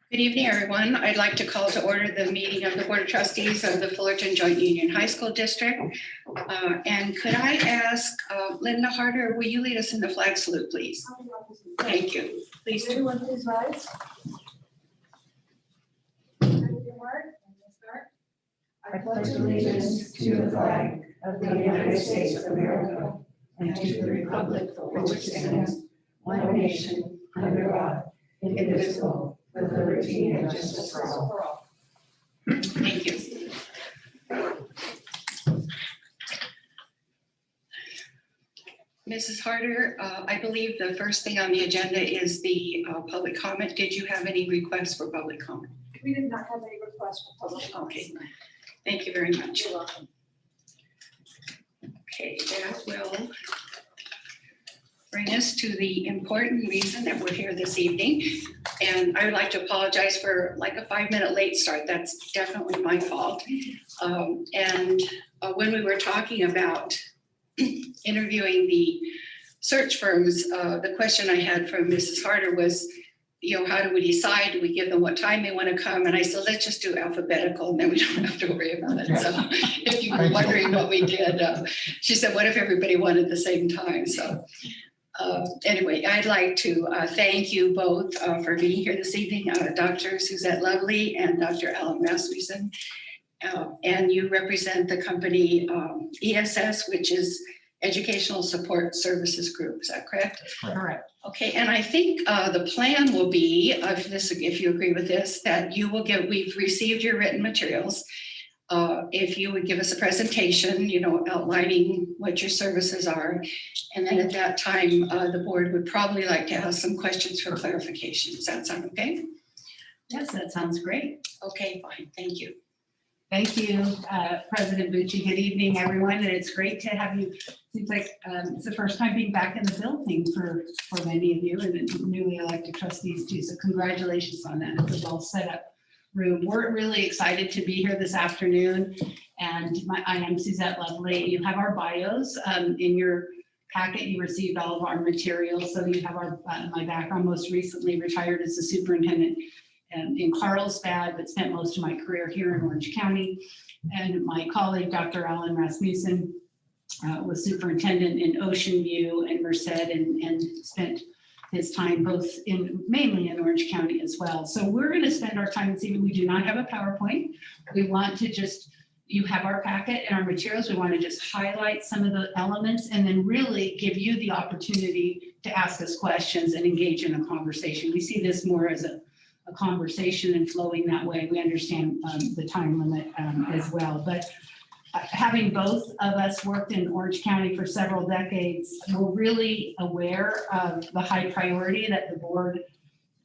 Good evening, everyone. I'd like to call to order the meeting of the Board of Trustees of the Fullerton Joint Union High School District. And could I ask Linda Harder, will you lead us in the flag salute, please? Thank you. Please do. Everyone please rise. I pledge allegiance to the flag of the United States of America and to the republic for which it stands, one nation, under God, indivisible, with liberty and justice for all. Thank you. Mrs. Harder, I believe the first thing on the agenda is the public comment. Did you have any requests for public comment? We did not have any requests for public comment. Okay, thank you very much. You're welcome. Okay, that will bring us to the important reason that we're here this evening. And I would like to apologize for like a 5-minute late start. That's definitely my fault. When we were talking about interviewing the search firms, the question I had from Mrs. Harder was, you know, how do we decide? Do we give them what time they want to come? And I said, let's just do alphabetical and then we don't have to worry about it. So if you were wondering what we did, she said, what if everybody wanted at the same time? So anyway, I'd like to thank you both for being here this evening, Dr. Suzette Lovely and Dr. Alan Rasmussen. And you represent the company ESS, which is Educational Support Services Group. Is that correct? Correct. Okay, and I think the plan will be, if you agree with this, that you will we've received your written materials. If you would give us a presentation, you know, outlining what your services are. And then at that time, the board would probably like to ask some questions for clarification. Does that sound okay? Yes, that sounds great. Okay, fine, thank you. Thank you, President Bucci. Good evening, everyone. And it's great to have you. Seems like it's the first time being back in the building for many of you and the newly elected trustees too. So congratulations on that. It's a well set up room. We're really excited to be here this afternoon. And I am Suzette Lovely. You have our bios in your packet. You received all of our materials. So you have my background. Most recently retired as the superintendent in Carlsbad, but spent most of my career here in Orange County. And my colleague, Dr. Alan Rasmussen, was superintendent in Ocean View and Merced and spent his time mainly in Orange County as well. So we're going to spend our time this evening. We do not have a PowerPoint. We want to you have our packet and our materials. We want to just highlight some of the elements and then really give you the opportunity to ask us questions and engage in a conversation. We see this more as a conversation and flowing that way. We understand the time limit as well. But having both of us worked in Orange County for several decades, we're really aware of the high priority that the board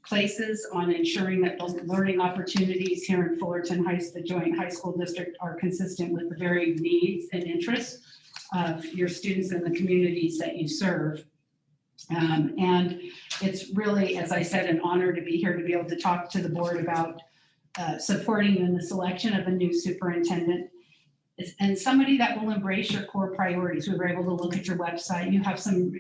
places on ensuring that those learning opportunities here in Fullerton the Joint High School District, are consistent with the varied needs and interests of your students and the communities that you serve. And it's really, as I said, an honor to be here to be able to talk to the board about supporting you in the selection of a new superintendent and somebody that will embrace your core priorities. We were able to look at your website. You have some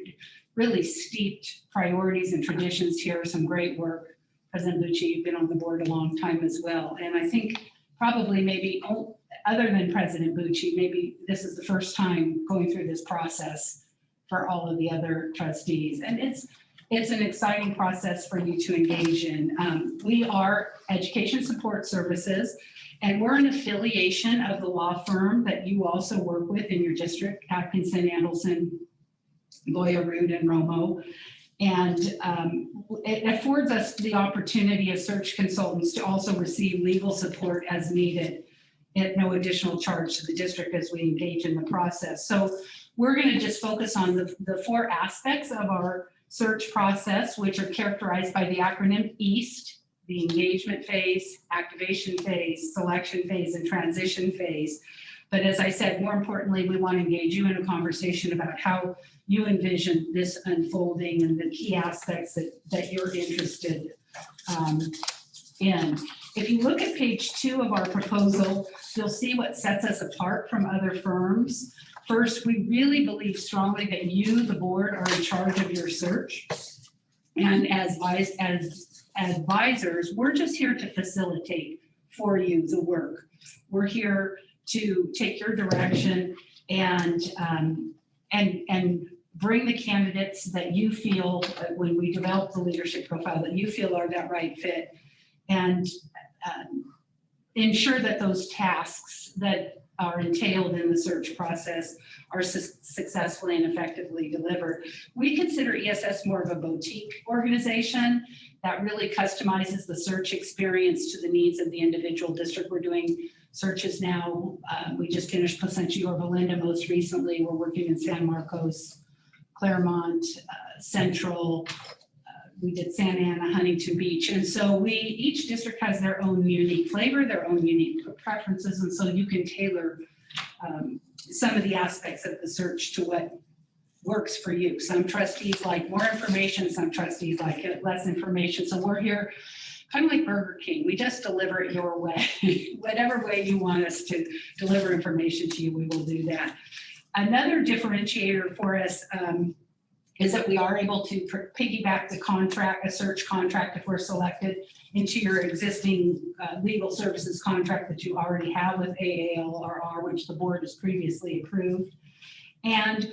really steeped priorities and traditions here, some great work. President Bucci, you've been on the board a long time as well. And I think probably maybe other than President Bucci, maybe this is the first time going through this process for all of the other trustees. And it's an exciting process for you to engage in. We are Education Support Services, and we're an affiliation of the law firm that you also work with in your district, Atkinson, Andelson, Goya, Root, and Romo. And it affords us the opportunity as search consultants to also receive legal support as needed at no additional charge to the district as we engage in the process. So we're going to just focus on the 4 aspects of our search process, which are characterized by the acronym EAST: the engagement phase, activation phase, selection phase, and transition phase. But as I said, more importantly, we want to engage you in a conversation about how you envision this unfolding and the key aspects that you're interested in. If you look at page 2 of our proposal, you'll see what sets us apart from other firms. First, we really believe strongly that you, the board, are in charge of your search. And as advisors, we're just here to facilitate for you the work. We're here to take your direction and bring the candidates that you feel, when we develop the leadership profile, that you feel are that right fit, and ensure that those tasks that are entailed in the search process are successfully and effectively delivered. We consider ESS more of a boutique organization that really customizes the search experience to the needs of the individual district. We're doing searches now. We just finished Placentia Yorba Linda most recently. We're working in San Marcos, Claremont, Central. We did Santa Ana, Huntington Beach. And so each district has their own unique flavor, their own unique preferences. And so you can tailor some of the aspects of the search to what works for you. Some trustees like more information, some trustees like less information. So we're here kind of like Burger King. We just deliver it your way. Whatever way you want us to deliver information to you, we will do that. Another differentiator for us is that we are able to piggyback the contract, a search contract, if we're selected, into your existing legal services contract that you already have with AALRR, which the board has previously approved. And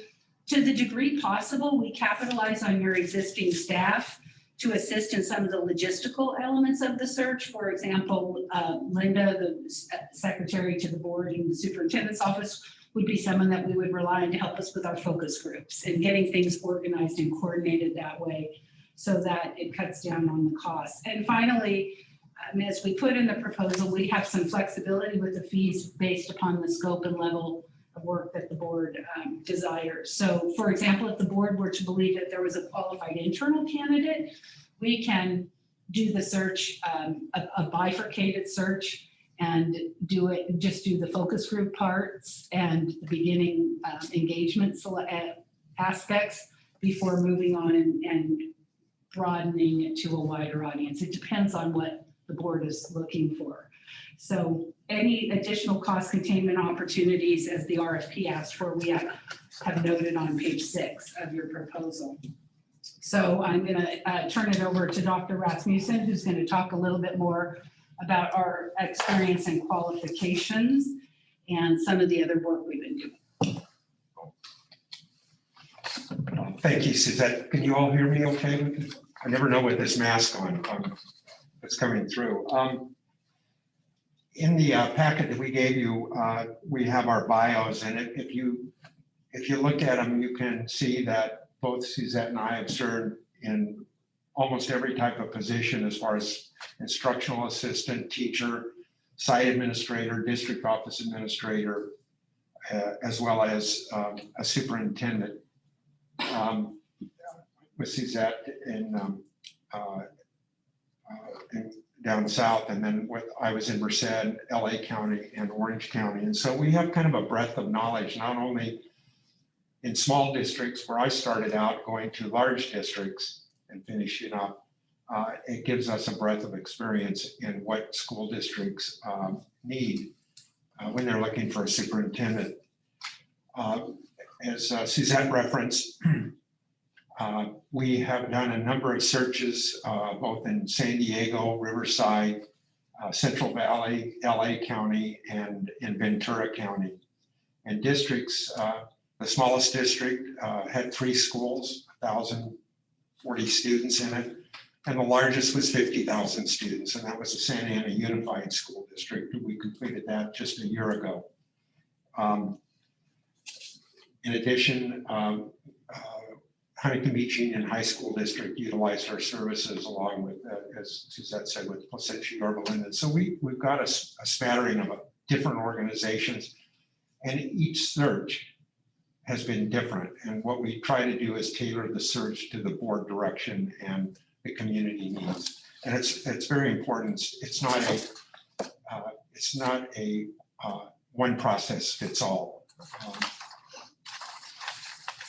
to the degree possible, we capitalize on your existing staff to assist in some of the logistical elements of the search. For example, Linda, the secretary to the board in the superintendent's office, would be someone that we would rely on to help us with our focus groups and getting things organized and coordinated that way so that it cuts down on the costs. And finally, as we put in the proposal, we have some flexibility with the fees based upon the scope and level of work that the board desires. So for example, if the board were to believe that there was a qualified internal candidate, we can do the search, a bifurcated search, and just do the focus group parts and the beginning engagement aspects before moving on and broadening it to a wider audience. It depends on what the board is looking for. So any additional cost containment opportunities, as the RFP asked for, we have noted on page 6 of your proposal. So I'm going to turn it over to Dr. Rasmussen, who's going to talk a little bit more about our experience and qualifications and some of the other work we've been doing. Thank you, Suzette. Can you all hear me okay? I never know with this mask on that's coming through. In the packet that we gave you, we have our bios, and if you look at them, you can see that both Suzette and I have served in almost every type of position as far as instructional assistant, teacher, site administrator, district office administrator, as well as a superintendent with Suzette in down south, and then I was in Merced, LA County, and Orange County. And so we have kind of a breadth of knowledge, not only in small districts where I started out, going to large districts and finishing up. It gives us a breadth of experience in what school districts need when they're looking for a superintendent. As Suzette referenced, we have done a number of searches both in San Diego, Riverside, Central Valley, LA County, and in Ventura County. And districts, the smallest district had 3 schools, 1,040 students in it. And the largest was 50,000 students, and that was the Santa Ana Unified School District. We completed that just a year ago. In addition, Huntington Beach Union High School District utilized our services along with, as Suzette said, with Placentia Yorba Linda. So we've got a smattering of different organizations, and each search has been different. And what we try to do is tailor the search to the board direction and the community needs. And it's very important. It's not a one process fits all.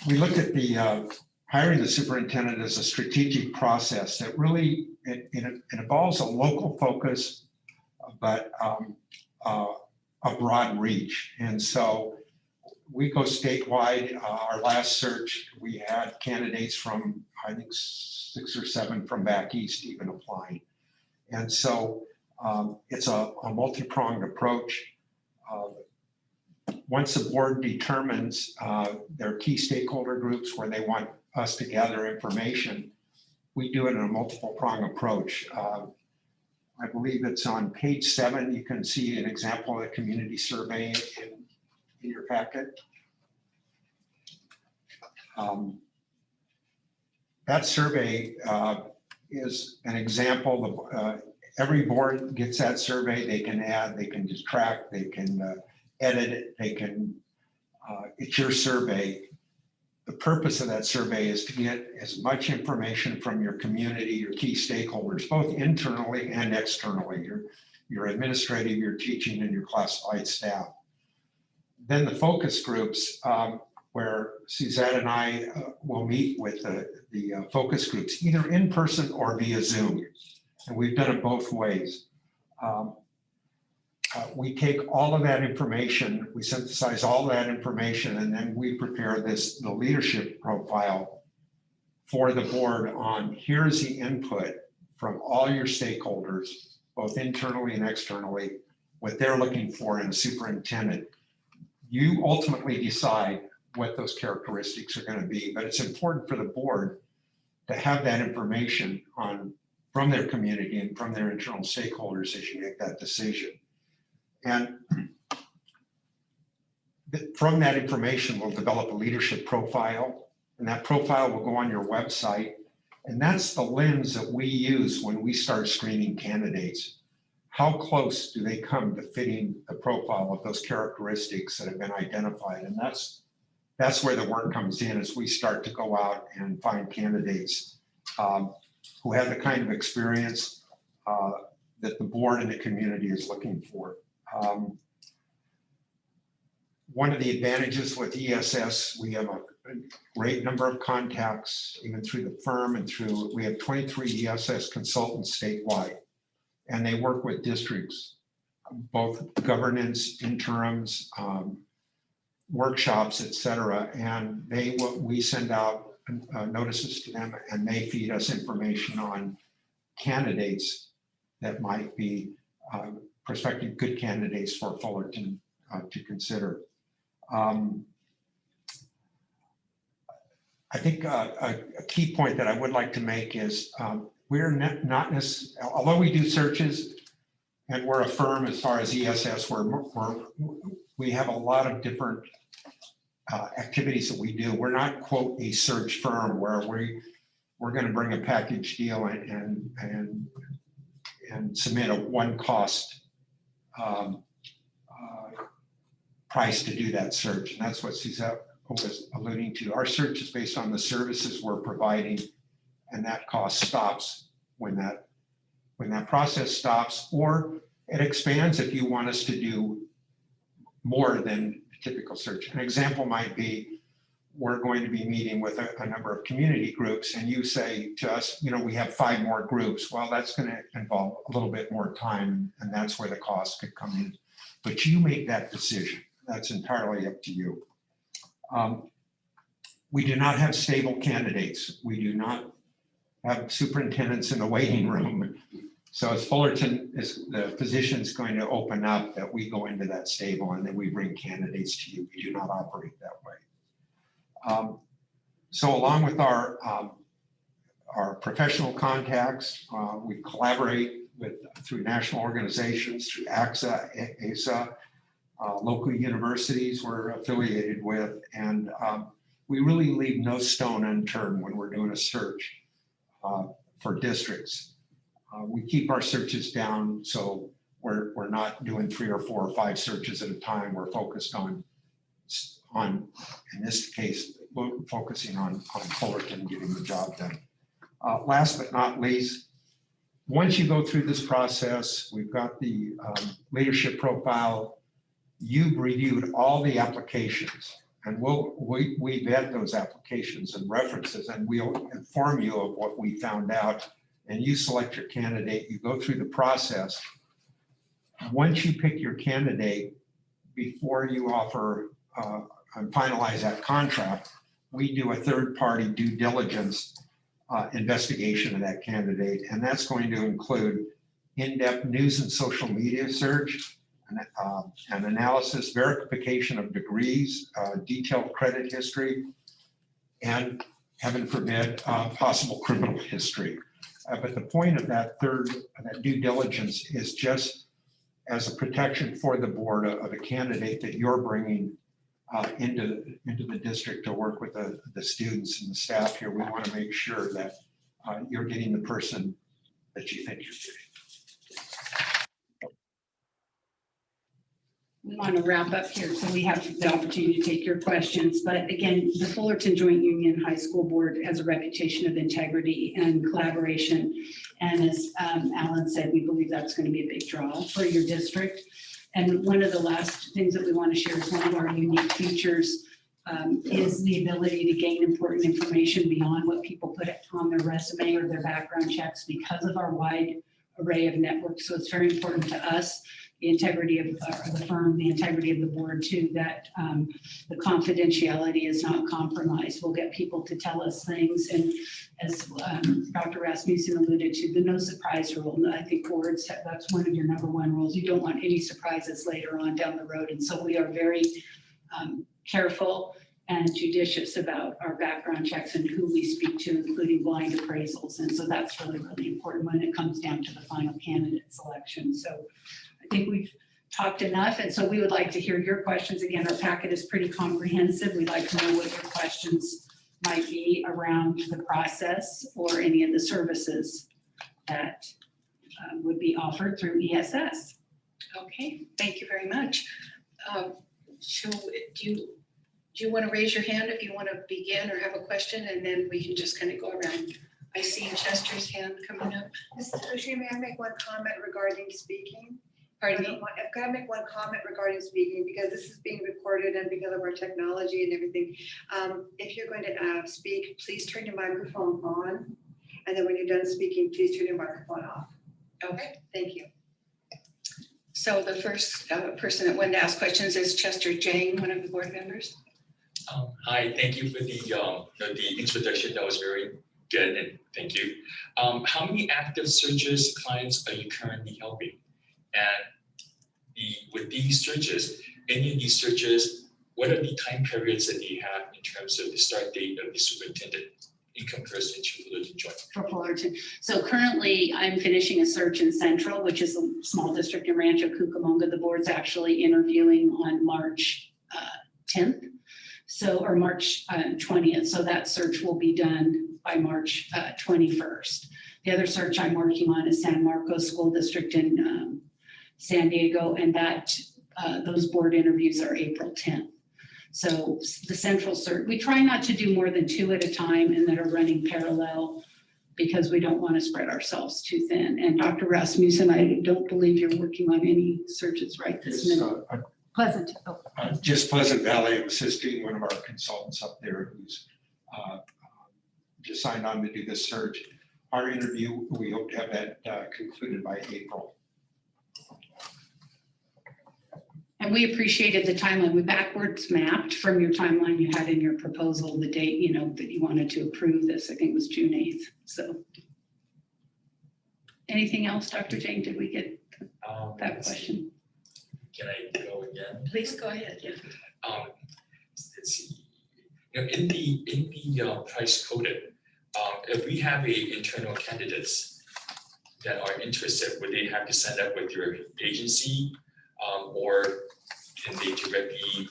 We look at the hiring the superintendent as a strategic process that really, it involves a local focus, but a broad reach. And so we go statewide. Our last search, we had candidates from, I think, 6 or 7 from back east even applying. And so it's a multi-pronged approach. Once the board determines their key stakeholder groups where they want us to gather information, we do it in a multiple prong approach. I believe it's on page 7. You can see an example of a community survey in your packet. That survey is an example of every board gets that survey. They can add, they can detract, they can edit it, they can, it's your survey. The purpose of that survey is to get as much information from your community, your key stakeholders, both internally and externally, your administrative, your teaching, and your classified staff. Then the focus groups, where Suzette and I will meet with the focus groups, either in person or via Zoom. And we've done it both ways. We take all of that information, we synthesize all that information, and then we prepare the leadership profile for the board on here's the input from all your stakeholders, both internally and externally, what they're looking for in a superintendent. You ultimately decide what those characteristics are going to be, but it's important for the board to have that information from their community and from their internal stakeholders as you make that decision. And from that information, we'll develop a leadership profile, and that profile will go on your website. And that's the lens that we use when we start screening candidates. How close do they come to fitting the profile of those characteristics that have been identified? And that's where the work comes in, as we start to go out and find candidates who have the kind of experience that the board and the community is looking for. One of the advantages with ESS, we have a great number of contacts, even through the firm and we have 23 ESS consultants statewide, and they work with districts, both governance, interims, workshops, et cetera. And we send out notices to them, and they feed us information on candidates that might be prospective good candidates for Fullerton to consider. I think a key point that I would like to make is we're not necessarily, although we do searches and we're a firm as far as ESS, we have a lot of different activities that we do. We're not, quote, a search firm where we're going to bring a package deal and submit a one cost price to do that search. And that's what Suzette was alluding to. Our search is based on the services we're providing, and that cost stops when that process stops, or it expands if you want us to do more than a typical search. An example might be, we're going to be meeting with a number of community groups, and you say to us, we have 5 more groups. Well, that's going to involve a little bit more time, and that's where the cost could come in. But you make that decision. That's entirely up to you. We do not have stable candidates. We do not have superintendents in the waiting room. So as Fullerton, the position is going to open up, that we go into that stable and then we bring candidates to you. We do not operate that way. So along with our professional contacts, we collaborate through national organizations, through AXA, ASA, local universities we're affiliated with, and we really leave no stone unturned when we're doing a search for districts. We keep our searches down, so we're not doing 3 or 4 or 5 searches at a time. We're focused on in this case, we're focusing on Fullerton getting the job done. Last but not least, once you go through this process, we've got the leadership profile. You've reviewed all the applications, and we vet those applications and references, and we'll inform you of what we found out, and you select your candidate. You go through the process. Once you pick your candidate, before you offer and finalize that contract, we do a third-party due diligence investigation of that candidate, and that's going to include in-depth news and social media search, an analysis, verification of degrees, detailed credit history, and heaven forbid, possible criminal history. But the point of that due diligence is just as a protection for the board of a candidate that you're bringing into the district to work with the students and the staff here. We want to make sure that you're getting the person that you think you're getting. We want to wrap up here, so we have the opportunity to take your questions. But again, the Fullerton Joint Union High School Board has a reputation of integrity and collaboration. And as Alan said, we believe that's going to be a big draw for your district. And one of the last things that we want to share is one of our unique features is the ability to gain important information beyond what people put on their resume or their background checks because of our wide array of networks. So it's very important to us, the integrity of the firm, the integrity of the board too, that the confidentiality is not compromised. We'll get people to tell us things. And as Dr. Rasmussen alluded to, the no surprise rule. And I think boards, that's one of your number one rules. You don't want any surprises later on down the road. And so we are very careful and judicious about our background checks and who we speak to, including blind appraisals. And so that's really, really important when it comes down to the final candidate selection. So I think we've talked enough. And so we would like to hear your questions. Again, our packet is pretty comprehensive. We'd like to know what your questions might be around the process or any of the services that would be offered through ESS. Okay, thank you very much. Do you want to raise your hand if you want to begin or have a question, and then we can just kind of go around? I see Chester's hand coming up. Mr. Oshie, may I make one comment regarding speaking? Pardon me? I've got to make one comment regarding speaking because this is being recorded and because of our technology and everything. If you're going to speak, please turn your microphone on. And then when you're done speaking, please turn your microphone off. Okay. Thank you. So the first person that wanted to ask questions is Chester Jang, one of the board members. Hi, thank you for the introduction. That was very good, and thank you. How many active searches clients are you currently helping? And with these searches, any of these searches, what are the time periods that you have in terms of the start date of the superintendent in comparison to Fullerton Joint? For Fullerton. So currently I'm finishing a search in Central, which is a small district in Rancho Cucamonga. The board's actually interviewing on March 10th. So, or March 20th. So that search will be done by March 21st. The other search I'm working on is San Marcos School District in San Diego, and that those board interviews are April 10th. So the central search, we try not to do more than 2 at a time and that are running parallel because we don't want to spread ourselves too thin. And Dr. Rasmussen, I don't believe you're working on any searches right this minute. Pleasant. Oh. Just Pleasant Valley. I'm assisting one of our consultants up there who's just signed on to do this search. Our interview, we hope to have that concluded by April. And we appreciated the timeline. We backwards mapped from your timeline you had in your proposal, the date, that you wanted to approve this. I think it was June 8th. So anything else, Dr. Jane? Did we get that question? Can I go again? Please go ahead. Yeah. Let's see. In the price coded, if we have internal candidates that are interested, would they have to sign up with your agency, or can they directly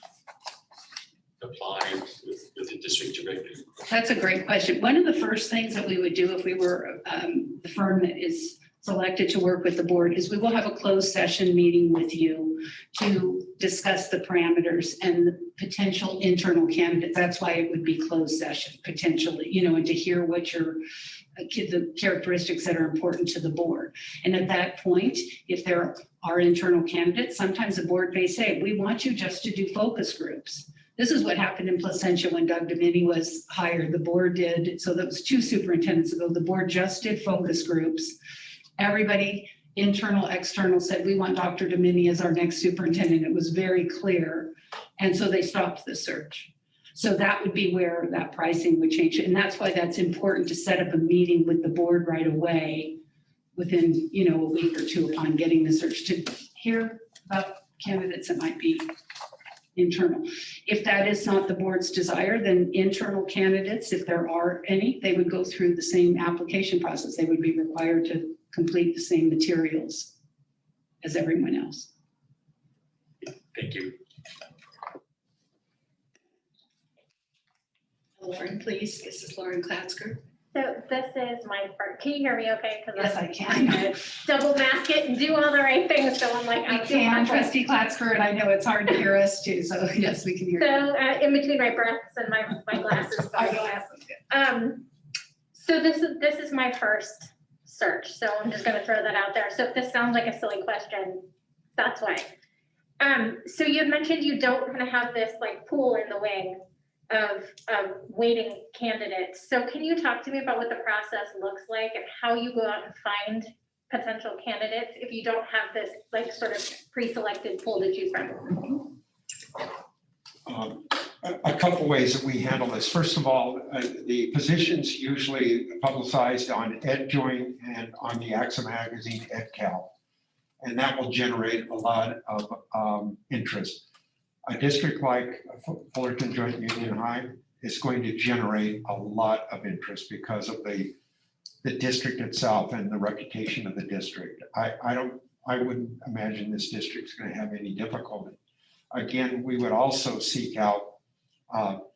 apply with the district directly? That's a great question. One of the first things that we would do if we were the firm that is selected to work with the board is we will have a closed session meeting with you to discuss the parameters and the potential internal candidates. That's why it would be closed session potentially, and to hear what the characteristics that are important to the board. And at that point, if there are internal candidates, sometimes the board may say, we want you just to do focus groups. This is what happened in Placentia when Doug Domini was hired. The board did, so that was 2 superintendents ago, the board just did focus groups. Everybody, internal, external, said, we want Dr. Domini as our next superintendent. It was very clear. And so they stopped the search. So that would be where that pricing would change. And that's why that's important to set up a meeting with the board right away within, you know, a week or two upon getting the search to hear about candidates that might be internal. If that is not the board's desire, then internal candidates, if there are any, they would go through the same application process. They would be required to complete the same materials as everyone else. Thank you. Lauren, please. This is Lauren Klatzker. So this is my first, can you hear me okay? Because Yes, I can. I'm double mask it and do all the right things, so I'm like, I I'm can, Trustee Klatzker, and I know it's hard to hear us too, so yes, we can hear you. So in between my breaths and my glasses. So this is my first search, so I'm just gonna throw that out there. So if this sounds like a silly question, that's why. So you had mentioned you don't want to have this like pool in the wing of waiting candidates. So can you talk to me about what the process looks like and how you go out and find potential candidates if you don't have this like sort of pre-selected pool to choose from? A couple ways that we handle this. First of all, the positions usually publicized on EdJoin and on the AXA magazine EdCal, and that will generate a lot of interest. A district like Fullerton Joint Union High is going to generate a lot of interest because of the district itself and the reputation of the district. I wouldn't imagine this district's going to have any difficulty. Again, we would also seek out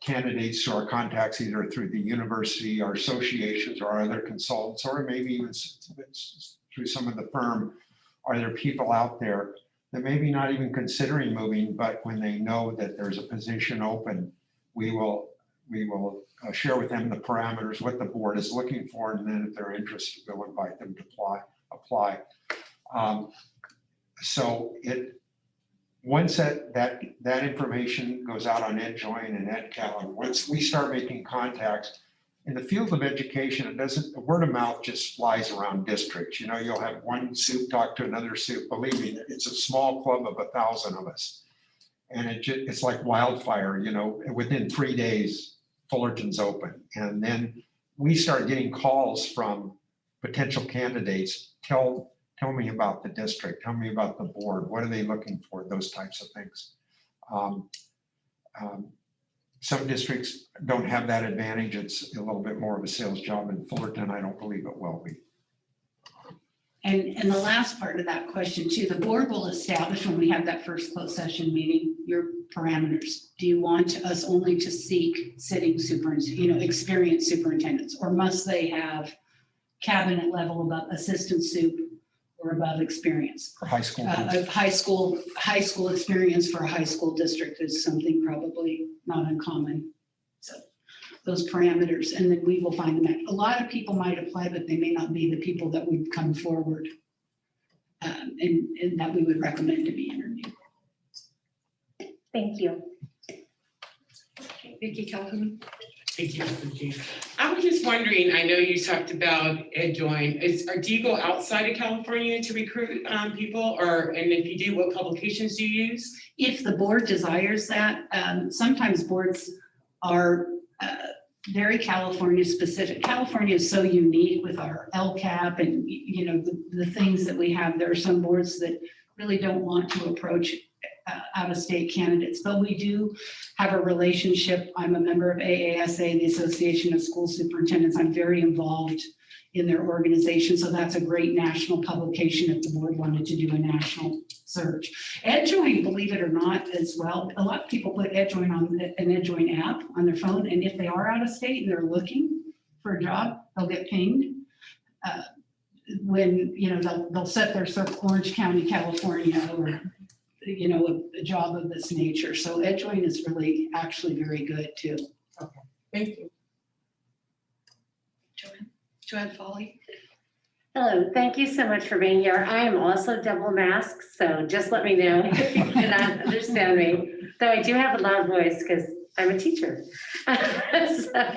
candidates through our contacts, either through the university, our associations, or other consultants, or maybe even through some of the firm. Are there people out there that maybe not even considering moving, but when they know that there's a position open, we will share with them the parameters, what the board is looking for, and then if they're interested, we'll invite them to apply. So once that information goes out on EdJoin and EdCal, and once we start making contacts, in the field of education, word of mouth just flies around districts. You know, you'll have one soup talk to another soup. Believe me, it's a small club of 1,000 of us. And it's like wildfire, you know, within 3 days, Fullerton's open. And then we start getting calls from potential candidates. Tell me about the district. Tell me about the board. What are they looking for? Those types of things. Some districts don't have that advantage. It's a little bit more of a sales job. In Fullerton, I don't believe it will be. And the last part of that question too, the board will establish when we have that first closed session meeting, your parameters. Do you want us only to seek sitting experienced superintendents, or must they have cabinet level above assistant soup or above experience? For high school. High school experience for a high school district is something probably not uncommon. So those parameters, and then we will find them. A lot of people might apply, but they may not be the people that would come forward and that we would recommend to be interviewed. Thank you. Vicki Calhoun. Thank you, Vicki. I was just wondering, I know you talked about EdJoin. Do you go outside of California to recruit people, and if you do, what publications do you use? If the board desires that, sometimes boards are very California specific. California is so unique with our LCAP and the things that we have. There are some boards that really don't want to approach out-of-state candidates, but we do have a relationship. I'm a member of AASA, the Association of School Superintendents. I'm very involved in their organization, so that's a great national publication if the board wanted to do a national search. EdJoin, believe it or not, as well. A lot of people put EdJoin on an EdJoin app on their phone, and if they are out of state and they're looking for a job, they'll get pinged. When they'll set their Orange County, California, or a job of this nature. So EdJoin is really actually very good too. Okay, thank you. Joanne Foley. Hello, thank you so much for being here. I am also double masked, so just let me know if you cannot understand me. Though I do have a loud voice because I'm a teacher.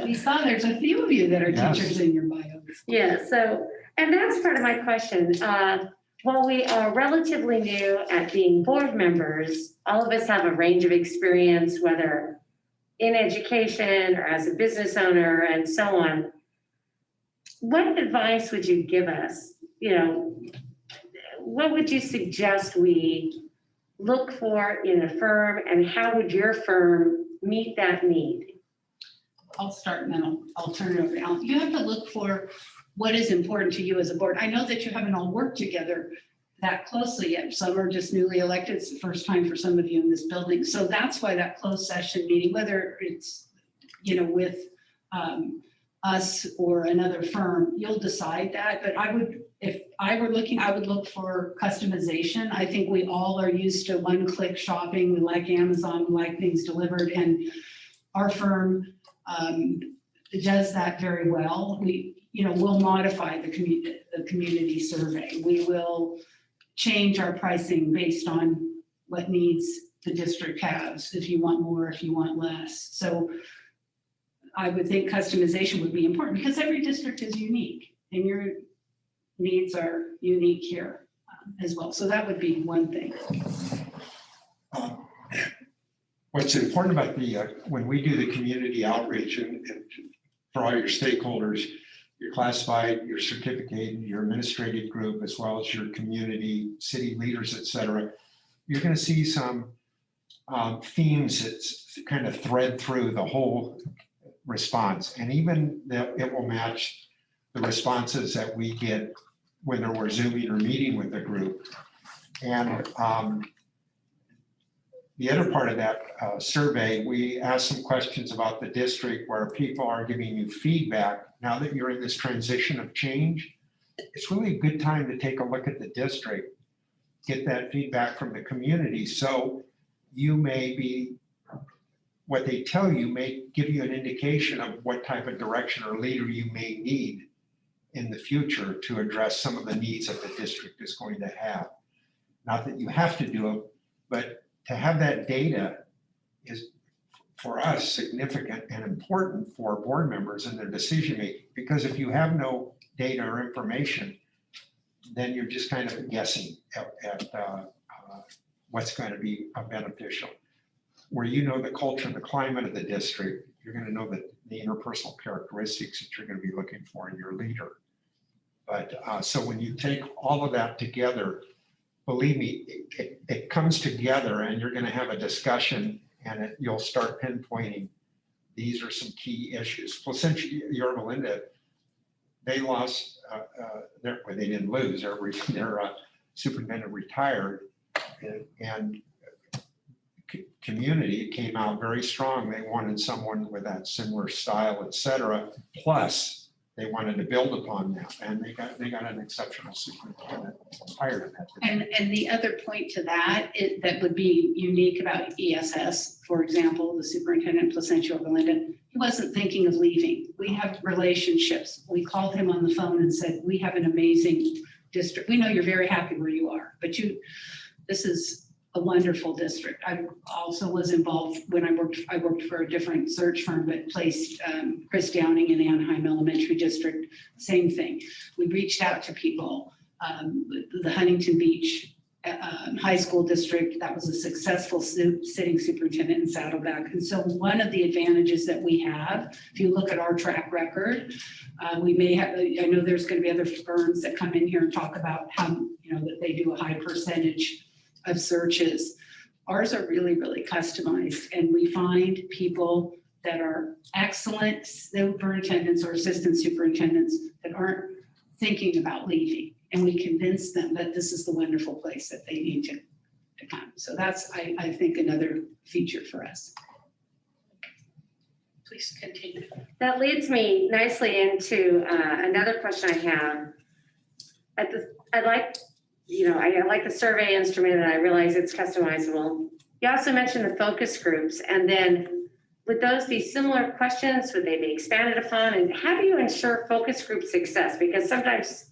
We saw there's a few of you that are Yes. teachers in your bios. Yeah, and that's part of my question. While we are relatively new at being board members, all of us have a range of experience, whether in education or as a business owner and so on. What advice would you give us? What would you suggest we look for in a firm, and how would your firm meet that need? I'll start and then I'll turn it over to Alan. You have to look for what is important to you as a board. I know that you haven't all worked together that closely yet. Some are just newly elected. It's the first time for some of you in this building. So that's why that closed session meeting, whether it's, with us or another firm, you'll decide that. But if I were looking, I would look for customization. I think we all are used to one-click shopping. We like Amazon, we like things delivered, and our firm does that very well. We'll modify the community survey. We will change our pricing based on what needs the district has, if you want more, if you want less. So I would think customization would be important because every district is unique and your needs are unique here as well. So that would be one thing. What's important about when we do the community outreach and for all your stakeholders, your classified, your certificated, your administrative group, as well as your community, city leaders, et cetera, you're going to see some themes that kind of thread through the whole response. And even that it will match the responses that we get whether we're Zooming or meeting with the group. And the other part of that survey, we asked some questions about the district where people are giving you feedback. Now that you're in this transition of change, it's really a good time to take a look at the district, get that feedback from the community. So you may be, what they tell you may give you an indication of what type of direction or leader you may need in the future to address some of the needs that the district is going to have. Not that you have to do it, but to have that data is, for us, significant and important for board members in their decision making. Because if you have no data or information, then you're just kind of guessing at what's going to be beneficial. Where you know the culture and the climate of the district, you're going to know the interpersonal characteristics that you're going to be looking for in your leader. But so when you take all of that together, believe me, it comes together and you're going to have a discussion and you'll start pinpointing these are some key issues. Placentia Yorba Linda, they lost, well, they didn't lose, their superintendent retired, and community came out very strong. They wanted someone with that similar style, et cetera. Plus, they wanted to build upon that, and they got an exceptional superintendent hired at that. And the other point to that that would be unique about ESS, for example, the superintendent Placentia Yorba Linda, he wasn't thinking of leaving. We have relationships. We called him on the phone and said, we have an amazing district. We know you're very happy where you are, but this is a wonderful district. I also was involved when I worked for a different search firm, but placed Chris Downing in the Anaheim Elementary District, same thing. We reached out to people, the Huntington Beach High School District, that was a successful sitting superintendent in Saddleback. And so one of the advantages that we have, if you look at our track record, we may have, I know there's going to be other firms that come in here and talk about how, that they do a high percentage of searches. Ours are really, really customized, and we find people that are excellent superintendents or assistant superintendents that aren't thinking about leaving, and we convince them that this is the wonderful place that they need to come. So that's, I think, another feature for us. Please continue. That leads me nicely into another question I have. I like the survey instrument, and I realize it's customizable. You also mentioned the focus groups, and then would those be similar questions? Would they be expanded upon? And how do you ensure focus group success? Because sometimes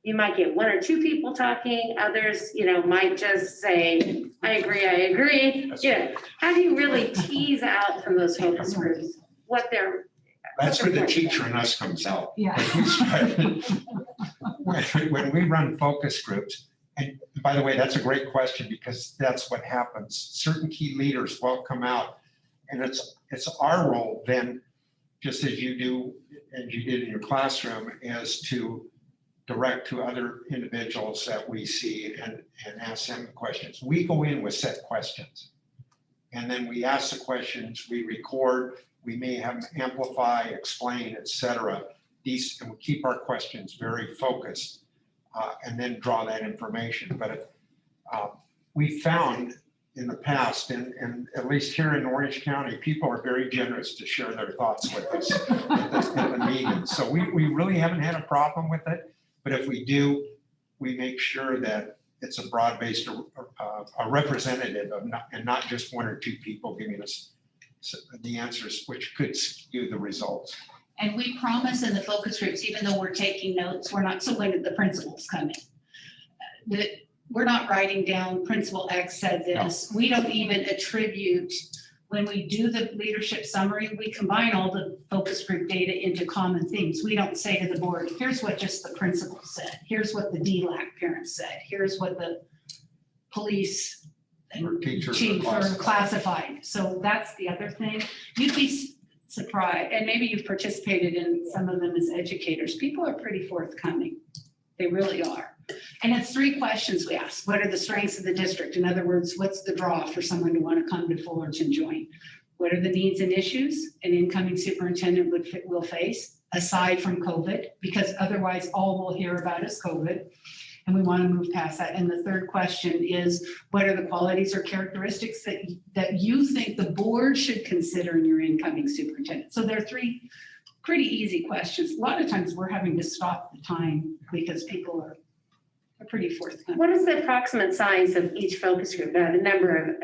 you might get one or two people talking, others, might just say, I agree. How do you really tease out from those focus groups what they're That's where the teacher in us comes out. Yeah. When we run focus groups, and by the way, that's a great question because that's what happens. Certain key leaders will come out, and it's our role then, just as you do and you did in your classroom, is to direct to other individuals that we see and ask them questions. We go in with set questions, and then we ask the questions, we record, we may have them amplify, explain, etc. These, and we keep our questions very focused, and then draw that information. But we found in the past, and at least here in Orange County, people are very generous to share their thoughts with us at the meetings. So we really haven't had a problem with it. But if we do, we make sure that it's a broad-based, a representative of and not just one or two people giving us the answers, which could skew the results. And we promise in the focus groups, even though we're taking notes, we're not, so when the principals come in, we're not writing down Principal X said this. No. We don't even attribute, when we do the leadership summary, we combine all the focus group data into common themes. We don't say to the board, here's what just the principal said. Here's what the DLAC parents said. Here's what the police and chief are classified. So that's the other thing. You'd be surprised, and maybe you've participated in some of them as educators. People are pretty forthcoming. They really are. And it's 3 questions we ask. What are the strengths of the district? In other words, what's the draw for someone to want to come to Fullerton join? What are the needs and issues an incoming superintendent will face aside from COVID? Because otherwise all we'll hear about is COVID. And we want to move past that. And the 3rd question is, what are the qualities or characteristics that you think the board should consider in your incoming superintendent? So there are 3 pretty easy questions. A lot of times we're having to stop the time because people are pretty forthcoming. What is the approximate size of each focus group, the number of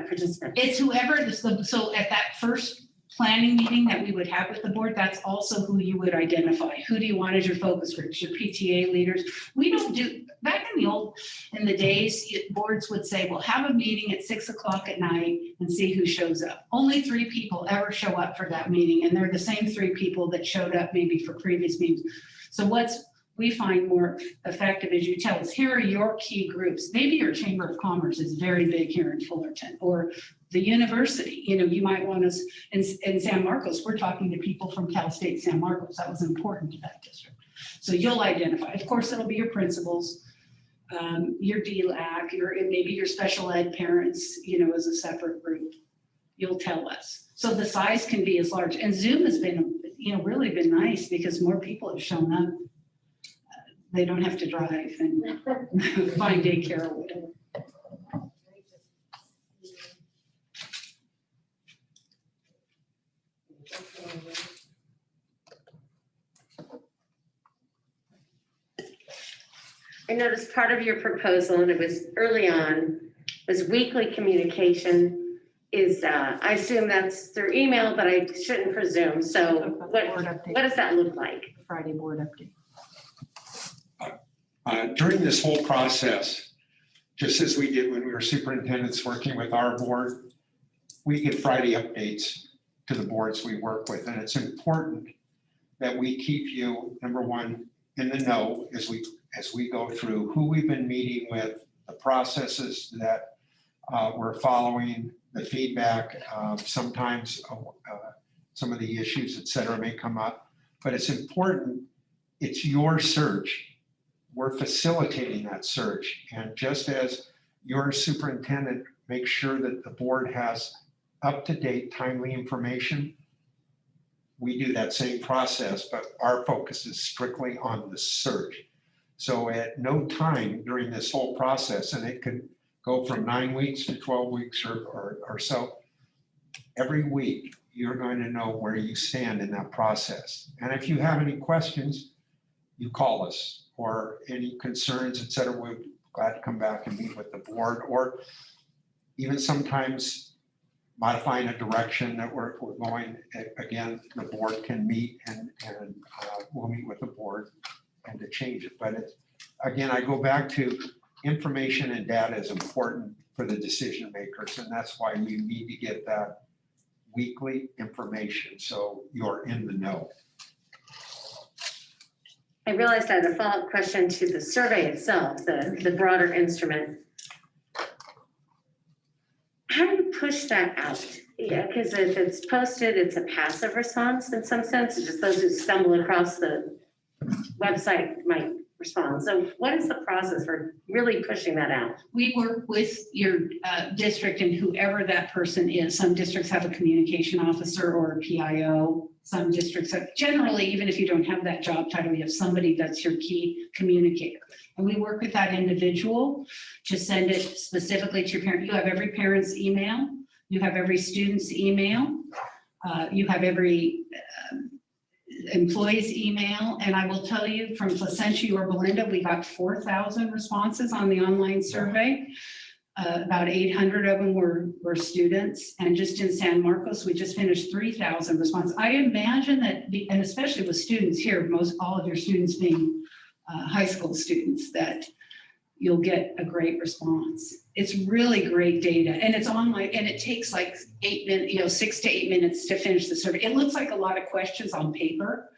participants? It's whoever, so at that first planning meeting that we would have with the board, that's also who you would identify. Who do you want as your focus groups, your PTA leaders? We don't do, back in the days, boards would say, we'll have a meeting at 6 o'clock at night and see who shows up. Only 3 people ever show up for that meeting, and they're the same 3 people that showed up maybe for previous meetings. So what's we find more effective is you tell us, here are your key groups. Maybe your Chamber of Commerce is very big here in Fullerton, or the university. You know, you might want us in San Marcos. We're talking to people from Cal State San Marcos. That was important to that district. So you'll identify. Of course, it'll be your principals, your DLAC, maybe your special ed parents, you know, as a separate group. You'll tell us. So the size can be as large. And Zoom has been, you know, really been nice because more people have shown up. They don't have to drive and find daycare or whatever. I noticed part of your proposal, and it was early on, was weekly communication. Is I assume that's through email, but I shouldn't presume. So what does that look like? Friday board update. During this whole process, just as we did when we were superintendents working with our board, we get Friday updates to the boards we work with. And it's important that we keep you, number one, in the know as we go through who we've been meeting with, the processes that we're following, the feedback. Sometimes some of the issues, et cetera, may come up. But it's important, it's your search. We're facilitating that search. And just as your superintendent makes sure that the board has up-to-date, timely information, we do that same process, but our focus is strictly on the search. So at no time during this whole process, and it could go from 9 weeks to 12 weeks or so, every week you're going to know where you stand in that process. And if you have any questions, you call us, or any concerns, et cetera, we're glad to come back and meet with the board, or even sometimes modifying a direction that we're going. Again, the board can meet and we'll meet with the board and to change it. But it's, again, I go back to information and data is important for the decision makers, and that's why you need to get that weekly information, so you're in the know. I realized I had a follow-up question to the survey itself, the broader instrument. How do you push that out? Yeah, because if it's posted, it's a passive response in some sense, it's just those who stumble across the website might respond. So what is the process for really pushing that out? We work with your district and whoever that person is. Some districts have a communication officer or a PIO. Some districts have, generally, even if you don't have that job title, you have somebody that's your key communicator. And we work with that individual to send it specifically to your parent. You have every parent's email. You have every student's email. You have every employee's email. And I will tell you from Placentia or Belinda, we got 4,000 responses on the online survey. About 800 of them were students. And just in San Marcos, we just finished 3,000 responses. I imagine that, and especially with students here, all of your students being high school students, that you'll get a great response. It's really great data, and it's online, and it takes like 8 minutes, 6 to 8 minutes to finish the survey. It looks like a lot of questions on paper,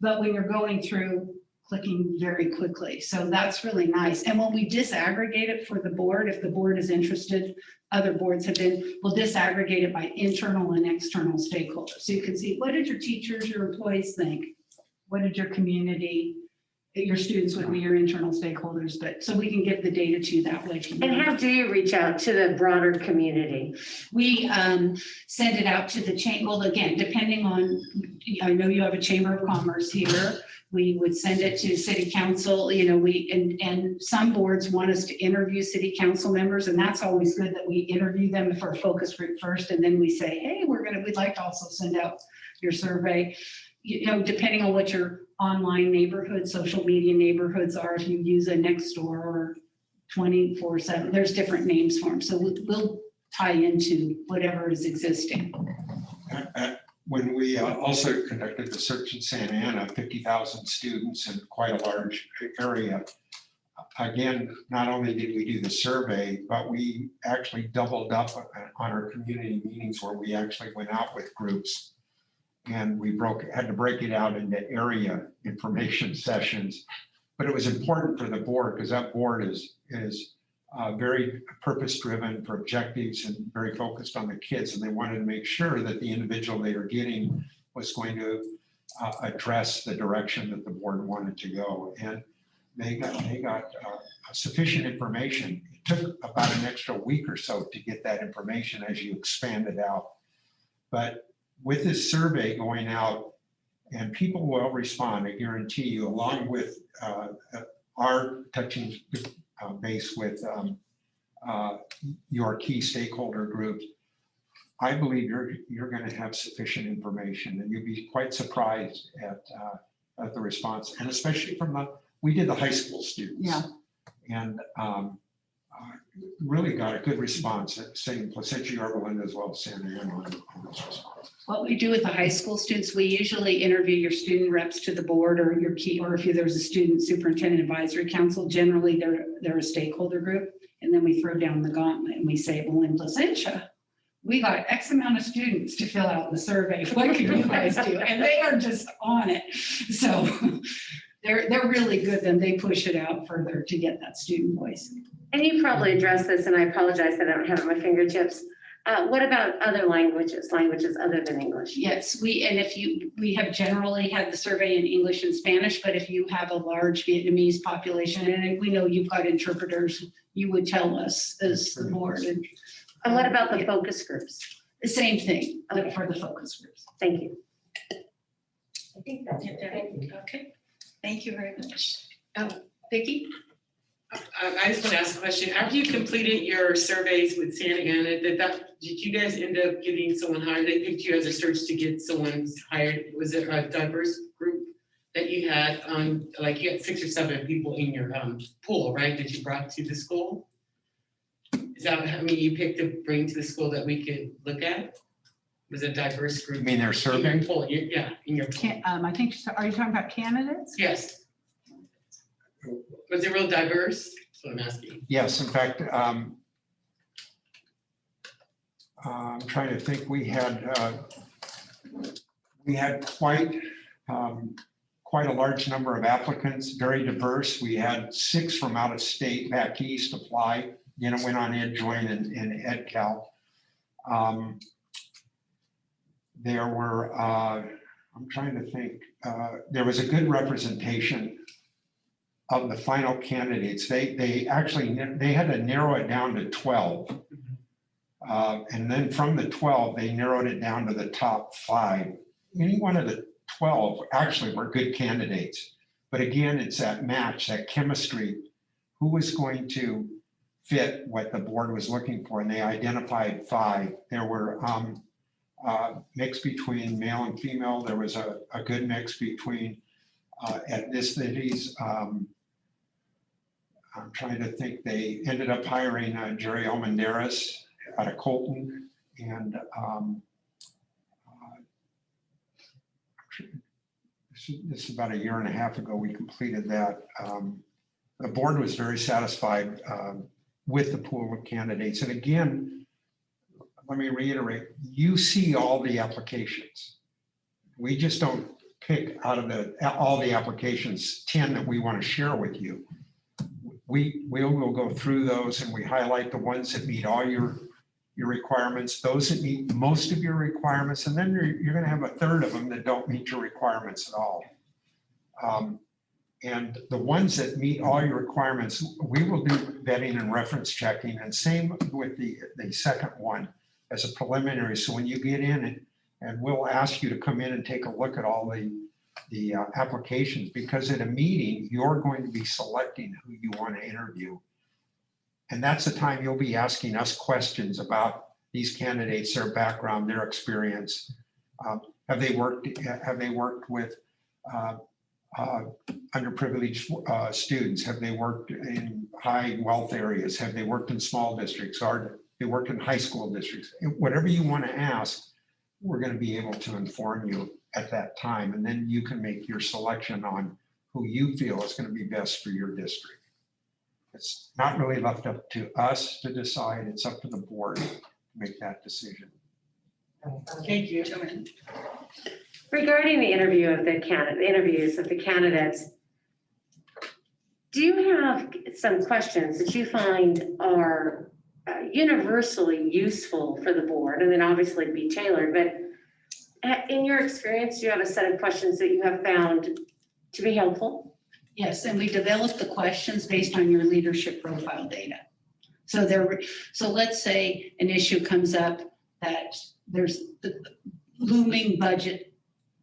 but we were going through clicking very quickly. So that's really nice. And when we disaggregate it for the board, if the board is interested, other boards have been, we'll disaggregate it by internal and external stakeholders. So you can see, what did your teachers, your employees think? What did your community, your students would be your internal stakeholders, but so we can get the data to you that way. And how do you reach out to the broader community? We send it out to the chamber. Well, again, depending on, I know you have a Chamber of Commerce here. We would send it to city council, and some boards want us to interview city council members, and that's always good that we interview them for a focus group first, and then we say, hey, we'd like to also send out your survey. Depending on what your online neighborhood, social media neighborhoods are, if you use a Nextdoor or 24/7, there's different names for them. So we'll tie into whatever is existing. When we also conducted the search in Santa Ana, 50,000 students in quite a large area. Again, not only did we do the survey, but we actually doubled up on our community meetings where we actually went out with groups. And we had to break it out into area information sessions. But it was important for the board because that board is very purpose-driven for objectives and very focused on the kids. And they wanted to make sure that the individual they were getting was going to address the direction that the board wanted to go. And they got sufficient information. It took about an extra week or so to get that information as you expand it out. But with this survey going out, and people will respond, I guarantee you, along with our touching base with your key stakeholder groups, I believe you're going to have sufficient information, and you'll be quite surprised at the response, and especially we did the high school students. Yeah. And really got a good response, saying Placentia, Belinda, as well as Santa Ana on this response. What we do with the high school students, we usually interview your student reps to the board or your key, or if there's a student superintendent advisory council, generally they're a stakeholder group. And then we throw down the gauntlet and we say, well, in Placentia, we got X amount of students to fill out the survey. What can you guys do? And they are just on it. So they're really good. Then they push it out further to get that student voice. And you probably addressed this, and I apologize that I don't have it at my fingertips. What about other languages other than English? Yes, we have generally had the survey in English and Spanish, but if you have a large Vietnamese population, and we know you've got interpreters, you would tell us as the board. And what about the focus groups? The same thing Okay. for the focus groups. Thank you. I think that's it. Okay, thank you very much. Vicki? I just want to ask a question. After you completed your surveys with Santa Ana, did you guys end up getting someone hired? They picked you as a search to get someone hired. Was it a diverse group that you had like you had 6 or 7 people in your pool, right, that you brought to the school? Is that how many you picked to bring to the school that we could look at? Was it a diverse group? You mean their In survey? your pool, yeah, in your pool. I think, are you talking about candidates? Yes. Was it real diverse? That's what I'm asking. Yes, in fact, I'm trying to think, we had quite a large number of applicants, very diverse. We had 6 from out of state back east apply, went on EdJoin and EdCal. There were, I'm trying to think, there was a good representation of the final candidates. They actually had to narrow it down to 12. And then from the 12, they narrowed it down to the top 5. Any one of the 12 actually were good candidates. But again, it's that match, that chemistry, who was going to fit what the board was looking for. And they identified 5. There were mix between male and female. There was a good mix between ethnicities. I'm trying to think, they ended up hiring Jerry Almendares out of Colton, and this is about a year and a half ago we completed that. The board was very satisfied with the pool of candidates. And again, let me reiterate, you see all the applications. We just don't pick out of all the applications 10 that we want to share with you. We'll go through those and we highlight the ones that meet all your requirements, those that meet most of your requirements, and then you're going to have a third of them that don't meet your requirements at all. And the ones that meet all your requirements, we will do vetting and reference checking, and same with the second one as a preliminary. So when you get in and we'll ask you to come in and take a look at all the applications, because at a meeting, you're going to be selecting who you want to interview. And that's the time you'll be asking us questions about these candidates, their background, their experience. Have they worked with underprivileged students? Have they worked in high wealth areas? Have they worked in small districts? Or they worked in high school districts? Whatever you want to ask, we're going to be able to inform you at that time. And then you can make your selection on who you feel is going to be best for your district. It's not really left up to us to decide. It's up to the board to make that decision. Thank you. Regarding the interviews of the candidates, do you have some questions that you find are universally useful for the board, and then obviously be tailored, but in your experience, do you have a set of questions that you have found to be helpful? Yes, and we developed the questions based on your leadership profile data. So let's say an issue comes up that there's the looming budget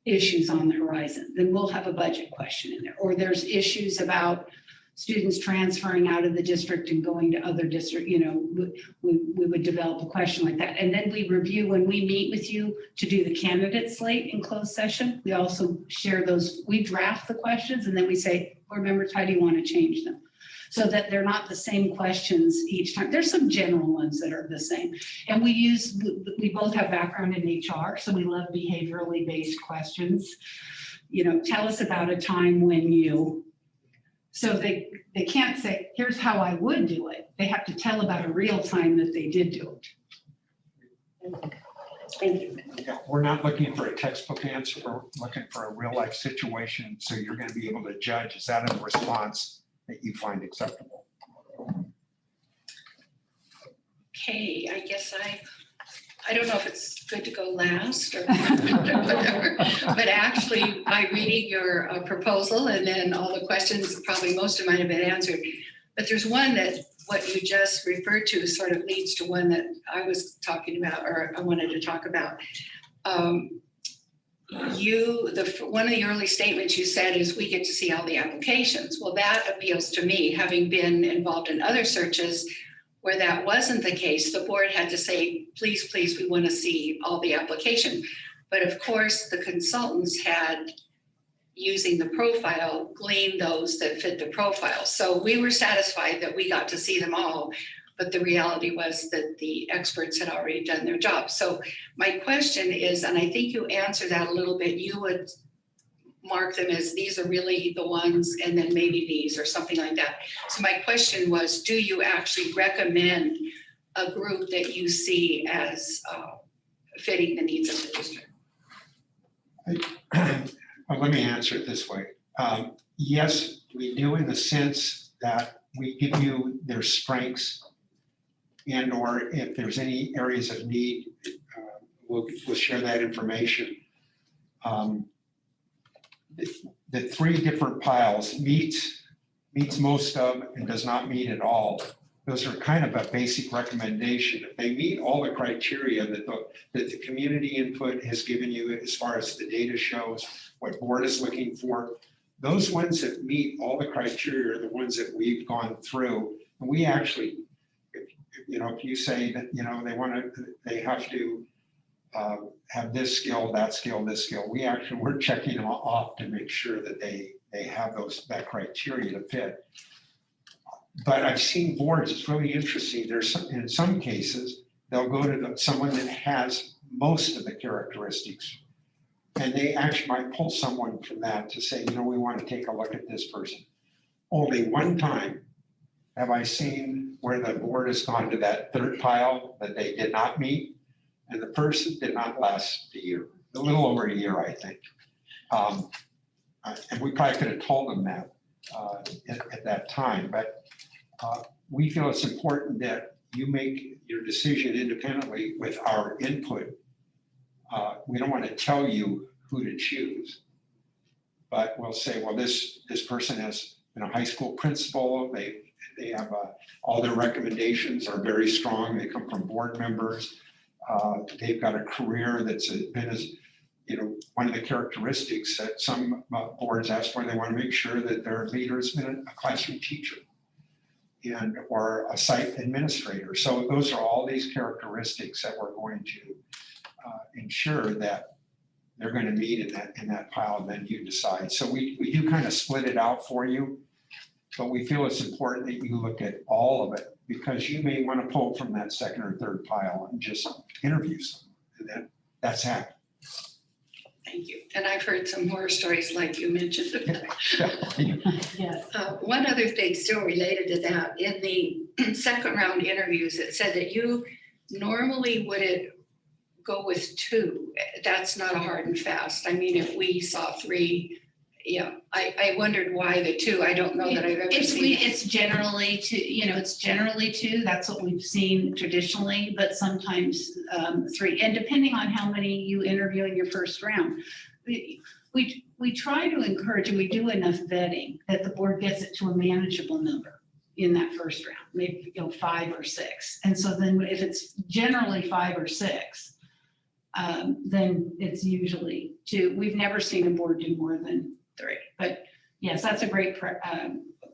issues on the horizon, then we'll have a budget question in there. Or there's issues about students transferring out of the district and going to other district, we would develop a question like that. And then we review when we meet with you to do the candidate slate in closed session. We also share those, we draft the questions and then we say, board members, how do you want to change them? So that they're not the same questions each time. There's some general ones that are the same. And we both have background in HR, so we love behaviorally based questions. Tell us about a time when you, so they can't say, here's how I would do it. They have to tell about a real time that they did do it. Thank you. Yeah, we're not looking for a textbook answer. We're looking for a real life situation. So you're going to be able to judge, is that a response that you find acceptable? Okay, I guess I don't know if it's good to go last or whatever, but actually by reading your proposal and then all the questions, probably most of mine have been answered. But there's one that what you just referred to sort of leads to one that I was talking about, or I wanted to talk about. One of the early statements you said is we get to see all the applications. Well, that appeals to me, having been involved in other searches where that wasn't the case. The board had to say, please, please, we want to see all the application. But of course, the consultants had, using the profile, gleaned those that fit the profile. So we were satisfied that we got to see them all, but the reality was that the experts had already done their job. So my question is, and I think you answered that a little bit, you would mark them as these are really the ones, and then maybe these or something like that. So my question was, do you actually recommend a group that you see as fitting the needs of the district? Well, let me answer it this way. Yes, we do, in the sense that we give you their strengths, and or if there's any areas of need, we'll share that information. The three different piles, meets most of and does not meet at all. Those are kind of a basic recommendation. If they meet all the criteria that the community input has given you as far as the data shows, what board is looking for, those ones that meet all the criteria are the ones that we've gone through. And we actually, if you say that, they have to have this skill, that skill, this skill, we're checking them off to make sure that they have that criteria to fit. But I've seen boards, it's really interesting. In some cases, they'll go to someone that has most of the characteristics. And they actually might pull someone from that to say, we want to take a look at this person. Only one time have I seen where the board has gone to that third pile that they did not meet, and the person did not last a year, a little over a year, I think. And we probably could have told them that at that time, but we feel it's important that you make your decision independently with our input. We don't want to tell you who to choose, but we'll say, well, this person has high school principal. They have all their recommendations are very strong. They come from board members. They've got a career that's been as one of the characteristics that some boards ask for. They want to make sure that their leader has been a classroom teacher or a site administrator. So those are all these characteristics that we're going to ensure that they're going to meet in that pile, and then you decide. So we do kind of split it out for you, but we feel it's important that you look at all of it, because you may want to pull from that second or third pile and just interview some, and that's happened. Thank you. And I've heard some horror stories like you mentioned. Yes. One other thing still related to that, in the second round interviews, it said that you normally wouldn't go with two. That's not a hard and fast. I mean, if we saw three, I wondered why the two. I don't know that I've ever seen. It's generally two, it's generally two. That's what we've seen traditionally, but sometimes three. And depending on how many you interview in your first round, we try to encourage, and we do enough vetting that the board gets it to a manageable number in that first round, maybe 5 or 6. And so then if it's generally 5 or 6, then it's usually 2. We've never seen a board do more than 3. But yes, that's a great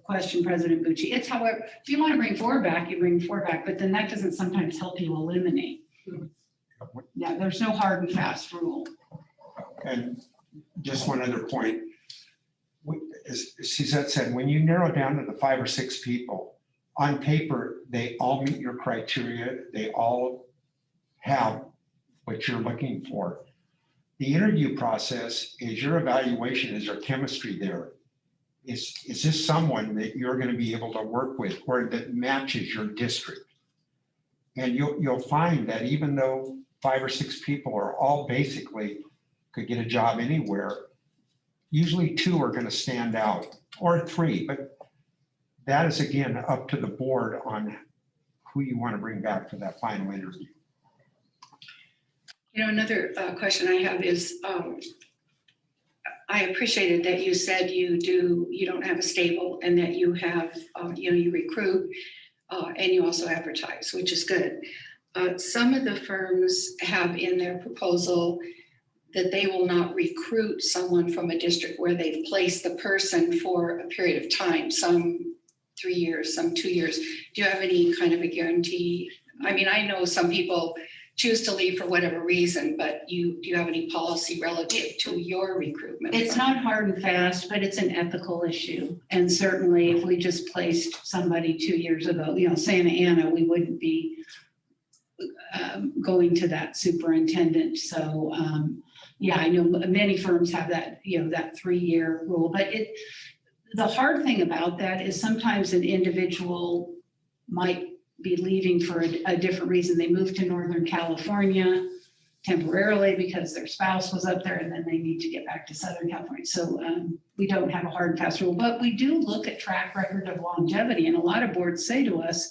question, President Bucci. It's, however, if you want to bring 4 back, you bring 4 back, but then that doesn't sometimes help you eliminate. Yeah, there's no hard and fast rule. And just one other point, as Suzette said, when you narrow down to the 5 or 6 people, on paper, they all meet your criteria. They all have what you're looking for. The interview process is your evaluation. Is there chemistry there? Is this someone that you're going to be able to work with or that matches your district? And you'll find that even though 5 or 6 people are all basically could get a job anywhere, usually 2 are going to stand out, or 3, but that is again up to the board on who you want to bring back for that final interview. Another question I have is, I appreciated that you said you don't have a stable, and that you have, you recruit and you also advertise, which is good. Some of the firms have in their proposal that they will not recruit someone from a district where they've placed the person for a period of time, some 3 years, some 2 years. Do you have any kind of a guarantee? I mean, I know some people choose to leave for whatever reason, but do you have any policy relative to your recruitment? It's not hard and fast, but it's an ethical issue. And certainly if we just placed somebody 2 years ago, Santa Ana, we wouldn't be going to that superintendent. So yeah, I know many firms have that, that 3-year rule, but the hard thing about that is sometimes an individual might be leaving for a different reason. They moved to Northern California temporarily because their spouse was up there, and then they need to get back to Southern California. So we don't have a hard and fast rule, but we do look at track record of longevity. And a lot of boards say to us,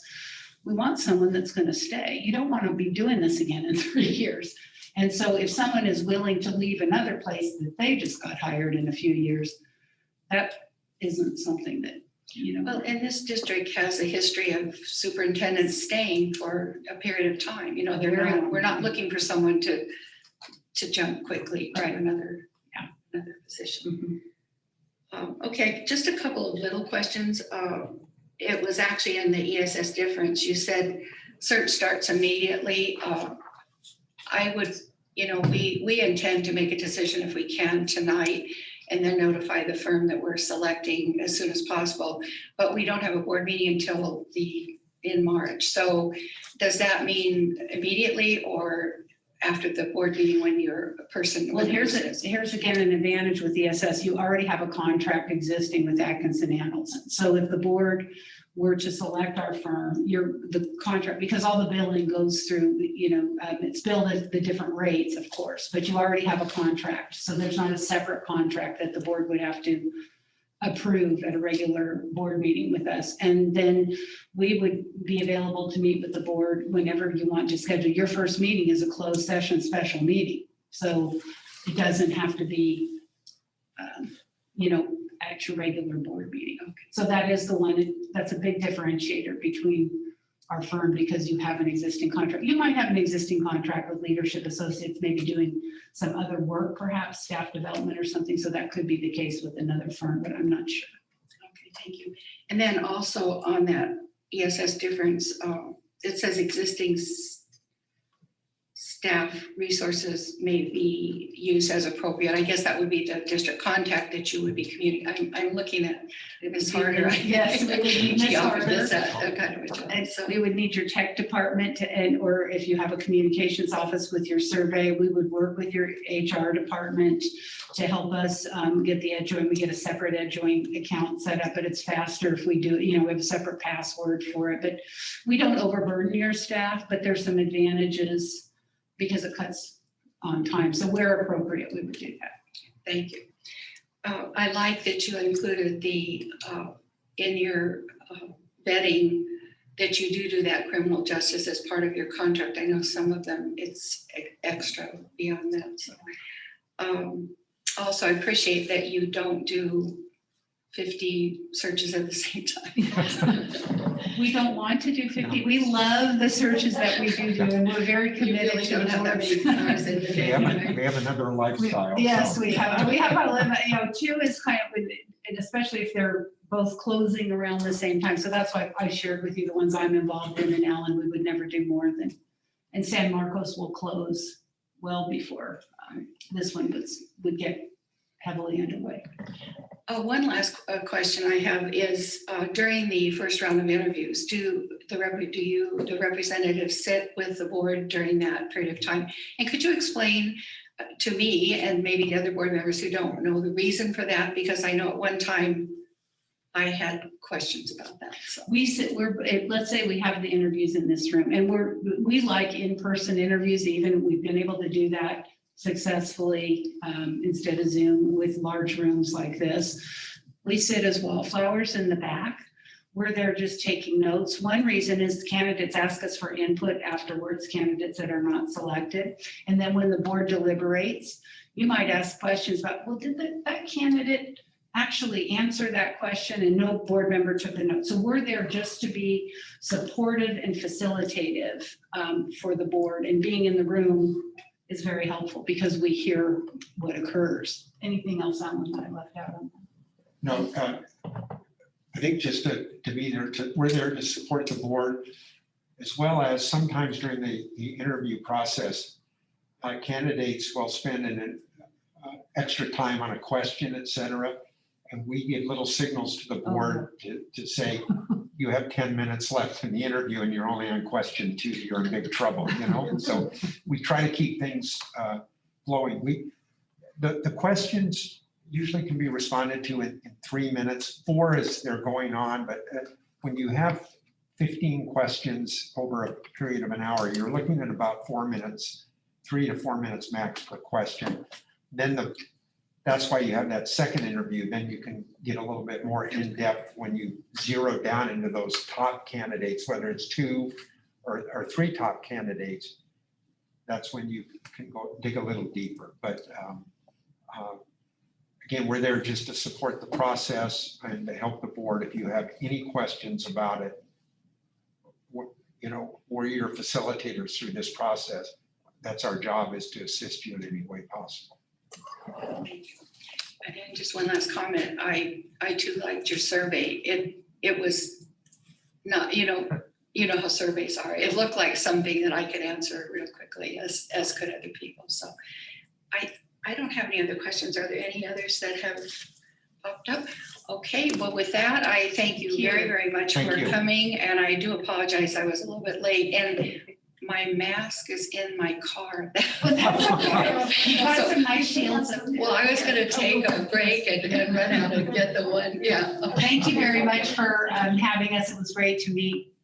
we want someone that's going to stay. You don't want to be doing this again in 3 years. And so if someone is willing to leave another place that they just got hired in a few years, that isn't something that, you know. Well, and this district has a history of superintendents staying for a period of time. You know, we're not looking for someone to jump quickly to another position. Okay, just a couple of little questions. It was actually in the ESS difference. You said search starts immediately. I would, we intend to make a decision if we can tonight and then notify the firm that we're selecting as soon as possible. But we don't have a board meeting until in March. So does that mean immediately or after the board meeting when you're a person? Well, here's again an advantage with ESS. You already have a contract existing with Atkinson Annelson. So if the board were to select our firm, the contract, because all the billing goes through, it's billed at the different rates, of course, but you already have a contract. So there's not a separate contract that the board would have to approve at a regular board meeting with us. And then we would be available to meet with the board whenever you want to schedule. Your first meeting is a closed session special meeting. So it doesn't have to be, at your regular board meeting. Okay. So that is the one, that's a big differentiator between our firm because you have an existing contract. You might have an existing contract with Leadership Associates, maybe doing some other work, perhaps staff development or something. So that could be the case with another firm, but I'm not sure. Okay, thank you. And then also on that ESS difference, it says existing staff resources may be used as appropriate. I guess that would be the district contact that you would be communicating. I'm looking at Ms. Harder. Yes, we would need Ms. Harder. That kind of a job. And so we would need your tech department or if you have a communications office with your survey, we would work with your HR department to help us get the EdJoin. We get a separate EdJoin account set up, but it's faster if we do, we have a separate password for it. But we don't overburden your staff, but there's some advantages because it cuts on time. So where appropriate, we would do that. Thank you. I like that you included in your vetting that you do that criminal justice as part of your contract. I know some of them, it's extra beyond that. So, also, I appreciate that you don't do 50 searches at the same time. We don't want to do 50. We love the searches that we do, and we're very committed really to don't have that many it. hours in the day. We have another lifestyle. Yes, so. we have our limit. 2 is kind of, and especially if they're both closing around the same time. So that's why I shared with you the ones I'm involved in, and Alan, we would never do more than, and San Marcos will close well before this one would get heavily underway. One last question I have is during the first round of interviews, do the representatives sit with the board during that period of time? And could you explain to me and maybe the other board members who don't know the reason for that? Because I know at one time I had questions about that. So We sit, let's say we have the interviews in this room, and we like in-person interviews, even we've been able to do that successfully instead of Zoom with large rooms like this. We sit as wallflowers in the back. We're there just taking notes. One reason is candidates ask us for input afterwards, candidates that are not selected. And then when the board deliberates, you might ask questions about, well, did that candidate actually answer that question? And no board member took a note. So we're there just to be supportive and facilitative for the board, and being in the room is very helpful because we hear what occurs. Anything else, Alan, that I left out on that? No, I think just to be there, we're there to support the board, as well as sometimes during the interview process, candidates will spend an extra time on a question, et cetera. And we give little signals to the board to say, you have 10 minutes left in the interview and you're only on question 2, you're in big trouble, So we try to keep things flowing. The questions usually can be responded to in 3 minutes. 4 is they're going on, but when you have 15 questions over a period of an hour, you're looking at about 4 minutes, 3 to 4 minutes max per question. Then that's why you have that second interview. Then you can get a little bit more in depth when you zero down into those top candidates, whether it's 2 or 3 top candidates. That's when you can go dig a little deeper. But again, we're there just to support the process and to help the board. If you have any questions about it, we're your facilitators through this process. That's our job, is to assist you in any way possible. And just one last comment. I too liked your survey. It was not, you know how surveys are. It looked like something that I could answer real quickly, as could other people. So I don't have any other questions. Are there any others that have popped up? Okay, well, with that, I thank you very, very much Thank for you. coming. And I do apologize, I was a little bit late. And my mask is in my car. Well, that's okay. You got So- some nice shields up there. Well, I was gonna take a break and run out and get the one, yeah. Thank you very much for having us. It was great to meet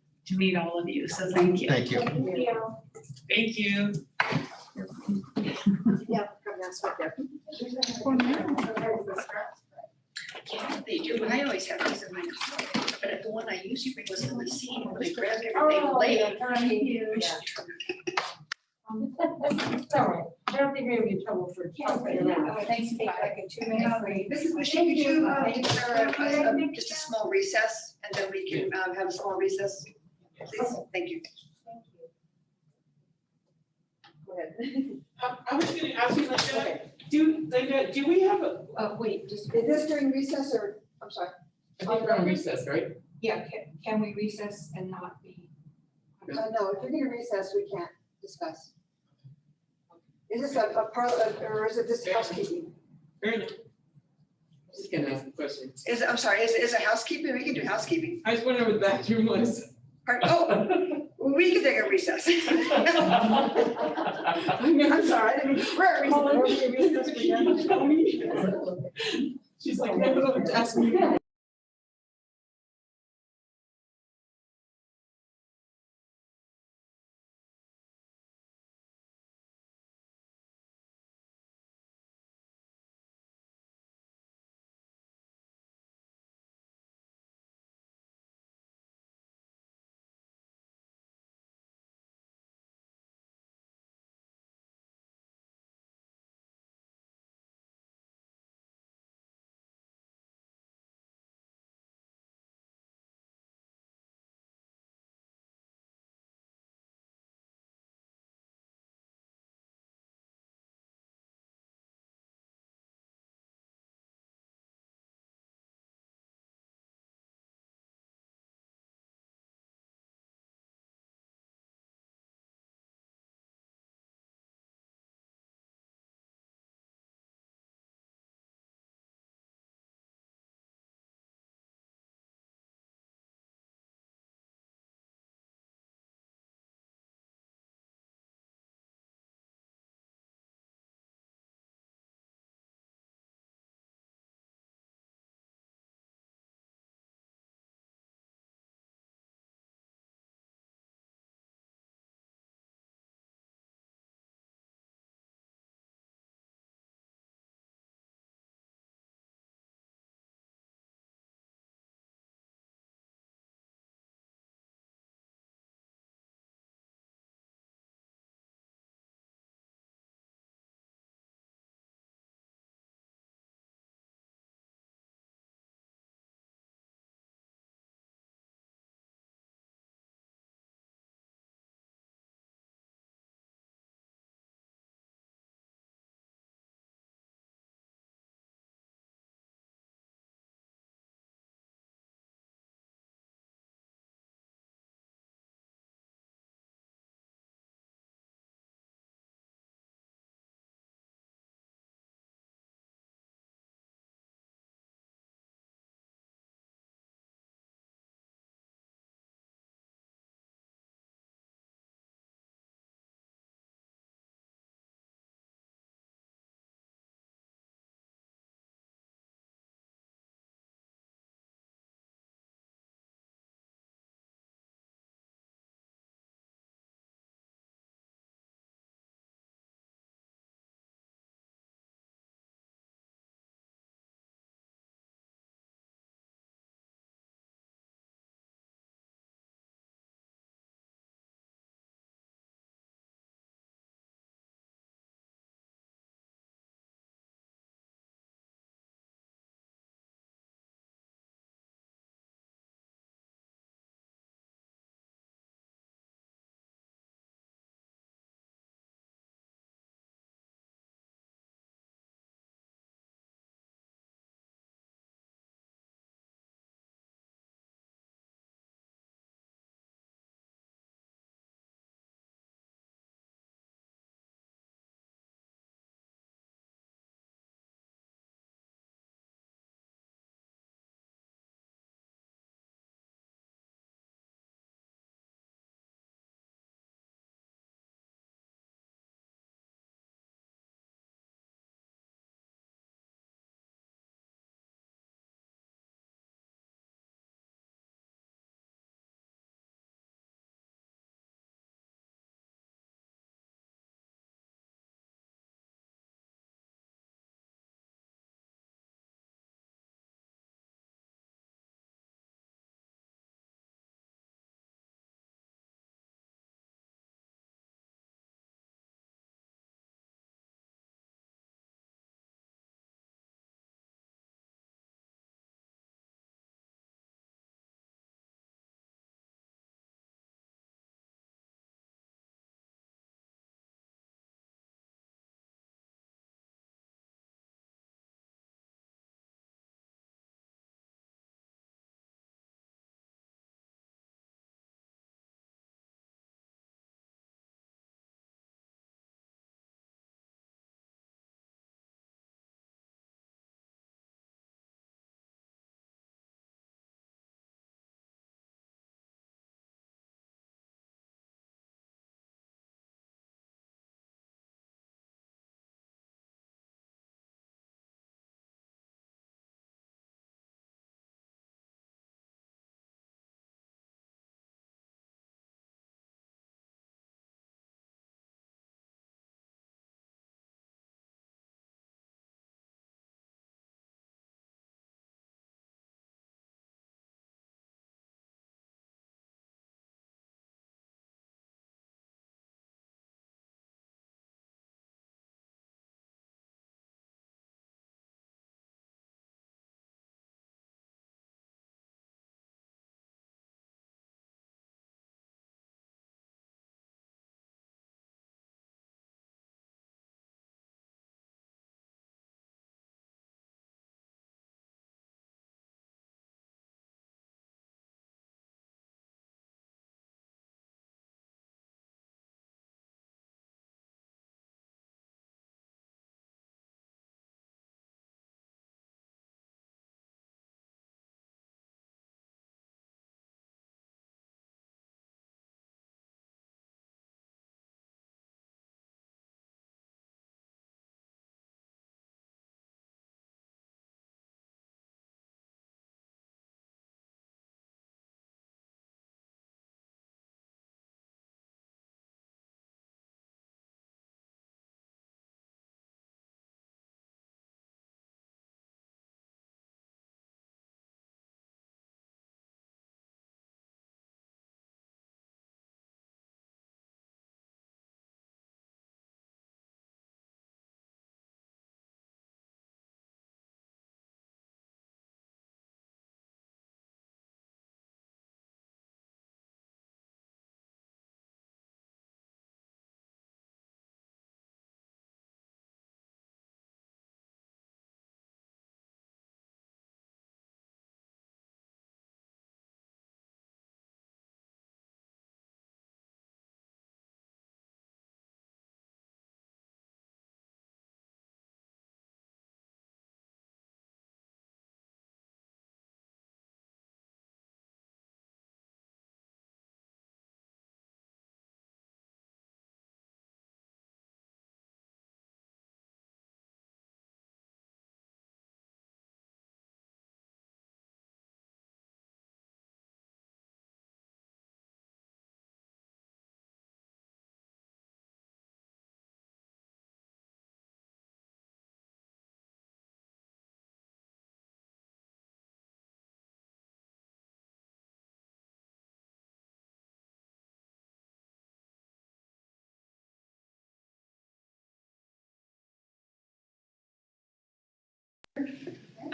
all of you. So thank you. Thank you. Thank you. Yeah, come that's right there. Yeah, they do. I always have these in my car, but the one I usually bring was in the seat when I grabbed everything late. Sorry, I don't think we're gonna get trouble for jumping around. Thanks. Like a 2 minute. This is Michelle, could you declare just a small recess, and then we can have a small recess, please? Thank you. Go ahead. I was gonna ask you, Linda, do we have a, Wait, is this during recess or, I'm sorry? I think we're on recess, right? Yeah, can we recess and not be? No, if you're gonna recess, we can't discuss. Is this a part, or is it just housekeeping? Fair enough. Just gonna ask a question. I'm sorry, is it housekeeping? We can do housekeeping. I just wonder what the bathroom was. Oh, we can take a recess. I'm sorry, I didn't mean, we're at recess. She's like, no, ask me.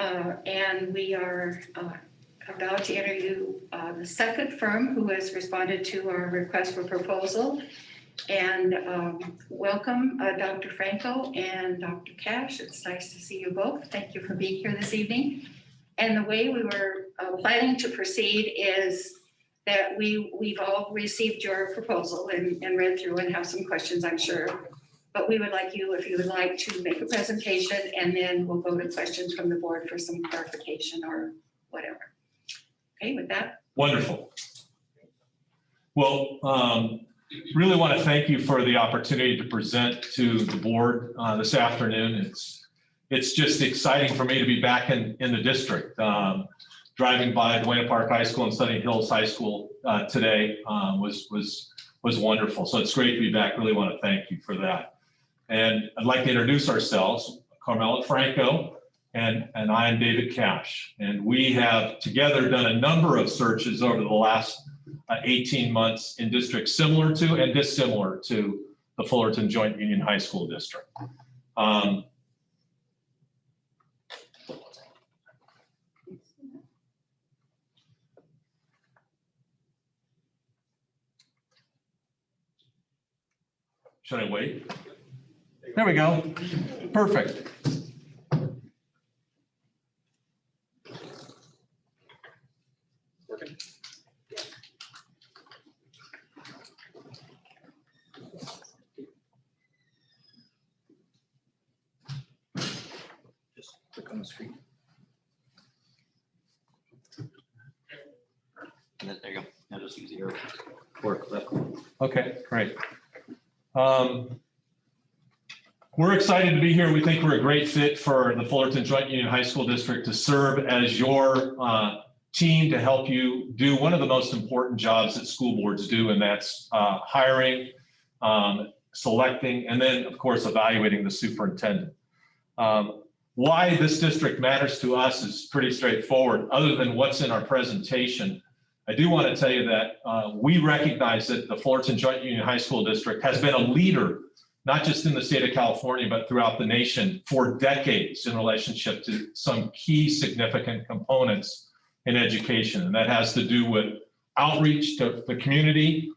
and we are about to interview the second firm who has responded to our request for proposal. And welcome, Dr. Franco and Dr. Cash. It's nice to see you both. Thank you for being here this evening. And the way we were planning to proceed is that we've all received your proposal and read through and have some questions, I'm sure. But we would like you, if you would like to make a presentation, and then we'll go to questions from the board for some clarification or whatever. Okay, with that. Wonderful. Well, really want to thank you for the opportunity to present to the board this afternoon. It's just exciting for me to be back in the district. Driving by Buena Park High School and Sunny Hills High School today was wonderful. So it's great to be back. Really want to thank you for that. And I'd like to introduce ourselves, Carmela Franco, and I am David Cash. And we have together done a number of searches over the last 18 months in districts similar to and dissimilar to the Fullerton Joint Union High School District. Should I wait? There we go. Perfect. Working. Just click on the screen. And then there you go. Now just use the arrow or click. Okay, great. We're excited to be here. We think we're a great fit for the Fullerton Joint Union High School District to serve as your team to help you do one of the most important jobs that school boards do, and that's hiring, selecting, and then, of course, evaluating the superintendent. Why this district matters to us is pretty straightforward. Other than what's in our presentation, I do want to tell you that we recognize that the Fullerton Joint Union High School District has been a leader, not just in the state of California, but throughout the nation for decades in relationship to some key significant components in education. And that has to do with outreach to the community,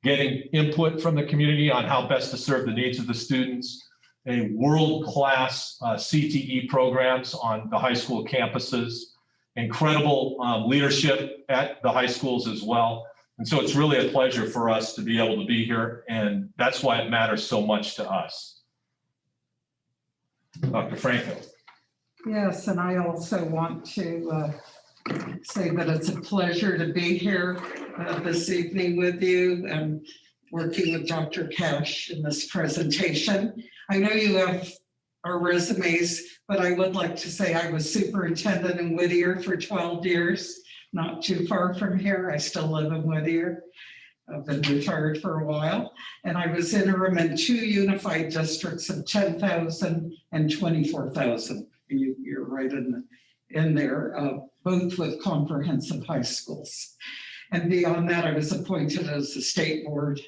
getting input from the community on how best to serve the needs of the students, a world-class CTE programs on the high school campuses, incredible leadership at the high schools as well. And so it's really a pleasure for us to be able to be here, and that's why it matters so much to us. Dr. Franco. Yes, and I also want to say that it's a pleasure to be here this evening with you and working with Dr. Cash in this presentation. I know you have our resumes, but I would like to say I was superintendent in Whittier for 12 years, not too far from here. I still live in Whittier. I've been retired for a while. And I was interim in 2 unified districts of 10,000 and 24,000. You're right in there, both with comprehensive high schools. And beyond that, I was appointed as a state board,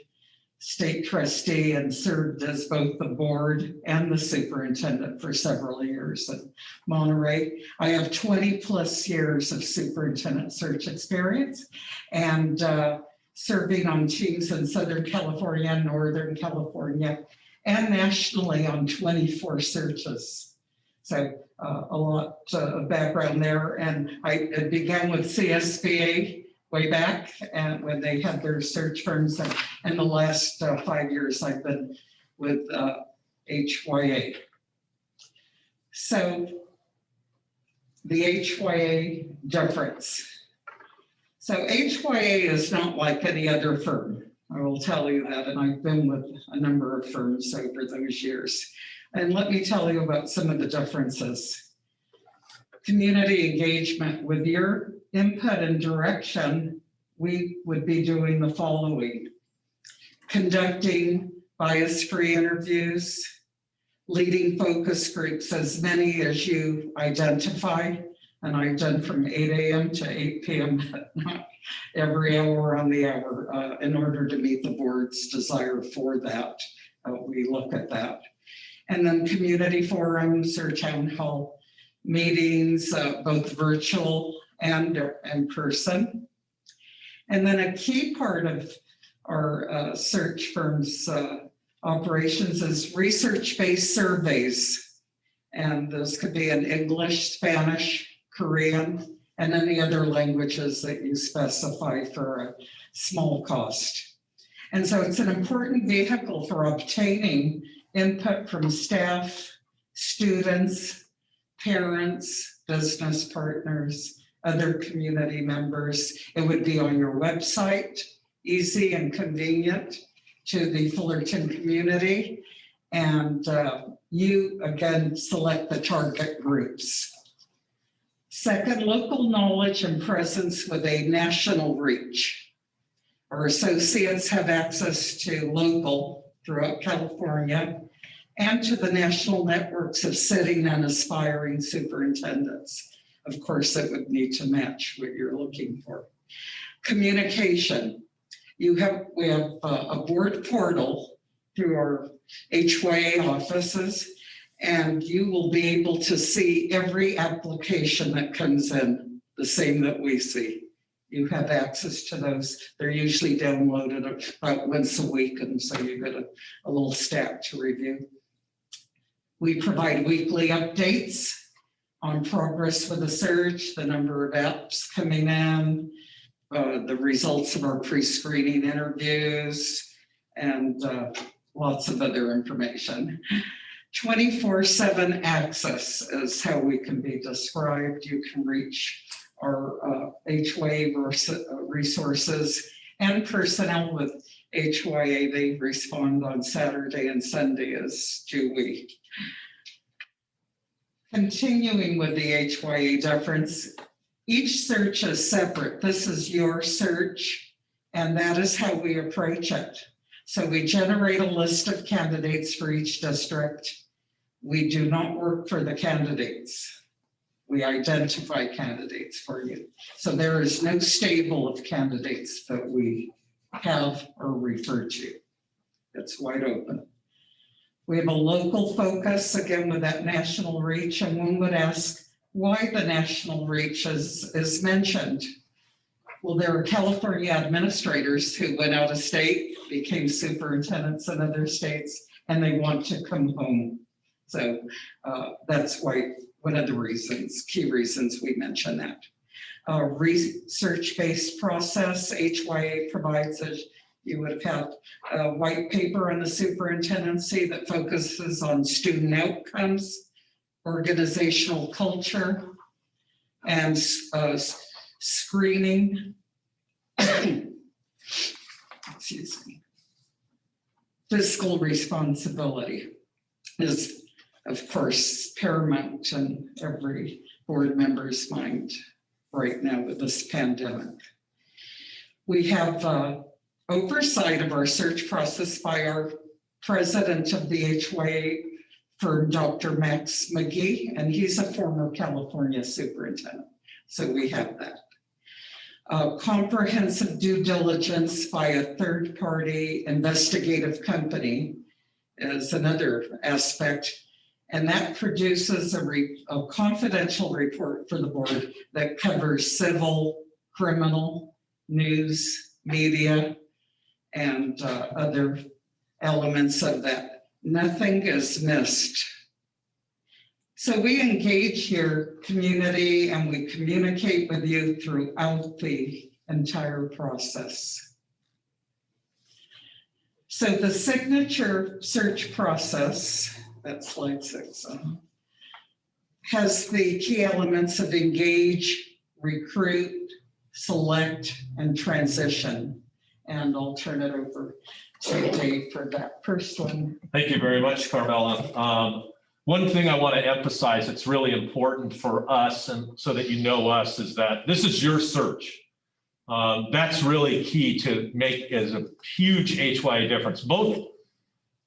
state trustee, and served as both the board and the superintendent for several years in Monterey. I have 20 plus years of superintendent search experience and serving on teams in Southern California, Northern California, and nationally on 24 searches. So a lot of background there. And I began with CSBA way back and when they had their search firms, and the last 5 years I've been with HYA. So the HYA difference. So HYA is not like any other firm. I will tell you that, and I've been with a number of firms over those years. And let me tell you about some of the differences. Community engagement. With your input and direction, we would be doing the following: conducting bias-free interviews, leading focus groups, as many as you identify, and I've done from 8 a.m. to 8 p.m. not every hour on the hour, in order to meet the board's desire for that. We look at that. And then community forums or town hall meetings, both virtual and in person. And then a key part of our search firm's operations is research-based surveys. And those could be in English, Spanish, Korean, and any other languages that you specify for a small cost. And so it's an important vehicle for obtaining input from staff, students, parents, business partners, other community members. It would be on your website, easy and convenient to the Fullerton community. And you, again, select the target groups. Second, local knowledge and presence with a national reach. Our associates have access to local throughout California and to the national networks of sitting and aspiring superintendents. Of course, it would need to match what you're looking for. Communication. We have a board portal through our HYA offices, and you will be able to see every application that comes in, the same that we see. You have access to those. They're usually downloaded about once a week, and so you get a little stack to review. We provide weekly updates on progress with the search, the number of apps coming in, the results of our pre-screening interviews, and lots of other information. 24/7 access is how we can be described. You can reach our HYA resources and personnel with HYA. They respond on Saturday and Sunday, as do we. Continuing with the HYA deference, each search is separate. This is your search, and that is how we approach it. So we generate a list of candidates for each district. We do not work for the candidates. We identify candidates for you. So there is no stable of candidates that we have or refer to. It's wide open. We have a local focus, again, with that national reach, and one would ask why the national reach is mentioned. Well, there are California administrators who went out of state, became superintendents in other states, and they want to come home. So that's why one of the reasons, key reasons we mention that. Research-based process, HYA provides us. You would have had a white paper on the superintendency that focuses on student outcomes, organizational culture, and screening. Excuse me. Fiscal responsibility is, of course, paramount in every board member's mind right now with this pandemic. We have oversight of our search process by our president of the HYA firm, Dr. Max McGee, and he's a former California superintendent. So we have that. Comprehensive due diligence by a third-party investigative company is another aspect, and that produces a confidential report for the board that covers civil, criminal, news, media, and other elements of that. Nothing is missed. So we engage your community and we communicate with you throughout the entire process. So the signature search process, that's slide 6, has the key elements of engage, recruit, select, and transition. And I'll turn it over to Dave for that first one. Thank you very much, Carmela. One thing I want to emphasize that's really important for us, and so that you know us, is that this is your search. That's really key to make as a huge HYA difference. Both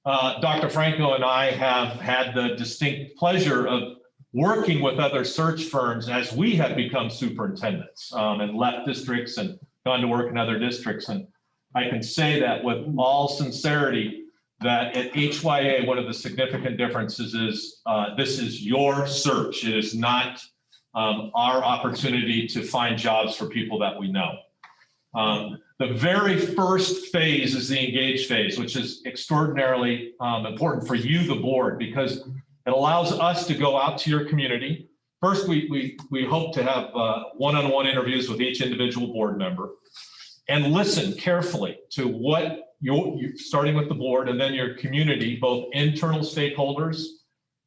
Dr. Franco and I have had the distinct pleasure of working with other search firms as we have become superintendents and left districts and gone to work in other districts. And I can say that with all sincerity, that at HYA, one of the significant differences is this is your search. It is not our opportunity to find jobs for people that we know. The very first phase is the engage phase, which is extraordinarily important for you, the board, because it allows us to go out to your community. First, we hope to have one-on-one interviews with each individual board member and listen carefully to what you're starting with the board and then your community, both internal stakeholders,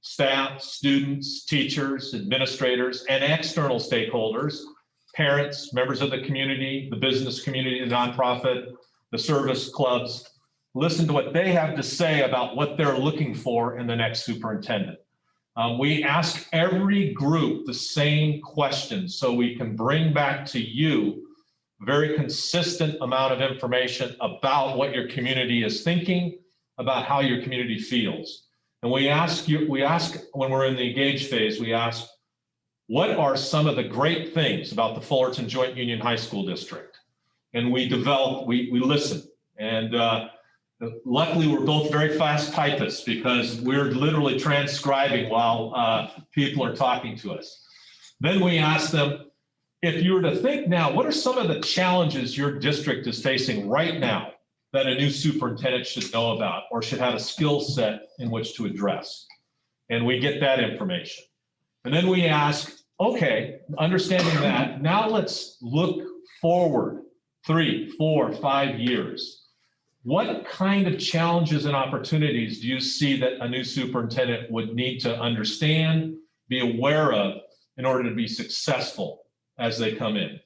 staff, students, teachers, administrators, and external stakeholders, parents, members of the community, the business community, the nonprofit, the service clubs. Listen to what they have to say about what they're looking for in the next superintendent. We ask every group the same questions so we can bring back to you a very consistent amount of information about what your community is thinking, about how your community feels. And we ask when we're in the engage phase, we ask, what are some of the great things about the Fullerton Joint Union High School District? And we listen. And luckily, we're both very fast typists because we're literally transcribing while people are talking to us. Then we ask them, if you were to think now, what are some of the challenges your district is facing right now that a new superintendent should know about or should have a skill set in which to address? And we get that information. And then we ask, okay, understanding that, now let's look forward 3, 4, 5 years. What kind of challenges and opportunities do you see that a new superintendent would need to understand, be aware of in order to be successful as they come in?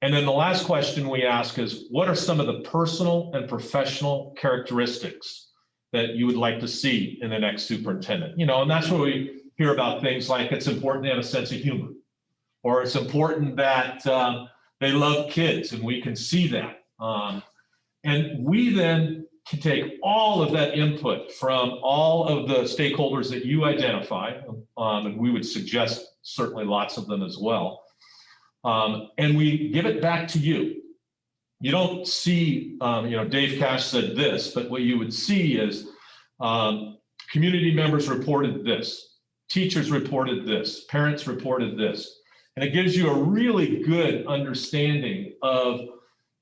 And then the last question we ask is, what are some of the personal and professional characteristics that you would like to see in the next superintendent? You know, and that's where we hear about things like it's important to have a sense of humor, or it's important that they love kids, and we can see that. And we then can take all of that input from all of the stakeholders that you identify, and we would suggest certainly lots of them as well, and we give it back to you. You don't see, Dave Cash said this, but what you would see is community members reported this, teachers reported this, parents reported this, and it gives you a really good understanding of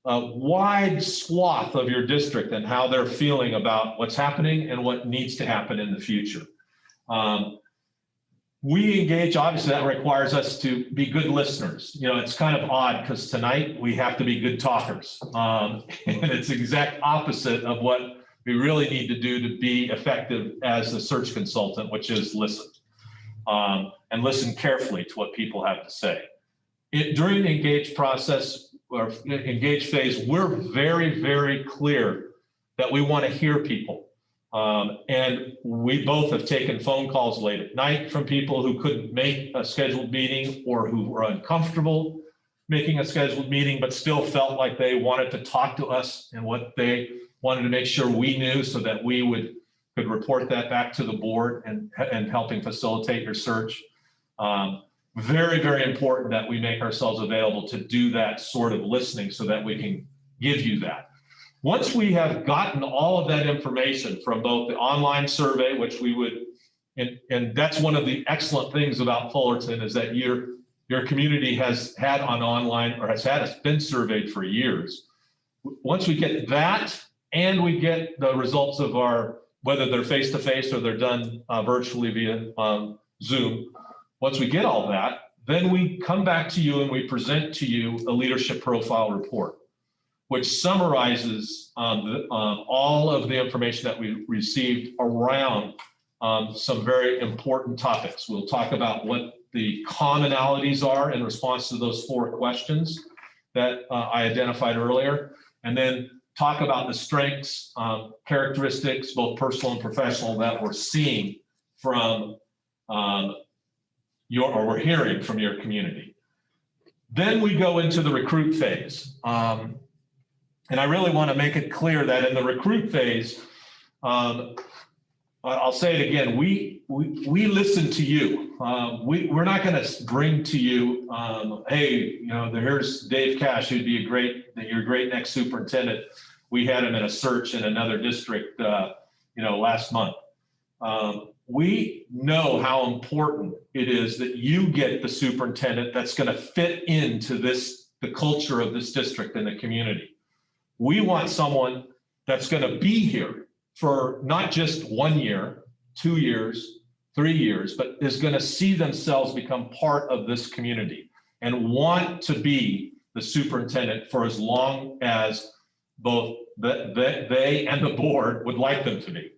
a wide swath of your district and how they're feeling about what's happening and what needs to happen in the future. We engage, obviously that requires us to be good listeners. You know, it's kind of odd because tonight we have to be good talkers. And it's the exact opposite of what we really need to do to be effective as a search consultant, which is listen. And listen carefully to what people have to say. During the engage process, or engage phase, we're very, very clear that we want to hear people. And we both have taken phone calls late at night from people who couldn't make a scheduled meeting or who were uncomfortable making a scheduled meeting, but still felt like they wanted to talk to us and what they wanted to make sure we knew so that we could report that back to the board and helping facilitate your search. Very, very important that we make ourselves available to do that sort of listening so that we can give you that. Once we have gotten all of that information from both the online survey, which we would, and that's one of the excellent things about Fullerton is that your community has had on online or has been surveyed for years. Once we get that and we get the results of whether they're face-to-face or they're done virtually via Zoom, once we get all that, then we come back to you and we present to you a leadership profile report, which summarizes all of the information that we received around some very important topics. We'll talk about what the commonalities are in response to those 4 questions that I identified earlier, and then talk about the strengths, characteristics, both personal and professional, that we're seeing from or we're hearing from your community. Then we go into the recruit phase. And I really want to make it clear that in the recruit phase, I'll say it again, we listen to you. We're not going to bring to you, hey, here's Dave Cash, who'd be your great next superintendent. We had him in a search in another district last month. We know how important it is that you get the superintendent that's going to fit into the culture of this district and the community. We want someone that's going to be here for not just 1 year, 2 years, 3 years, but is going to see themselves become part of this community and want to be the superintendent for as long as both they and the board would like them to be.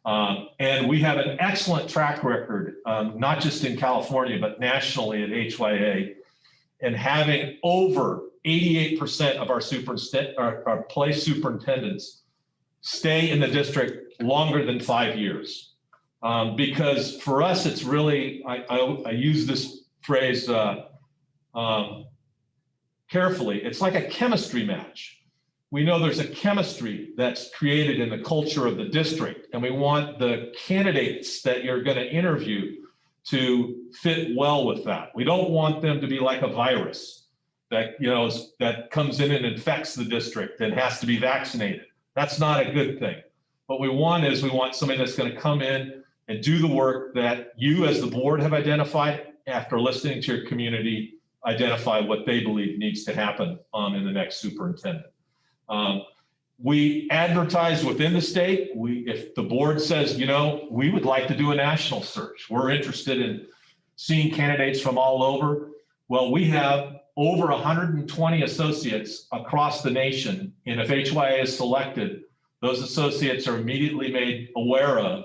And we have an excellent track record, not just in California, but nationally at HYA, and having over 88% of our place superintendents stay in the district longer than 5 years. Because for us, it's really, I use this phrase carefully, it's like a chemistry match. We know there's a chemistry that's created in the culture of the district, and we want the candidates that you're going to interview to fit well with that. We don't want them to be like a virus that, that comes in and infects the district and has to be vaccinated. That's not a good thing. What we want is somebody that's going to come in and do the work that you as the board have identified after listening to your community, identify what they believe needs to happen in the next superintendent. We advertise within the state. If the board says, we would like to do a national search, we're interested in seeing candidates from all over. Well, we have over 120 associates across the nation. And if HYA is selected, those associates are immediately made aware of.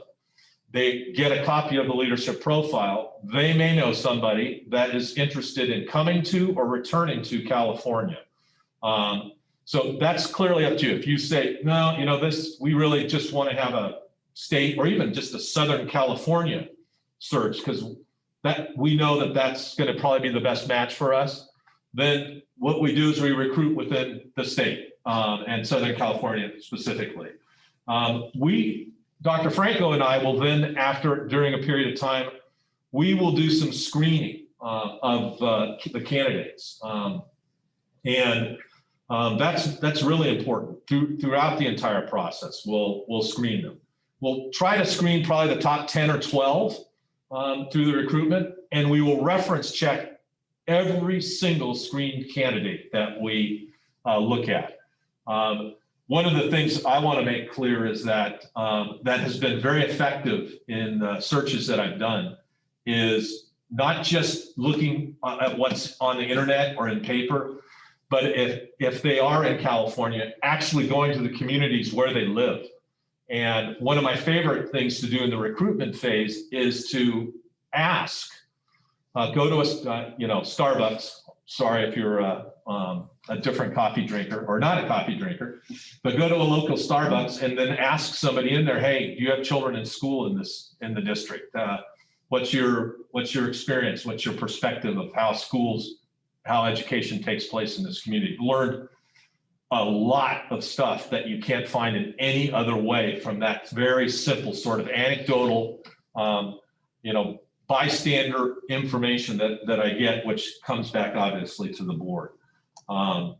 They get a copy of the leadership profile. They may know somebody that is interested in coming to or returning to California. So that's clearly up to you. If you say, no, we really just want to have a state or even just a Southern California search, because we know that that's going to probably be the best match for us, then what we do is we recruit within the state and Southern California specifically. Dr. Franco and I will then, during a period of time, we will do some screening of the candidates. That's really important throughout the entire process. We'll screen them. We'll try to screen probably the top 10 or 12 through the recruitment, and we will reference check every single screened candidate that we look at. One of the things I want to make clear is that that has been very effective in the searches that I've done is not just looking at what's on the internet or in paper, but if they are in California, actually going to the communities where they live. And one of my favorite things to do in the recruitment phase is to ask, go to a Starbucks. Sorry if you're a different coffee drinker or not a coffee drinker, but go to a local Starbucks and then ask somebody in there, hey, do you have children in school in the district? What's your experience? What's your perspective of how education takes place in this community? Learned a lot of stuff that you can't find in any other way from that very simple sort of anecdotal, bystander information that I get, which comes back obviously to the board. One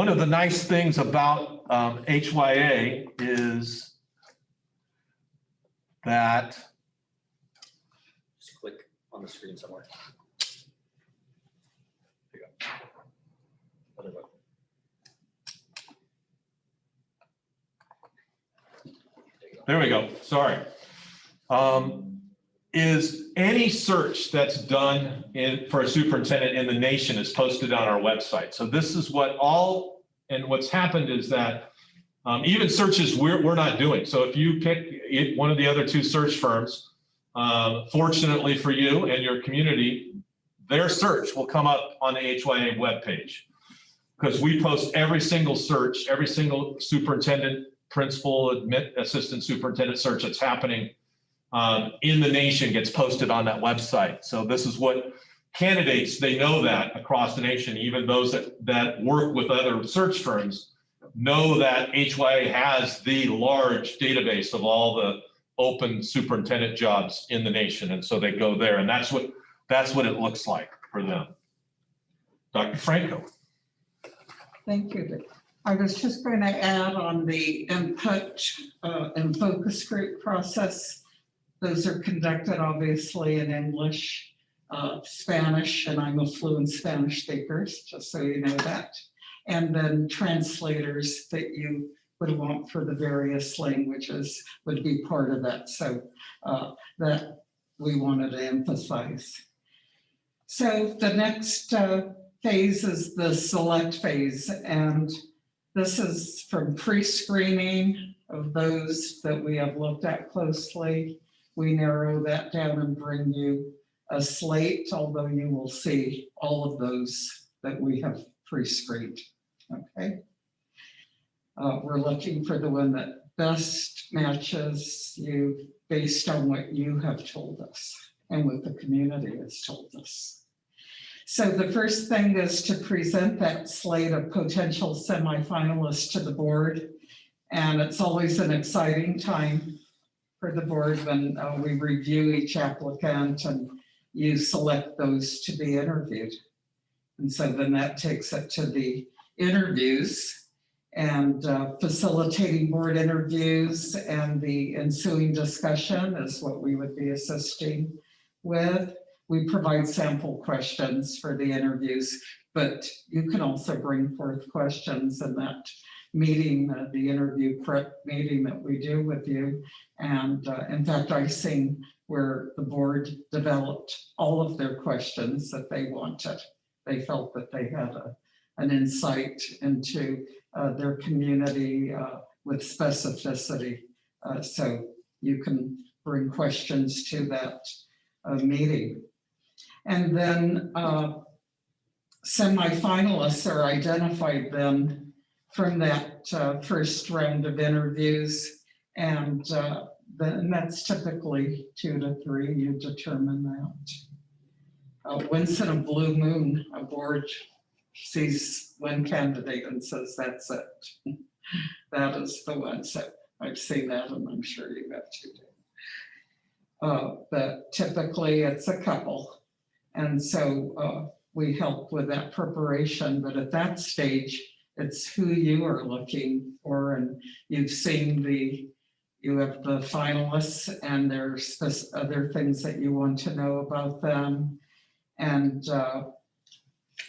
of the nice things about HYA is that, Just click on the screen somewhere. There you go. Other button. there we go, sorry. Is any search that's done for a superintendent in the nation is posted on our website. So this is what's happened is that even searches we're not doing. So if you pick one of the other two search firms, fortunately for you and your community, their search will come up on the HYA webpage, because we post every single search, every single superintendent, principal, assistant superintendent search that's happening in the nation gets posted on that website. So this is what candidates, they know that across the nation, even those that work with other search firms know that HYA has the large database of all the open superintendent jobs in the nation. And so they go there, and that's what it looks like for them. Dr. Franco. Thank you. I was just going to add on the input and focus group process. Those are conducted obviously in English, Spanish, and I'm a fluent Spanish speaker, just so you know that. And then translators that you would want for the various languages would be part of that. So that we wanted to emphasize. So the next phase is the select phase, and this is from pre-screening of those that we have looked at closely. We narrow that down and bring you a slate, although you will see all of those that we have pre-screened, okay? We're looking for the one that best matches you based on what you have told us and what the community has told us. So the first thing is to present that slate of potential semifinalists to the board. And it's always an exciting time for the board when we review each applicant and you select those to be interviewed. And so then that takes it to the interviews and facilitating board interviews, and the ensuing discussion is what we would be assisting with. We provide sample questions for the interviews, but you can also bring forth questions in that meeting, the interview prep meeting that we do with you. And in fact, I've seen where the board developed all of their questions that they wanted. They felt that they had an insight into their community with specificity. So you can bring questions to that meeting. And then semifinalists are identified then from that first round of interviews. And then that's typically 2 to 3, you determine that. Once in a blue moon, a board sees one candidate and says, that's it. That is the one. So I've seen that, and I'm sure you have too. But typically it's a couple. And so we help with that preparation, but at that stage, it's who you are looking for, and you've seen you have the finalists, and there's other things that you want to know about them. And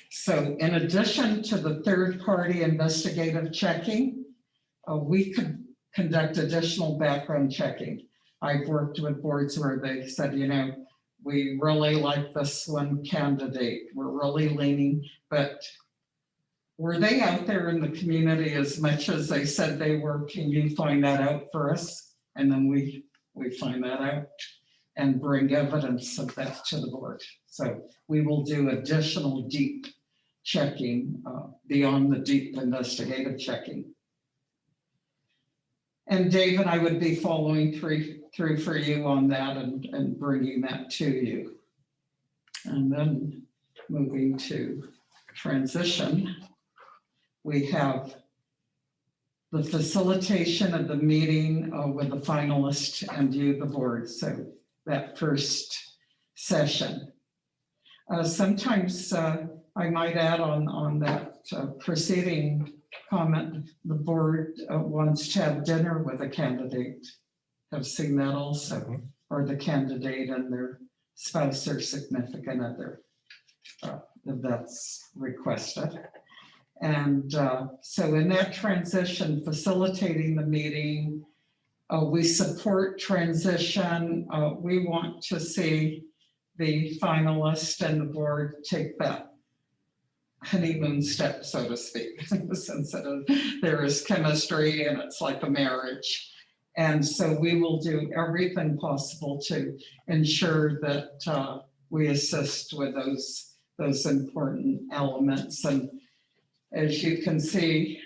so in addition to the third-party investigative checking, we could conduct additional background checking. I've worked with boards where they said, you know, we really like this one candidate, we're really leaning, but were they out there in the community as much as they said they were? Can you find that out for us? And then we find that out and bring evidence of that to the board. So we will do additional deep checking beyond the deep investigative checking. And Dave and I would be following through for you on that and bringing that to you. And then moving to transition, we have the facilitation of the meeting with the finalist and you, the board. So that first session. Sometimes I might add on that preceding comment, the board wants to have dinner with a candidate. Have seen that also, or the candidate and their spouse or significant other, if that's requested. And so in that transition, facilitating the meeting, we support transition. We want to see the finalist and the board take that honeymoon step, so to speak, in the sense that there is chemistry and it's like a marriage. And so we will do everything possible to ensure that we assist with those important elements. And as you can see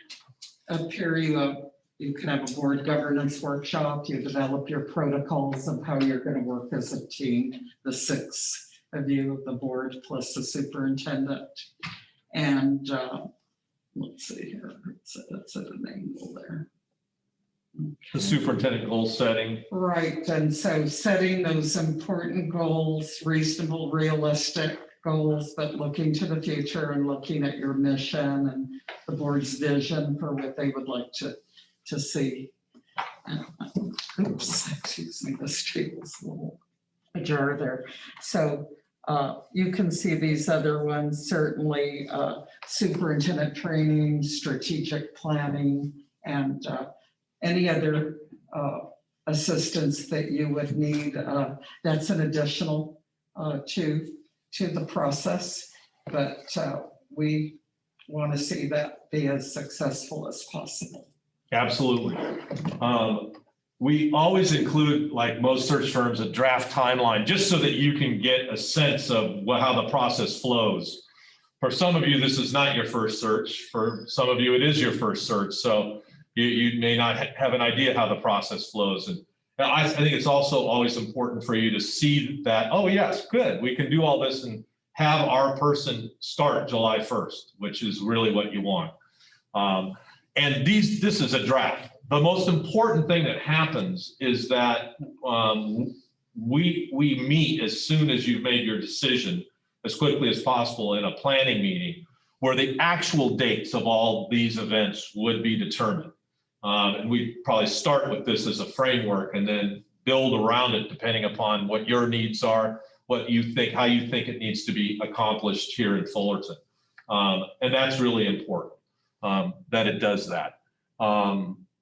up here, you can have a board governance workshop. You develop your protocols of how you're going to work as a team, the 6 of you of the board plus the superintendent. And let's see here, it's at an angle there. The superintendent goal setting. Right, and so setting those important goals, reasonable, realistic, goals, but looking to the future and looking at your mission and the board's vision for what they would like to see. Oops, excuse me, the street was a little ajar there. So you can see these other ones, certainly superintendent training, strategic planning, and any other assistance that you would need. That's an additional to the process, but we want to see that be as successful as possible. Absolutely. We always include, like most search firms, a draft timeline, just so that you can get a sense of how the process flows. For some of you, this is not your first search. For some of you, it is your first search. So you may not have an idea how the process flows. And I think it's also always important for you to see that, oh yes, good, we can do all this and have our person start July 1st, which is really what you want. And this is a draft. The most important thing that happens is that we meet as soon as you've made your decision, as quickly as possible, in a planning meeting where the actual dates of all these events would be determined. And we probably start with this as a framework and then build around it depending upon what your needs are, what you think, how you think it needs to be accomplished here in Fullerton. And that's really important that it does that.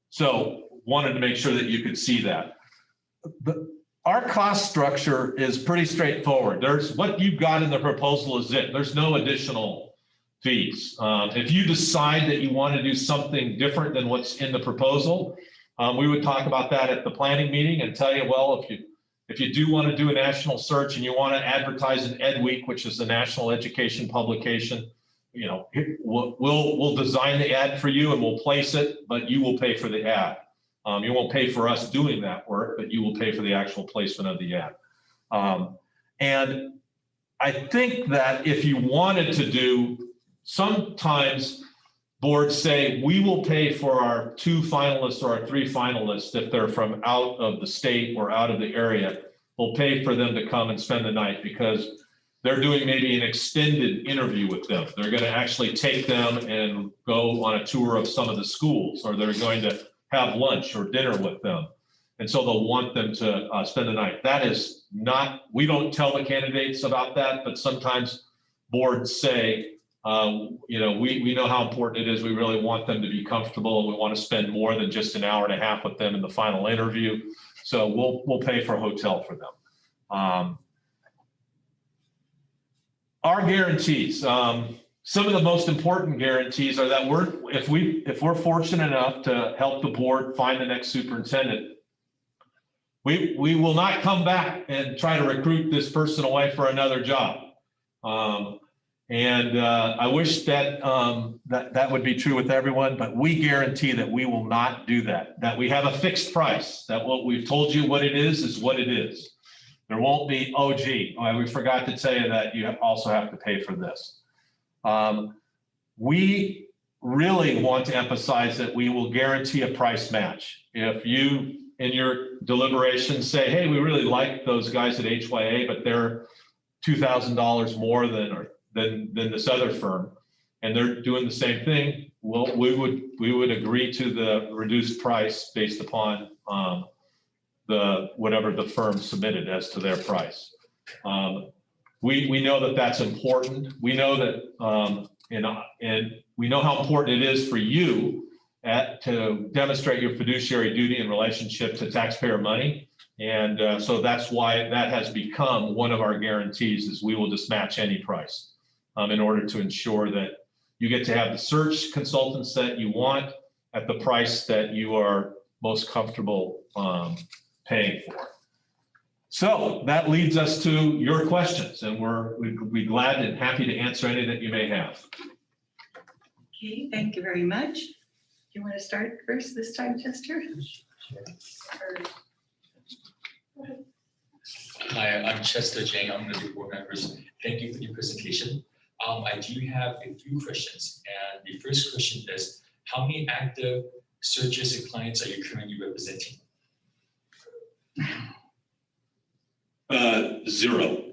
So wanted to make sure that you could see that. Our cost structure is pretty straightforward. There's what you've got in the proposal is it. There's no additional fees. If you decide that you want to do something different than what's in the proposal, we would talk about that at the planning meeting and tell you, well, if you do want to do a national search and you want to advertise in Ed Week, which is the national education publication, you know, we'll design the ad for you and we'll place it, but you will pay for the ad. You won't pay for us doing that work, but you will pay for the actual placement of the ad. And I think that if you wanted to do, sometimes boards say, we will pay for our 2 finalists or our 3 finalists if they're from out of the state or out of the area. We'll pay for them to come and spend the night because they're doing maybe an extended interview with them. They're going to actually take them and go on a tour of some of the schools, or they're going to have lunch or dinner with them. And so they'll want them to spend the night. That is not, we don't tell the candidates about that, but sometimes boards say, you know, we know how important it is. We really want them to be comfortable. And we want to spend more than just an hour and a half with them in the final interview. So we'll pay for a hotel for them. Our guarantees, some of the most important guarantees are that if we're fortunate enough to help the board find the next superintendent, we will not come back and try to recruit this person away for another job. And I wish that that would be true with everyone, but we guarantee that we will not do that, that we have a fixed price, that what we've told you what it is what it is. There won't be, oh, gee, we forgot to tell you that you also have to pay for this. We really want to emphasize that we will guarantee a price match. If you, in your deliberations, say, hey, we really like those guys at HYA, but they're $2,000 more than this other firm, and they're doing the same thing, well, we would agree to the reduced price based upon whatever the firm submitted as to their price. We know that that's important. We know that, and we know how important it is for you to demonstrate your fiduciary duty in relationship to taxpayer money. And so that's why that has become one of our guarantees, is we will just match any price in order to ensure that you get to have the search consultants that you want at the price that you are most comfortable paying for. So that leads us to your questions, and we'd be glad and happy to answer any that you may have. Okay, thank you very much. You want to start first this time, Chester? Hi, I'm Chester Jang. I'm one of the board members. Thank you for your presentation. I do have a few questions, and the first question is, how many active searches and clients are you currently representing? 0.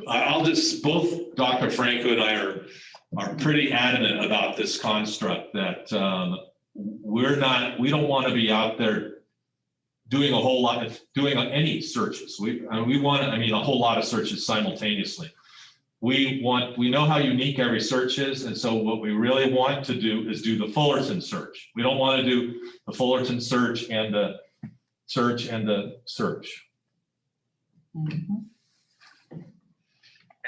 I'll just, both Dr. Franco and I are pretty adamant about this construct that we don't want to be out there doing a whole lot of, doing any searches. We want, a whole lot of searches simultaneously. We know how unique every search is. And so what we really want to do is do the Fullerton search. We don't want to do the Fullerton search and the search and the search.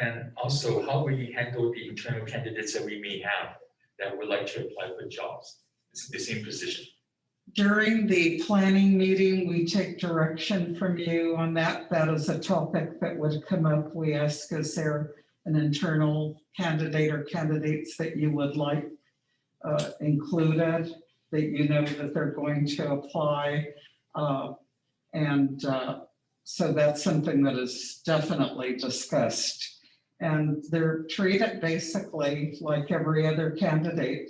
And also, how will you handle the internal candidates that we may have that would like to apply for jobs? It's the same position. During the planning meeting, we take direction from you on that. That is a topic that would come up. We ask, is there an internal candidate or candidates that you would like included, that you know that they're going to apply? So that's something that is definitely discussed. And they're treated basically like every other candidate.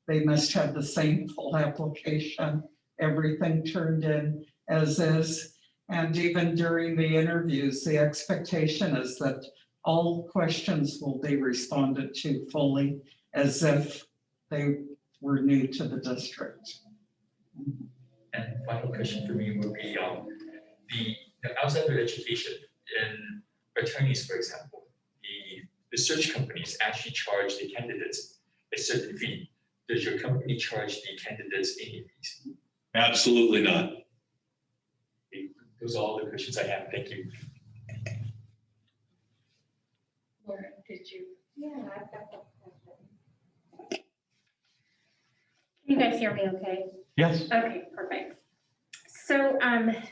They must have the same full application, everything turned in as is. And even during the interviews, the expectation is that all questions will be responded to fully as if they were new to the district. And final question for me would be outside of education, in attorneys, for example, the search companies actually charge the candidates a certain fee. Does your company charge the candidates any fees? Absolutely not. Those are all the questions I have. Thank you. Laura, did you? Yeah, I've got that question. Can you guys hear me okay? Yes. Okay, perfect. So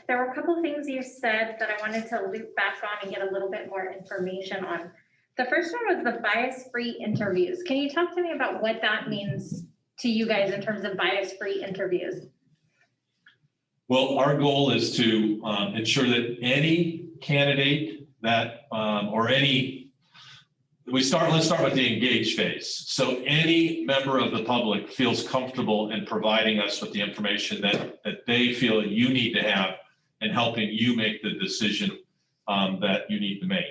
there were a couple of things you said that I wanted to loop back on and get a little bit more information on. The first one was the bias-free interviews. Can you talk to me about what that means to you guys in terms of bias-free interviews? Well, our goal is to ensure that any candidate that, let's start with the engage phase. So any member of the public feels comfortable in providing us with the information that they feel you need to have in helping you make the decision that you need to make.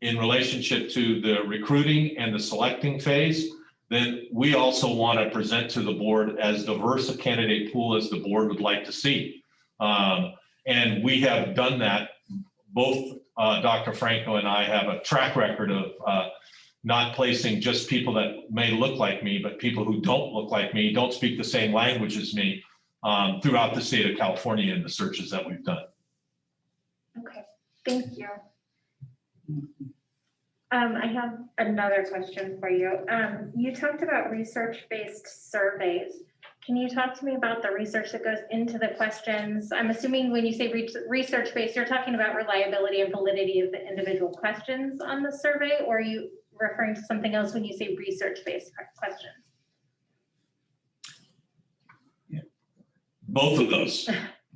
In relationship to the recruiting and the selecting phase, then we also want to present to the board as diverse a candidate pool as the board would like to see. And we have done that. Both Dr. Franco and I have a track record of not placing just people that may look like me, but people who don't look like me, don't speak the same language as me throughout the state of California in the searches that we've done. Okay, thank you. I have another question for you. You talked about research-based surveys. Can you talk to me about the research that goes into the questions? I'm assuming when you say research-based, you're talking about reliability and validity of the individual questions on the survey, or are you referring to something else when you say research-based questions? Both of those,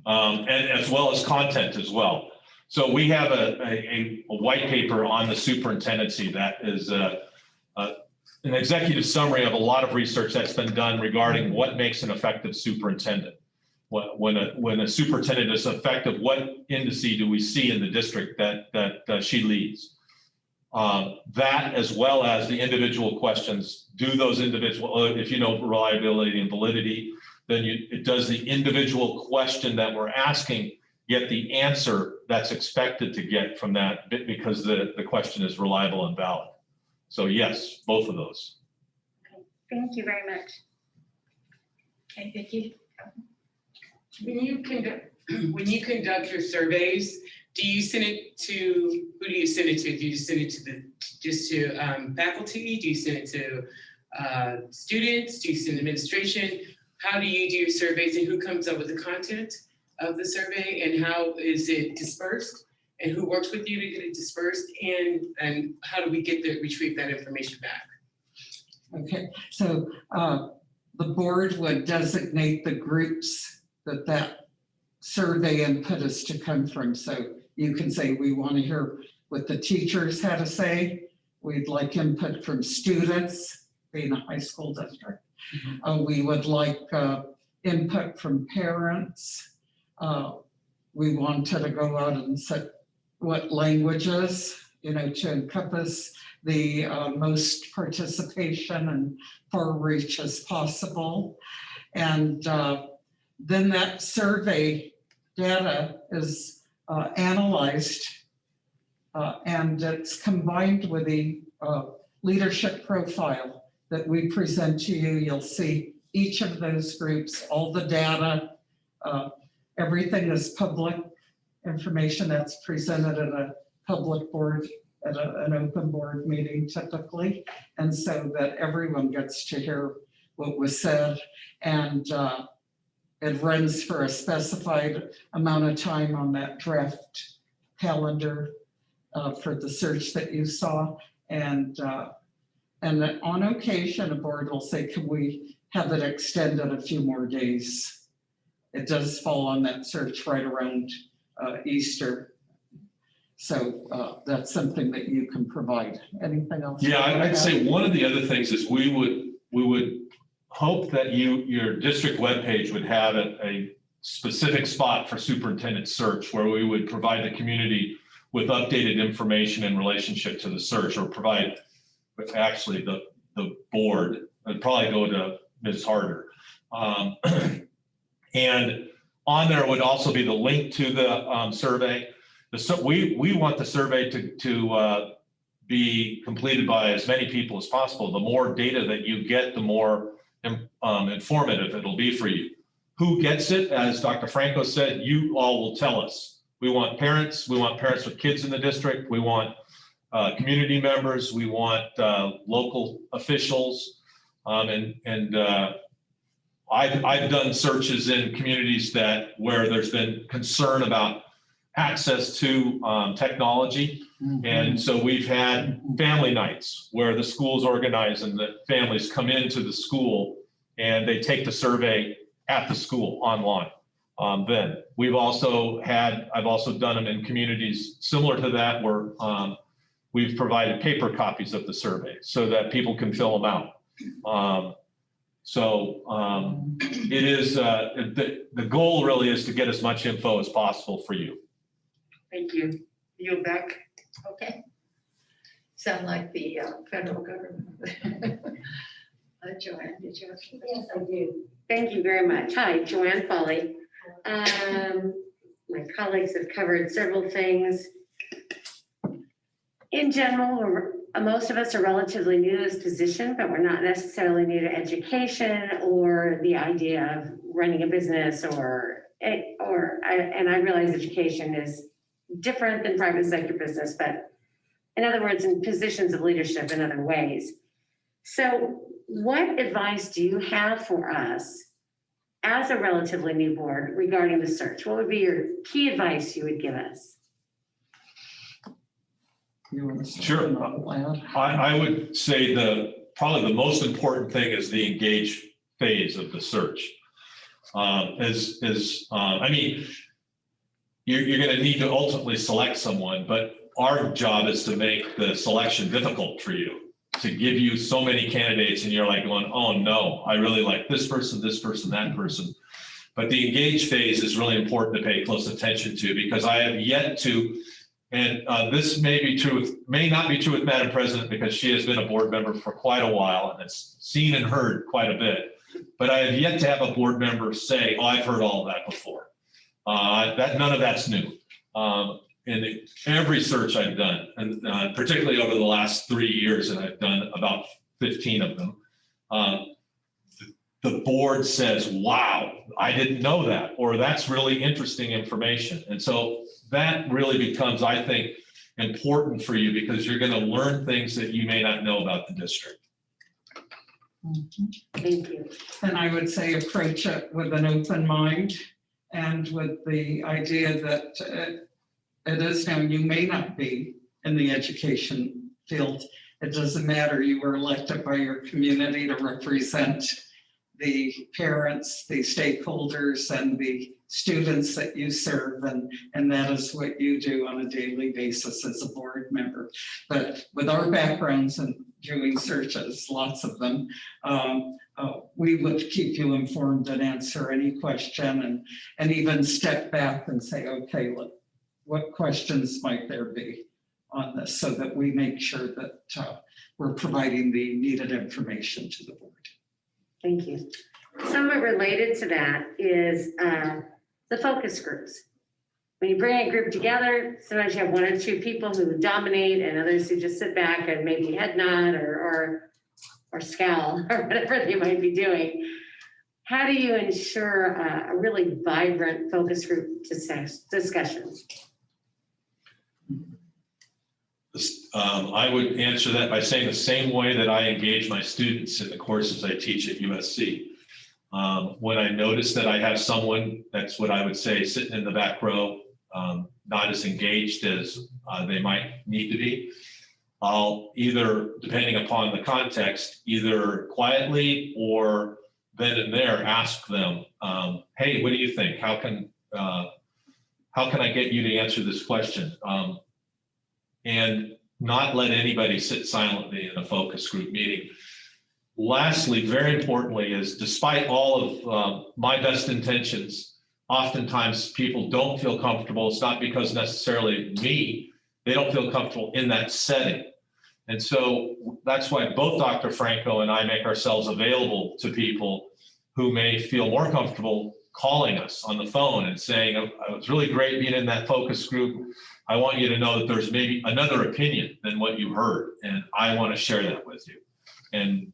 and as well as content as well. So we have a white paper on the superintendency that is an executive summary of a lot of research that's been done regarding what makes an effective superintendent. When a superintendent is effective, what indice do we see in the district that she leads? That, as well as the individual questions, do those individual, if you know reliability and validity, then it does the individual question that we're asking get the answer that's expected to get from that because the question is reliable and valid. So yes, both of those. Okay, thank you very much. Okay, Vicki. When you conduct your surveys, do you send it to, who do you send it to? Do you send it to faculty? Do you send it to students? Do you send administration? How do you do your surveys and who comes up with the content of the survey and how is it dispersed? And who works with you to get it dispersed? And how do we retrieve that information back? Okay, so the board would designate the groups that survey input is to come from. So you can say, we want to hear what the teachers had to say. We'd like input from students, being a high school district. We would like input from parents. We wanted to go out and set what languages to encompass the most participation and far reach as possible. And then that survey data is analyzed and it's combined with the leadership profile that we present to you. You'll see each of those groups, all the data, everything is public information that's presented at a public board, at an open board meeting typically. And so that everyone gets to hear what was said. And it runs for a specified amount of time on that draft calendar for the search that you saw. And on occasion, a board will say, can we have it extended a few more days? It does fall on that search right around Easter. So that's something that you can provide. Anything else? Yeah, I'd say one of the other things is we would hope that your district webpage would have a specific spot for superintendent search where we would provide the community with updated information in relationship to the search, or provide actually the board. I'd probably go to Ms. Harder. And on there would also be the link to the survey. We want the survey to be completed by as many people as possible. The more data that you get, the more informative it'll be for you. Who gets it? As Dr. Franco said, you all will tell us. We want parents with kids in the district. We want community members. We want local officials. I've done searches in communities where there's been concern about access to technology. And so we've had family nights where the school's organized and the families come into the school and they take the survey at the school online. Then I've also done them in communities similar to that where we've provided paper copies of the survey so that people can fill them out. It is, the goal really is to get as much info as possible for you. Thank you. Yield back. Okay. Sound like the federal government. Joanne, did you have something? Yes, I do. Thank you very much. Hi, Joanne Foley. My colleagues have covered several things. In general, most of us are relatively new to this position, but we're not necessarily new to education or the idea of running a business and I realize education is different than private sector business, but in other words, in positions of leadership in other ways. So what advice do you have for us as a relatively new board regarding the search? What would be your key advice you would give us? Sure. I would say probably the most important thing is the engage phase of the search. You're going to need to ultimately select someone, but our job is to make the selection difficult for you, to give you so many candidates and you're like going, oh no, I really like this person, that person. But the engage phase is really important to pay close attention to, because I have yet to, and this may not be true with Madam President because she has been a board member for quite a while and has seen and heard quite a bit, but I have yet to have a board member say, oh, I've heard all of that before. None of that's new. In every search I've done, and particularly over the last 3 years, and I've done about 15 of them, the board says, wow, I didn't know that, or that's really interesting information. And so that really becomes, I think, important for you because you're going to learn things that you may not know about the district. Thank you. And I would say approach it with an open mind and with the idea that it is known you may not be in the education field. It doesn't matter. You were elected by your community to represent the parents, the stakeholders, and the students that you serve, and that is what you do on a daily basis as a board member. But with our backgrounds in doing searches, lots of them, we would keep you informed and answer any question and even step back and say, okay, look, what questions might there be on this so that we make sure that we're providing the needed information to the board. Thank you. Somewhat related to that is the focus groups. When you bring a group together, sometimes you have one or two people who dominate and others who just sit back and maybe head nod or scowl or whatever they might be doing. How do you ensure a really vibrant focus group discussion? I would answer that by saying the same way that I engage my students in the courses I teach at USC. When I notice that I have someone, that's what I would say, sitting in the back row, not as engaged as they might need to be, I'll either, depending upon the context, either quietly or then and there ask them, hey, what do you think? How can I get you to answer this question? And not let anybody sit silently in a focus group meeting. Lastly, very importantly, is despite all of my best intentions, oftentimes people don't feel comfortable. It's not because necessarily me, they don't feel comfortable in that setting. And so that's why both Dr. Franco and I make ourselves available to people who may feel more comfortable calling us on the phone and saying, it was really great being in that focus group. I want you to know that there's maybe another opinion than what you heard, and I want to share that with you. And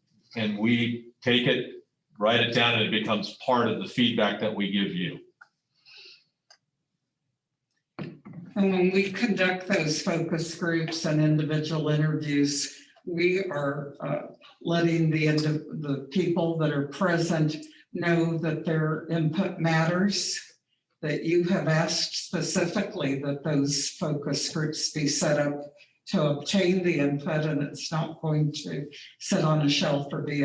we take it, write it down, and it becomes part of the feedback that we give you. And when we conduct those focus groups and individual interviews, we are letting the people that are present know that their input matters, that you have asked specifically that those focus groups be set up to obtain the input, and it's not going to sit on a shelf or be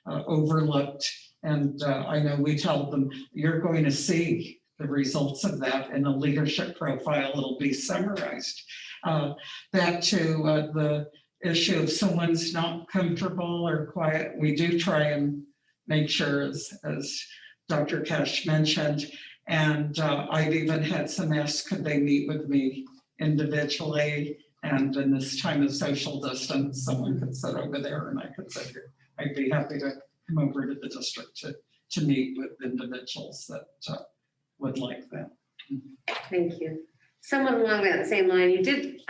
overlooked. And I know we tell them, you're going to see the results of that in the leadership profile. It'll be summarized. Back to the issue of someone's not comfortable or quiet, we do try and make sure, as Dr. Cash mentioned, and I've even had some ask, could they meet with me individually? And in this time of social distance, someone could sit over there and I could sit here. I'd be happy to come over to the district to meet with individuals that would like that. Thank you. Somewhat along that same line, you did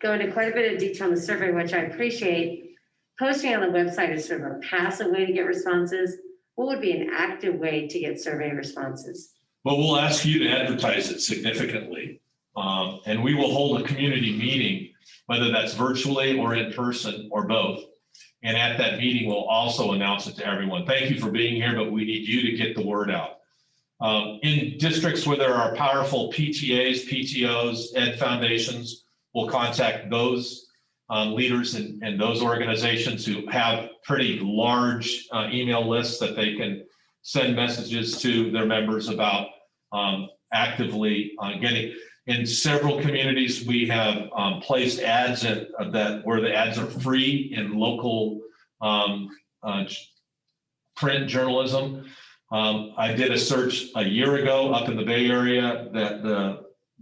go into quite a bit of detail in the survey, which I appreciate. Posting on the website is sort of a passive way to get responses. What would be an active way to get survey responses? Well, we'll ask you to advertise it significantly. And we will hold a community meeting, whether that's virtually or in person or both. And at that meeting, we'll also announce it to everyone. Thank you for being here, but we need you to get the word out. In districts where there are powerful PTAs, PTOs, ed foundations, we'll contact those leaders and those organizations who have pretty large email lists that they can send messages to their members about actively getting. In several communities, we have placed ads where the ads are free in local print journalism. I did a search a year ago up in the Bay Area that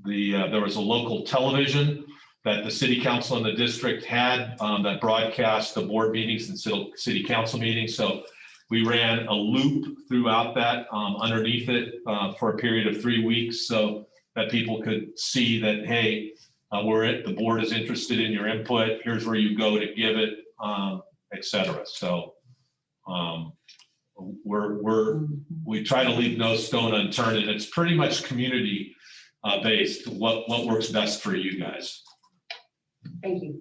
there was a local television that the city council and the district had that broadcast the board meetings and city council meetings. So we ran a loop throughout that underneath it for a period of 3 weeks so that people could see that, hey, the board is interested in your input. Here's where you go to give it, et cetera. So we try to leave no stone unturned, and it's pretty much community based. What works best for you guys? Thank you.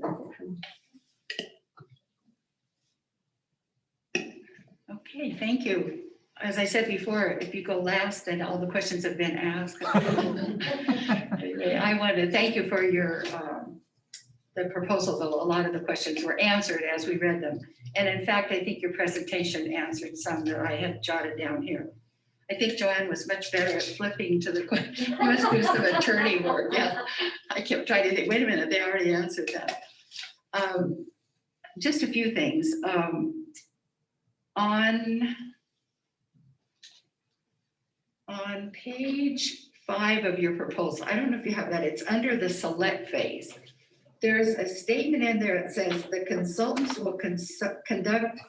Okay, thank you. As I said before, if you go last, then all the questions have been asked. Anyway, I want to thank you for your the proposal, though a lot of the questions were answered as we read them. And in fact, I think your presentation answered some that I had jotted down here. I think Joanne was much better at flipping to the question. You must do some attorney work. Yeah, I kept trying to think, wait a minute, they already answered that. Just a few things. On page 5 of your proposal, I don't know if you have that, it's under the select phase. there's a statement in there that says the consultants will conduct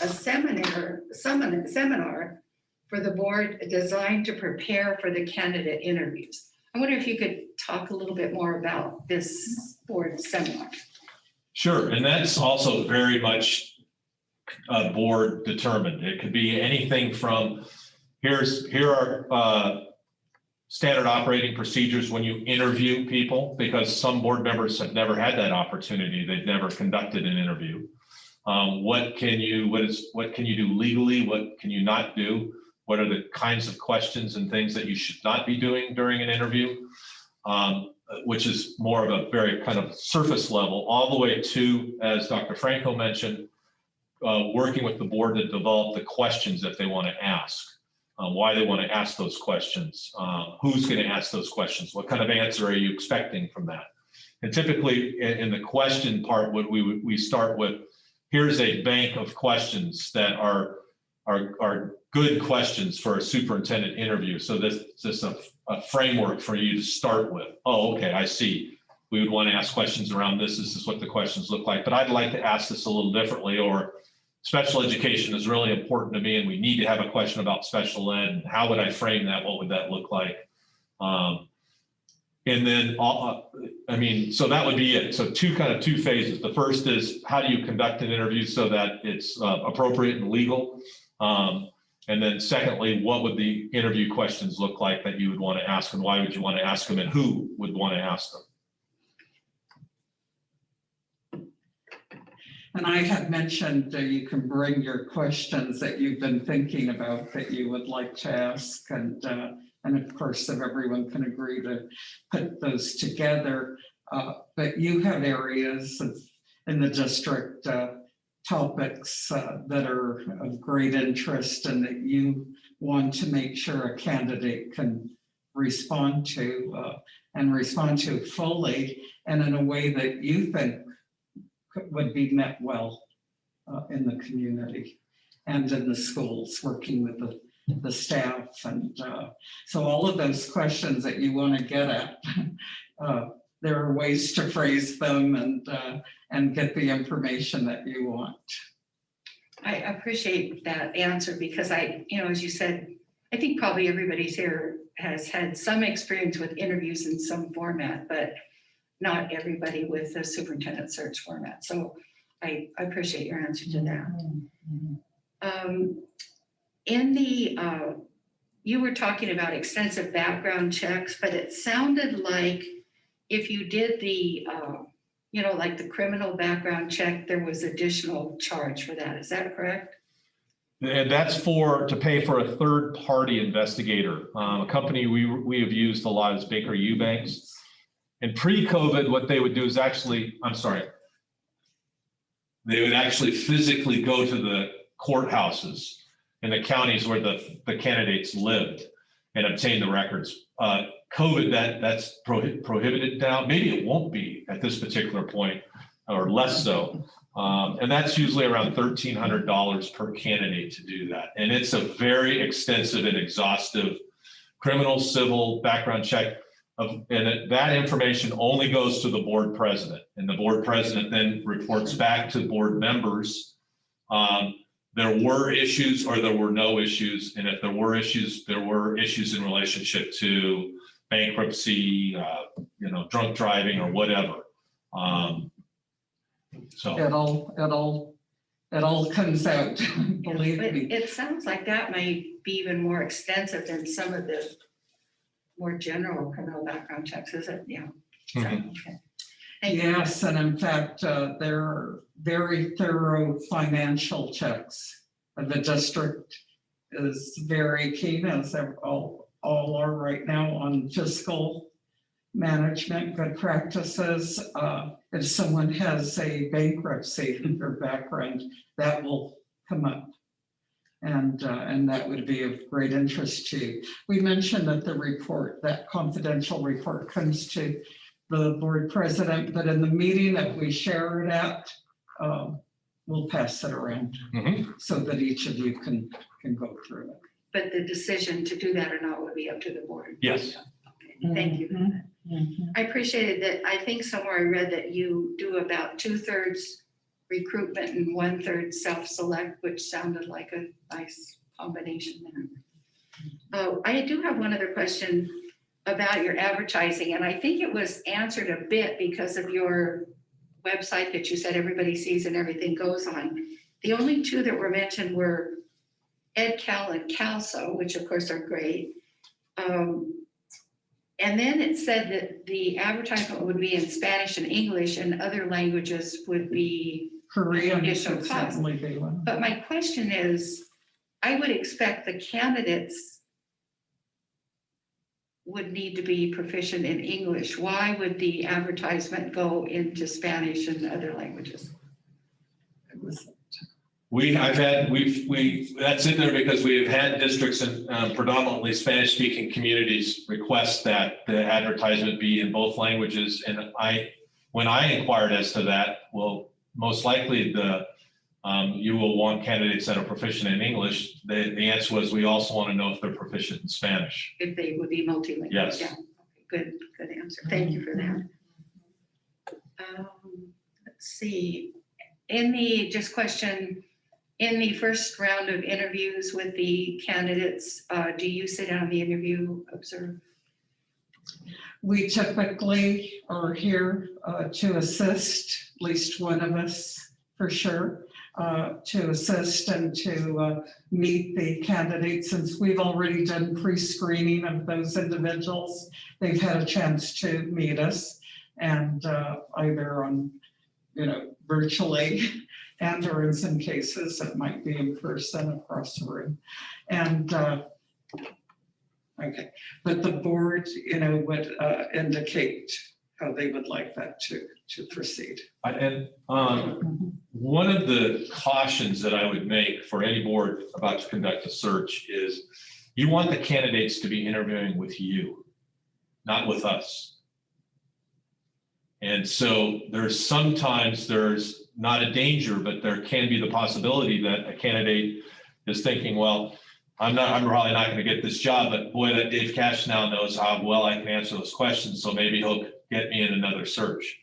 a seminar for the board designed to prepare for the candidate interviews. I wonder if you could talk a little bit more about this board seminar. Sure, and that's also very much board determined. It could be anything from here are standard operating procedures when you interview people, because some board members have never had that opportunity. They've never conducted an interview. What can you do legally? What can you not do? What are the kinds of questions and things that you should not be doing during an interview? Which is more of a very kind of surface level, all the way to, as Dr. Franco mentioned, working with the board to develop the questions that they want to ask, why they want to ask those questions, who's going to ask those questions, what kind of answer are you expecting from that? And typically in the question part, what we start with, here's a bank of questions that are good questions for a superintendent interview. So this is a framework for you to start with. Oh, okay, I see. We would want to ask questions around this. This is what the questions look like, but I'd like to ask this a little differently, or special education is really important to me and we need to have a question about special ed. And how would I frame that? What would that look like? And then, so that would be it. So two phases. The first is, how do you conduct an interview so that it's appropriate and legal? And then secondly, what would the interview questions look like that you would want to ask, and why would you want to ask them, and who would want to ask them? And I had mentioned that you can bring your questions that you've been thinking about that you would like to ask. And of course, if everyone can agree to put those together. But you have areas in the district topics that are of great interest and that you want to make sure a candidate can respond to and respond to fully and in a way that you think would be met well in the community and in the schools, working with the staff. And so all of those questions that you want to get at, there are ways to phrase them and get the information that you want. I appreciate that answer because as you said, I think probably everybody's here has had some experience with interviews in some format, but not everybody with the superintendent search format. So I appreciate your answer to that. You were talking about extensive background checks, but it sounded like if you did the, like the criminal background check, there was additional charge for that. Is that correct? And that's to pay for a third-party investigator. A company we have used a lot is Baker Eubanks. And pre-COVID, what they would do is they would actually physically go to the courthouses in the counties where the candidates lived and obtain the records. COVID, that's prohibited now. Maybe it won't be at this particular point, or less so. And that's usually around $1,300 per candidate to do that. And it's a very extensive and exhaustive criminal, civil background check. And that information only goes to the board president. And the board president then reports back to board members. There were issues or there were no issues. And if there were issues in relationship to bankruptcy, drunk driving or whatever. So it all comes out, believe me. It sounds like that might be even more extensive than some of the more general criminal background checks, is it? Yeah. So, okay. Yes, and in fact, there are very thorough financial checks. The district is very keen, as all are right now, on fiscal management, good practices. If someone has a bankruptcy in their background, that will come up. And that would be of great interest to you. We mentioned that that confidential report comes to the board president, but in the meeting that we share it at, we'll pass it around so that each of you can go through it. But the decision to do that or not would be up to the board. Yes. Okay. Thank you. Mhm. I appreciated that. I think somewhere I read that you do about 2/3 recruitment and 1/3 self-select, which sounded like a nice combination there. Oh, I do have one other question about your advertising, and I think it was answered a bit because of your website that you said everybody sees and everything goes on. The only two that were mentioned were EdCal and CalSO, which of course are great. And then it said that the advertisement would be in Spanish and English and other languages would be, Korean Additional should cost. certainly be one. but my question is, I would expect the candidates would need to be proficient in English. Why would the advertisement go into Spanish and other languages? That's in there because we've had districts in predominantly Spanish-speaking communities request that the advertisement be in both languages. And when I inquired as to that, well, most likely you will want candidates that are proficient in English. The answer was, we also want to know if they're proficient in Spanish. If they would be multilingual? Yes. Yeah. Okay, good answer. Thank you for that. Let's see, in the first round of interviews with the candidates, do you sit down the interview, observe? We typically are here to assist, at least one of us for sure, to assist and to meet the candidates. Since we've already done pre-screening of those individuals, they've had a chance to meet us, and either on, virtually, and or in some cases it might be in person across the room. And okay, but the board, would indicate how they would like that to proceed. And one of the cautions that I would make for any board about to conduct a search is you want the candidates to be interviewing with you, not with us. And so sometimes there's not a danger, but there can be the possibility that a candidate is thinking, well, I'm probably not going to get this job, but boy, that Dave Cash now knows how well I can answer those questions. So maybe he'll get me in another search.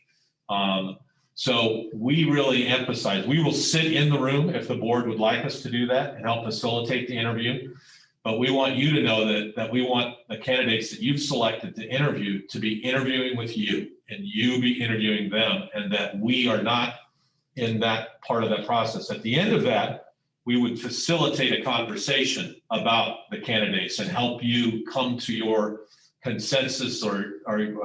So we really emphasize, we will sit in the room if the board would like us to do that and help facilitate the interview. But we want you to know that we want the candidates that you've selected to interview to be interviewing with you and you be interviewing them, and that we are not in that part of that process. At the end of that, we would facilitate a conversation about the candidates and help you come to your consensus or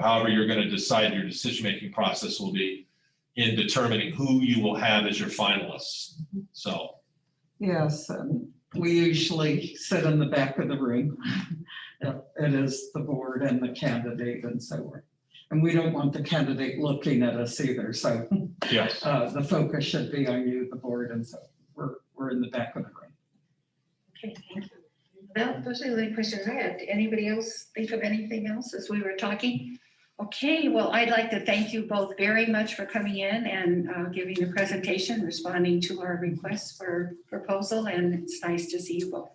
however you're going to decide your decision-making process will be in determining who you will have as your finalists. So. Yes, and we usually sit in the back of the room. It is the board and the candidate and so on. And we don't want the candidate looking at us either. So yes, the focus should be on you, the board, and so we're in the back of the room. Okay, thank you. Well, those are the only questions I had. Did anybody else think of anything else as we were talking? Okay, well, I'd like to thank you both very much for coming in and giving the presentation, responding to our requests for proposal, and it's nice to see you both.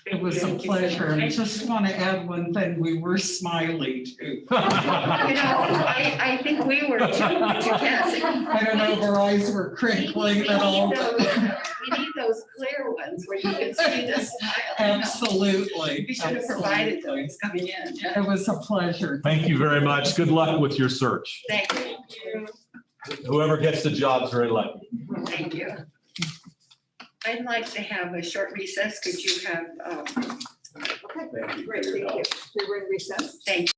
It was a pleasure. I just want to add one thing. We were smiley too. I think we were too, but you can't see. I don't know if our eyes were crinkling at all. We need those clear ones where you can see the smile. Absolutely. We should have provided those coming in. Yeah. It was a pleasure. thank you very much. Good luck with your search. Thank you. Whoever gets the job is very lucky. Thank you. I'd like to have a short recess. Could you have, Okay, great, thank you. We're in recess. thank you.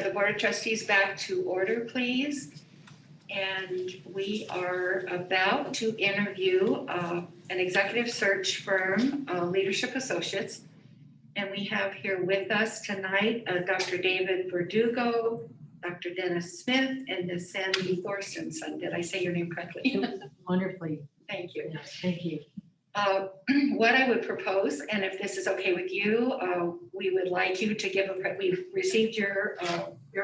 The Board of Trustees back to order, please. And we are about to interview an executive search firm, Leadership Associates. And we have here with us tonight Dr. David Verdugo, Dr. Dennis Smith, and Ms. Sandy Thorstensen. Did I say your name correctly? Wonderfully. Thank you. Thank you. What I would propose, and if this is okay with you, we would like you to give we've received your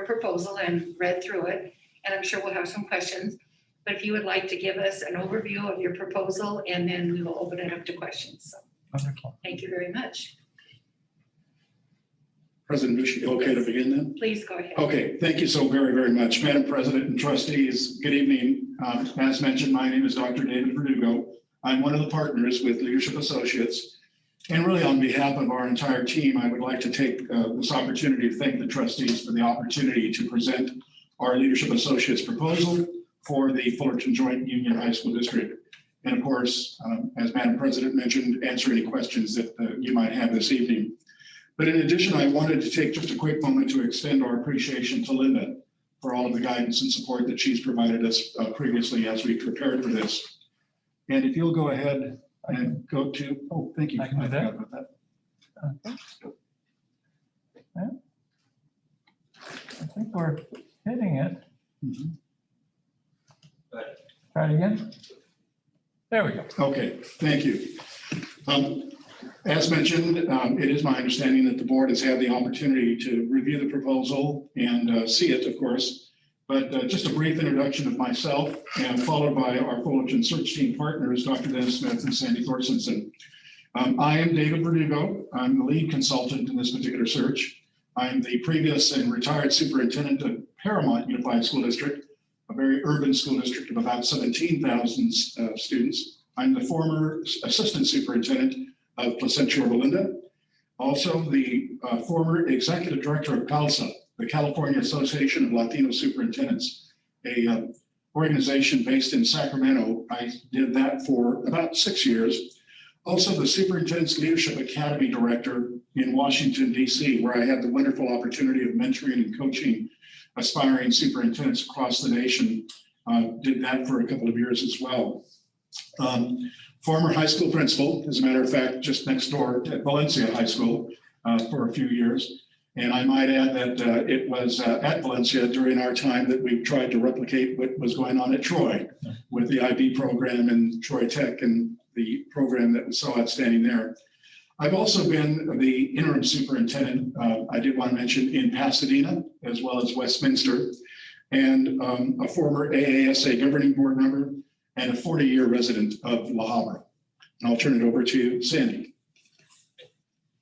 proposal and read through it, and I'm sure we'll have some questions. But if you would like to give us an overview of your proposal, and then we will open it up to questions. So, Wonderful. thank you very much. President Bush, okay to begin then? Please go ahead. Okay, thank you so very, very much. Madam President and trustees, good evening. As mentioned, my name is Dr. David Verdugo. I'm one of the partners with Leadership Associates. And really on behalf of our entire team, I would like to take this opportunity to thank the trustees for the opportunity to present our Leadership Associates proposal for the Fullerton Joint Union High School District. And of course, as Madam President mentioned, answer any questions that you might have this evening. But in addition, I wanted to take just a quick moment to extend our appreciation to Linda for all of the guidance and support that she's provided us previously as we prepared for this. And if you'll go ahead and go to, oh, thank you. I can do that. forgot about that. I think we're hitting it. Mhm. Try it again. There we go. Okay, thank you. As mentioned, it is my understanding that the board has had the opportunity to review the proposal and see it, of course. But just a brief introduction of myself, and followed by our Fullerton search team partners, Dr. Dennis Smith and Sandy Thorstensen. I am David Verdugo. I'm the lead consultant in this particular search. I'm the previous and retired superintendent of Paramount Unified School District, a very urban school district of about 17,000 students. I'm the former assistant superintendent of Placentia, Belinda. Also the former executive director of CALSA, the California Association of Latino Superintendents, a organization based in Sacramento. I did that for about 6 years. Also the Superintendent's Leadership Academy Director in Washington, DC, where I had the wonderful opportunity of mentoring and coaching aspiring superintendents across the nation. Did that for a couple of years as well. Former high school principal, as a matter of fact, just next door at Valencia High School for a few years. And I might add that it was at Valencia during our time that we tried to replicate what was going on at Troy with the IB program and Troy Tech and the program that was so outstanding there. I've also been the interim superintendent, I did want to mention, in Pasadena, as well as Westminster, and a former AASA governing board member and a 40-year resident of La Habra. And I'll turn it over to Sandy.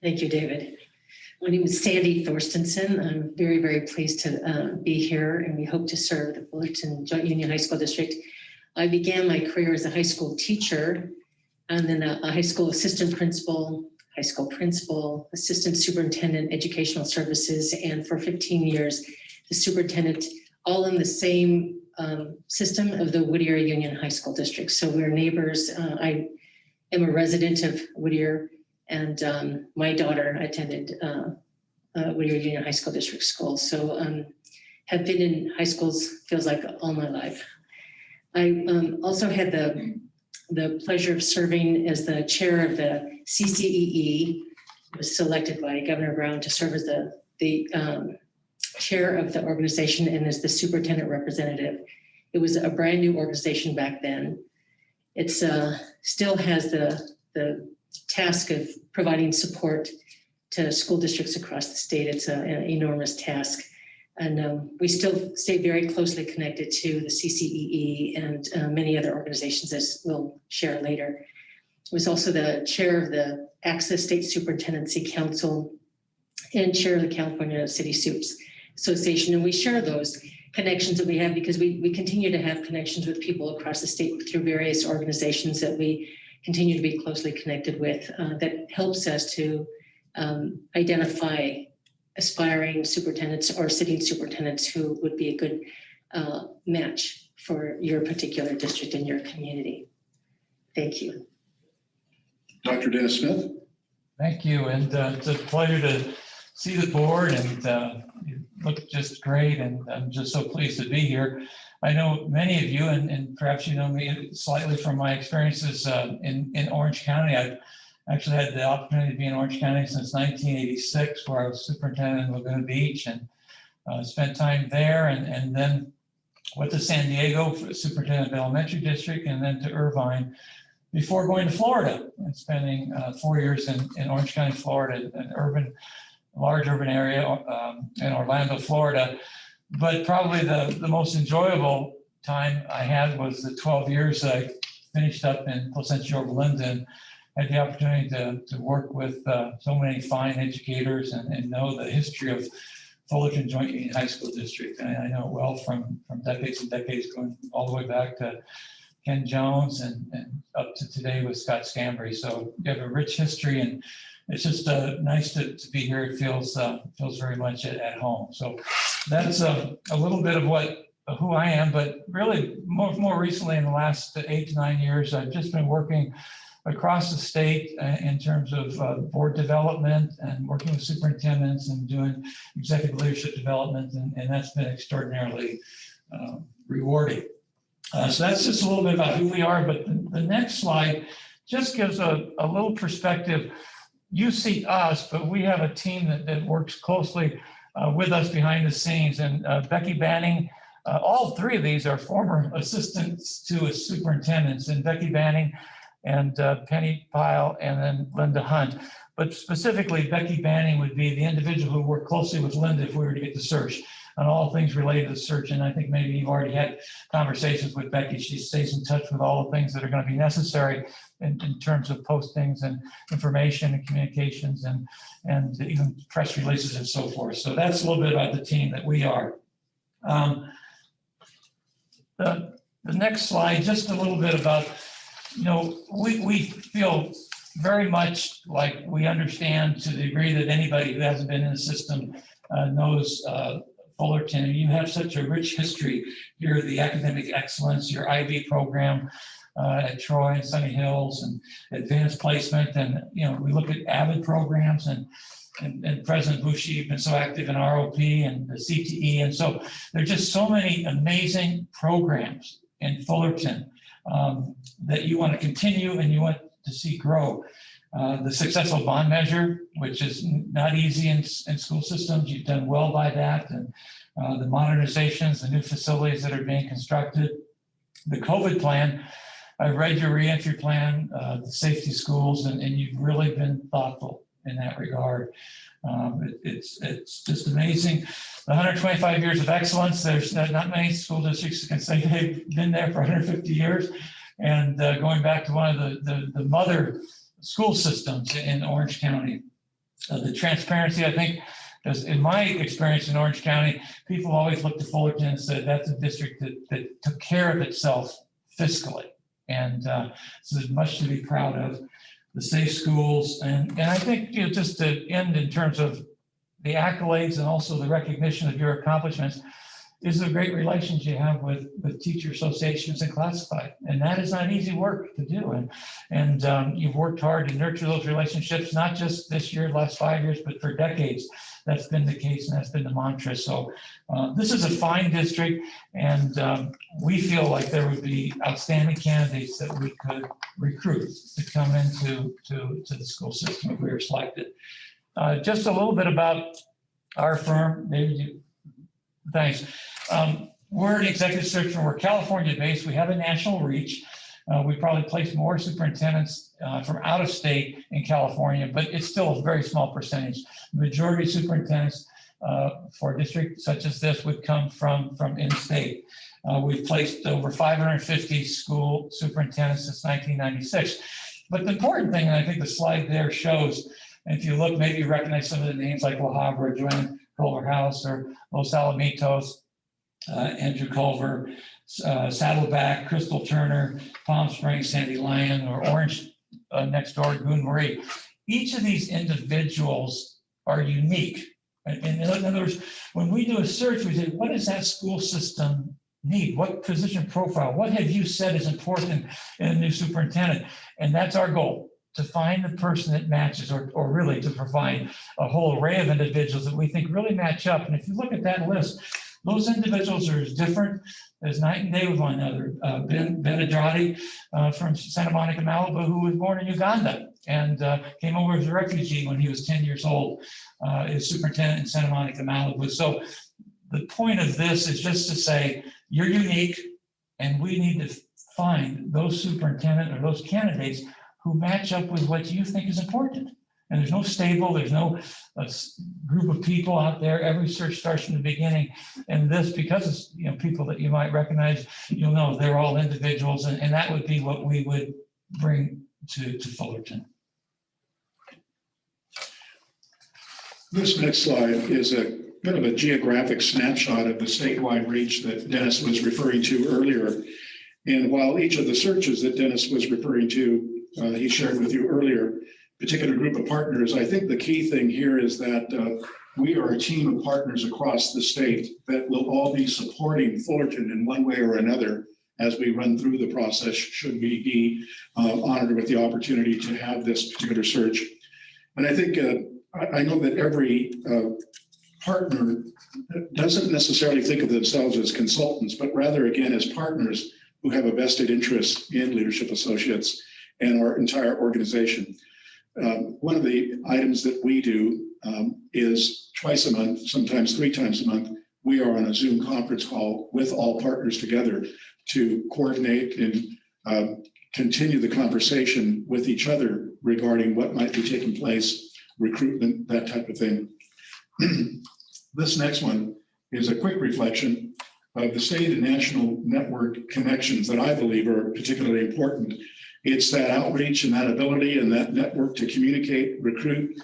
Thank you, David. My name is Sandy Thorstensen. I'm very, very pleased to be here, and we hope to serve the Fullerton Joint Union High School District. I began my career as a high school teacher, and then a high school assistant principal, assistant superintendent, educational services, and for 15 years, the superintendent, all in the same system of the Whittier Union High School District. So we're neighbors. I am a resident of Whittier, and my daughter attended Whittier Union High School District School. So have been in high schools, feels like all my life. I also had the pleasure of serving as the chair of the CCEE. Was selected by Governor Brown to serve as the chair of the organization and as the superintendent representative. It was a brand new organization back then. It still has the task of providing support to school districts across the state. It's an enormous task. And we still stay very closely connected to the CCEE and many other organizations, as we'll share later. I was also the chair of the Access State Superintendency Council and chair of the California City Soups Association. And we share those connections that we have because we continue to have connections with people across the state through various organizations that we continue to be closely connected with that helps us to identify aspiring superintendents or sitting superintendents who would be a good match for your particular district and your community. Thank you. Dr. Dennis Smith. Thank you. And it's a pleasure to see the board and look just great, and I'm just so pleased to be here. I know many of you, and perhaps you know me slightly from my experiences in Orange County. I've actually had the opportunity to be in Orange County since 1986, where I was superintendent in Laguna Beach, and spent time there, and then went to San Diego for superintendent of elementary district, and then to Irvine before going to Florida and spending 4 years in Orange County, Florida, an large urban area in Orlando, Florida. But probably the most enjoyable time I had was the 12 years I finished up in Placentia, Yorba Linda, and had the opportunity to work with so many fine educators and know the history of Fullerton Joint Union High School District. And I know it well from decades and decades, going all the way back to Ken Jones and up to today with Scott Scambry. So you have a rich history, and it's just nice to be here. It feels very much at home. So that's a little bit of who I am, but really more recently in the last 8 to 9 years, I've just been working across the state in terms of board development and working with superintendents and doing executive leadership development, and that's been extraordinarily rewarding. So that's just a little bit about who we are, but the next slide just gives a little perspective. You see us, but we have a team that works closely with us behind the scenes, and Becky Banning, all three of these are former assistants to superintendents, and Becky Banning and Penny Pyle, and then Linda Hunt. But specifically, Becky Banning would be the individual who worked closely with Linda if we were to get the search on all things related to the search. And I think maybe you've already had conversations with Becky. She stays in touch with all the things that are going to be necessary in terms of postings and information and communications and even press releases and so forth. So that's a little bit about the team that we are. The next slide, just a little bit about, we feel very much like we understand to the degree that anybody who hasn't been in the system knows Fullerton. And you have such a rich history here, the academic excellence, your IB program at Troy and Sunny Hills, and advanced placement. And, we look at AVID programs, and President Bush, you've been so active in ROP and the CTE. And so there are just so many amazing programs in Fullerton that you want to continue and you want to see grow. The successful bond measure, which is not easy in school systems, you've done well by that, and the modernizations, the new facilities that are being constructed, the COVID plan. I've read your reentry plan, the safety schools, and you've really been thoughtful in that regard. It's just amazing. The 125 years of excellence, there's not many school districts that can say they've been there for 150 years. And going back to one of the mother school systems in Orange County, the transparency, I think, because in my experience in Orange County, people always looked to Fullerton and said that's a district that took care of itself fiscally. And so there's much to be proud of. The safe schools, and I think just to end in terms of the accolades and also the recognition of your accomplishments is the great relations you have with teacher associations and classified, and that is not easy work to do. And you've worked hard to nurture those relationships, not just this year, last 5 years, but for decades. That's been the case, and that's been the mantra. So this is a fine district, and we feel like there would be outstanding candidates that we could recruit to come into the school system if we were selected. Just a little bit about our firm. Thanks. We're an executive search firm. We're California-based. We have a national reach. We probably place more superintendents from out of state in California, but it's still a very small percentage. The majority of superintendents for a district such as this would come from in-state. We've placed over 550 school superintendents since 1996. But the important thing, and I think the slide there shows, and if you look, maybe you recognize some of the names like La Habra, Joanne Culver House, or Los Alamitos, Andrew Culver, Saddleback, Crystal Turner, Palm Springs, Sandy Lyon, or Orange next door, Goon Marie. Each of these individuals are unique. And in other words, when we do a search, we say, what does that school system need? What position profile? What have you said is important in a new superintendent? And that's our goal. to find the person that matches, or really to provide a whole array of individuals that we think really match up. And if you look at that list, those individuals are as different as night and day with one another. Ben Adradi from Santa Monica, Malibu, who was born in Uganda and came over as a refugee when he was 10 years old, is superintendent in Santa Monica, Malibu. So the point of this is just to say, you're unique, and we need to find those superintendent or those candidates who match up with what you think is important. And there's no stable, there's no group of people out there. Every search starts from the beginning. And this, because it's, you know, people that you might recognize, you'll know they're all individuals, and that would be what we would bring to Fullerton. This next slide is a bit of a geographic snapshot of the statewide reach that Dennis was referring to earlier. And while each of the searches that Dennis was referring to, he shared with you earlier, particular group of partners, I think the key thing here is that we are a team of partners across the state that will all be supporting Fullerton in one way or another as we run through the process, should we be honored with the opportunity to have this particular search. And I think, I know that every partner doesn't necessarily think of themselves as consultants, but rather, again, as partners who have a vested interest in Leadership Associates and our entire organization. One of the items that we do is twice a month, sometimes 3 times a month, we are on a Zoom conference call with all partners together to coordinate and continue the conversation with each other regarding what might be taking place, recruitment, that type of thing. This next one is a quick reflection of the state and national network connections that I believe are particularly important. It's that outreach and that ability and that network to communicate, recruit,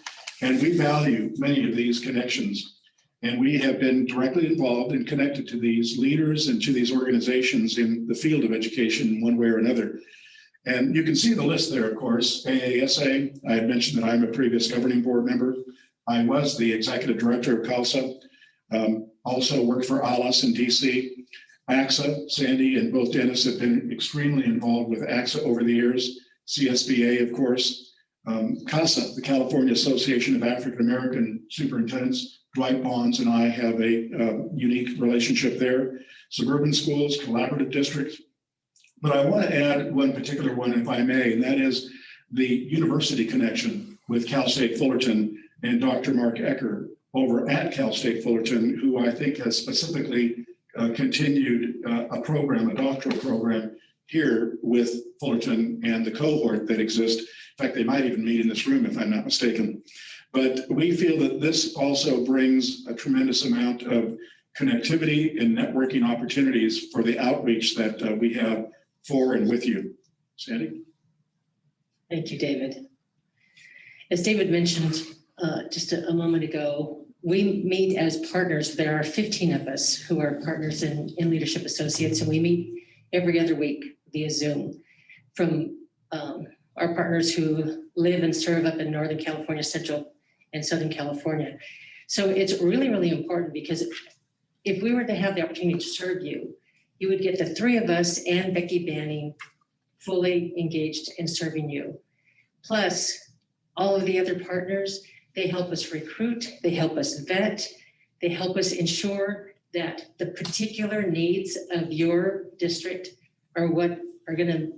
and we value many of these connections. And we have been directly involved and connected to these leaders and to these organizations in the field of education in one way or another. And you can see the list there, of course. AASA, I had mentioned that I'm a previous governing board member. I was the executive director of CALSA, also worked for ALAS in DC. AXA, Sandy and both Dennis have been extremely involved with AXA over the years. CSBA, of course. CASA, the California Association of African American Superintendents. Dwight Bonds and I have a unique relationship there. Suburban schools, collaborative districts. But I want to add one particular one, if I may, and that is the university connection with Cal State Fullerton and Dr. Mark Ecker over at Cal State Fullerton, who I think has specifically continued a program, a doctoral program here with Fullerton and the cohort that exists. In fact, they might even meet in this room if I'm not mistaken. But we feel that this also brings a tremendous amount of connectivity and networking opportunities for the outreach that we have for and with you. Sandy? Thank you, David. As David mentioned just a moment ago, we meet as partners. There are 15 of us who are partners in Leadership Associates, and we meet every other week via Zoom. From our partners who live and serve up in Northern California, Central and Southern California. So it's really, really important, because if we were to have the opportunity to serve you, you would get the 3 of us and Becky Banning fully engaged in serving you. Plus, all of the other partners, they help us recruit, they help us vet, they help us ensure that the particular needs of your district are what are going to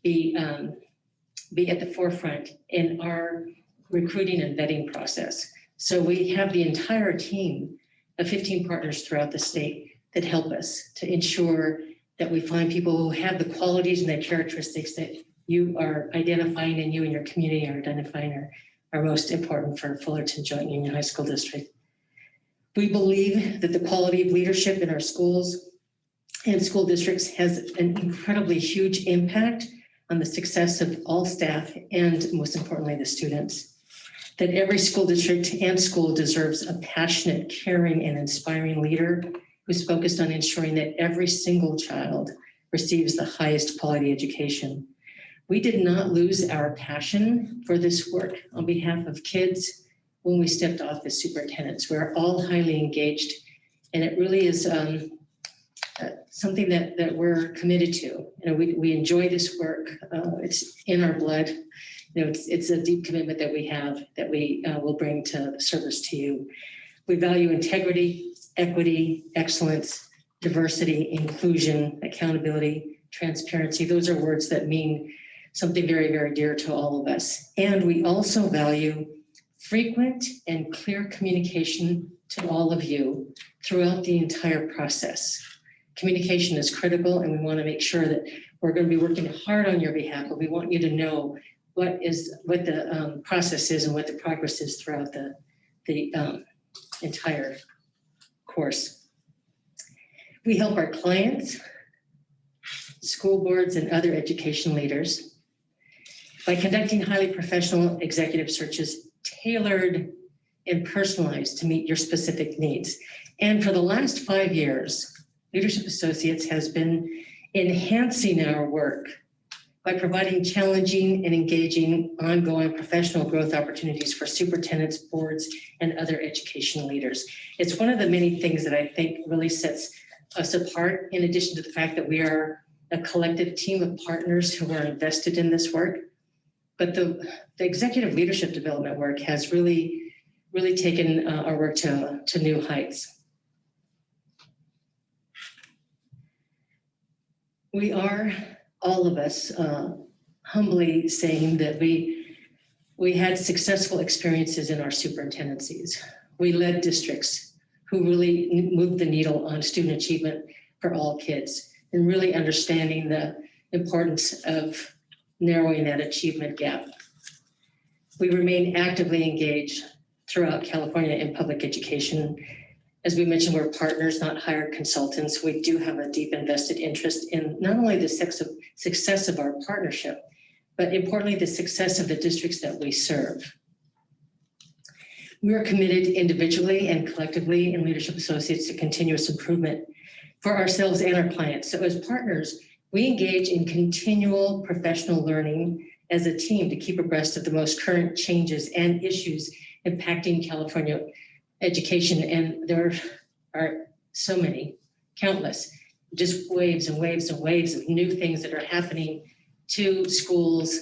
be at the forefront in our recruiting and vetting process. So we have the entire team of 15 partners throughout the state that help us to ensure that we find people who have the qualities and the characteristics that you are identifying and you and your community are identifying are most important for Fullerton Joint Union High School District. We believe that the quality of leadership in our schools and school districts has an incredibly huge impact on the success of all staff and, most importantly, the students. That every school district and school deserves a passionate, caring, and inspiring leader who's focused on ensuring that every single child receives the highest quality education. We did not lose our passion for this work on behalf of kids when we stepped off as superintendents. We're all highly engaged, and it really is something that we're committed to. You know, we enjoy this work. It's in our blood, it's a deep commitment that we have that we will bring to service to you. We value integrity, equity, excellence, diversity, inclusion, accountability, transparency. Those are words that mean something very, very dear to all of us. And we also value frequent and clear communication to all of you throughout the entire process. Communication is critical, and we want to make sure that we're going to be working hard on your behalf, but we want you to know what the process is and what the progress is throughout the entire course. We help our clients, school boards, and other education leaders by conducting highly professional executive searches tailored and personalized to meet your specific needs. And for the last 5 years, Leadership Associates has been enhancing our work by providing challenging and engaging ongoing professional growth opportunities for superintendents, boards, and other education leaders. It's one of the many things that I think really sets us apart, in addition to the fact that we are a collective team of partners who are invested in this work. But the executive leadership development work has really taken our work to new heights. We are, all of us, humbly saying that we had successful experiences in our superintendencies. We led districts who really moved the needle on student achievement for all kids and really understanding the importance of narrowing that achievement gap. We remain actively engaged throughout California in public education. As we mentioned, we're partners, not hired consultants. We do have a deep invested interest in not only the success of our partnership, but importantly, the success of the districts that we serve. We are committed individually and collectively in Leadership Associates to continuous improvement for ourselves and our clients. So as partners, we engage in continual professional learning as a team to keep abreast of the most current changes and issues impacting California education. And there are so many, countless, just waves and waves and waves of new things that are happening to schools.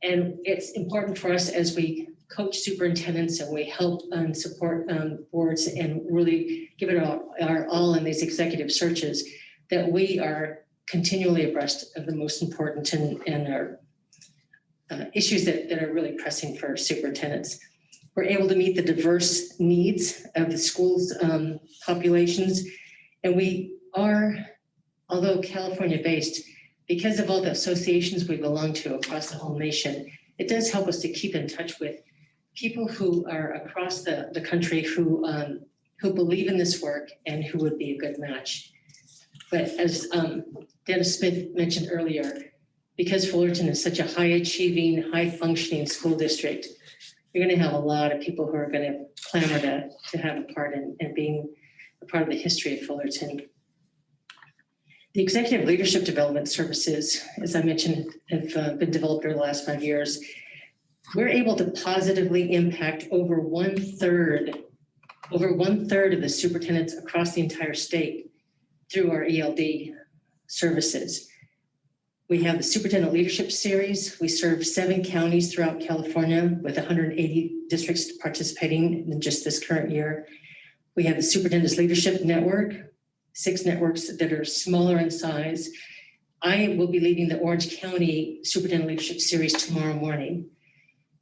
And it's important for us as we coach superintendents and we help and support boards and really give it our all in these executive searches, that we are continually abreast of the most important and our issues that are really pressing for superintendents. We're able to meet the diverse needs of the schools' populations. And we are, although California-based, because of all the associations we belong to across the whole nation, it does help us to keep in touch with people who are across the country who believe in this work and who would be a good match. But as Dennis Smith mentioned earlier, because Fullerton is such a high-achieving, high-functioning school district, you're going to have a lot of people who are going to clamor to have a part in and being a part of the history of Fullerton. The executive leadership development services, as I mentioned, have been developed over the last 5 years. We're able to positively impact over one third of the superintendents across the entire state through our ELD services. We have the Superintendent Leadership Series. We serve 7 counties throughout California with 180 districts participating in just this current year. We have the Superintendent's Leadership Network, 6 networks that are smaller in size. I will be leading the Orange County Superintendent Leadership Series tomorrow morning.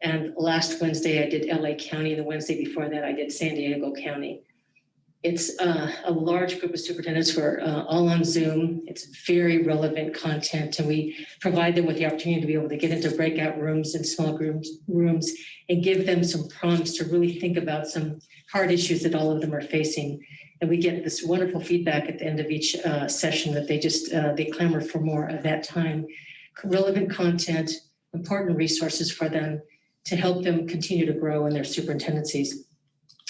And last Wednesday, I did LA County. The Wednesday before that, I did San Diego County. It's a large group of superintendents who are all on Zoom. It's very relevant content, and we provide them with the opportunity to be able to get into breakout rooms and small rooms and give them some prompts to really think about some hard issues that all of them are facing. And we get this wonderful feedback at the end of each session that they clamor for more of that time, relevant content, important resources for them to help them continue to grow in their superintendencies.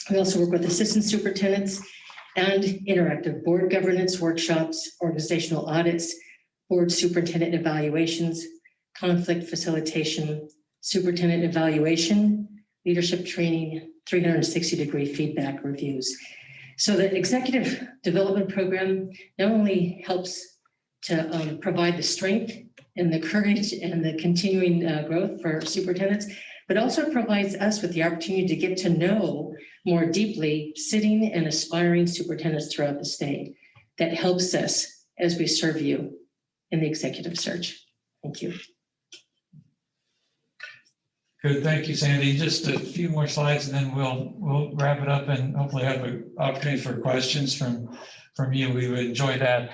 We also work with assistant superintendents and interactive board governance workshops, organizational audits, board superintendent evaluations, conflict facilitation, superintendent evaluation, leadership training, 360-degree feedback reviews. So the executive development program not only helps to provide the strength and the courage and the continuing growth for superintendents, but also provides us with the opportunity to get to know more deeply sitting and aspiring superintendents throughout the state. That helps us as we serve you in the executive search. Thank you. Good, thank you, Sandy. Just a few more slides and then we'll wrap it up and hopefully have an opportunity for questions from you. We would enjoy that.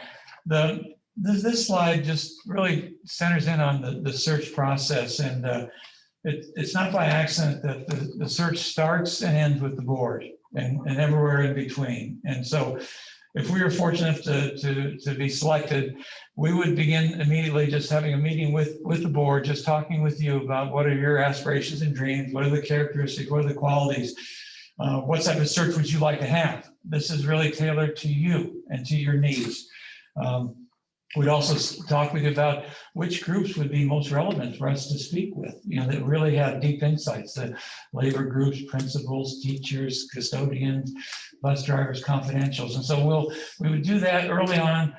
This slide just really centers in on the search process, and it's not by accident that the search starts and ends with the board and everywhere in between. And so if we were fortunate to be selected, we would begin immediately just having a meeting with the board, just talking with you about what are your aspirations and dreams, what are the characteristics, what are the qualities, what type of search would you like to have? This is really tailored to you and to your needs. We'd also talk with you about which groups would be most relevant for us to speak with, that really have deep insights, the labor groups, principals, teachers, custodians, bus drivers, confidentials. And so we would do that early on.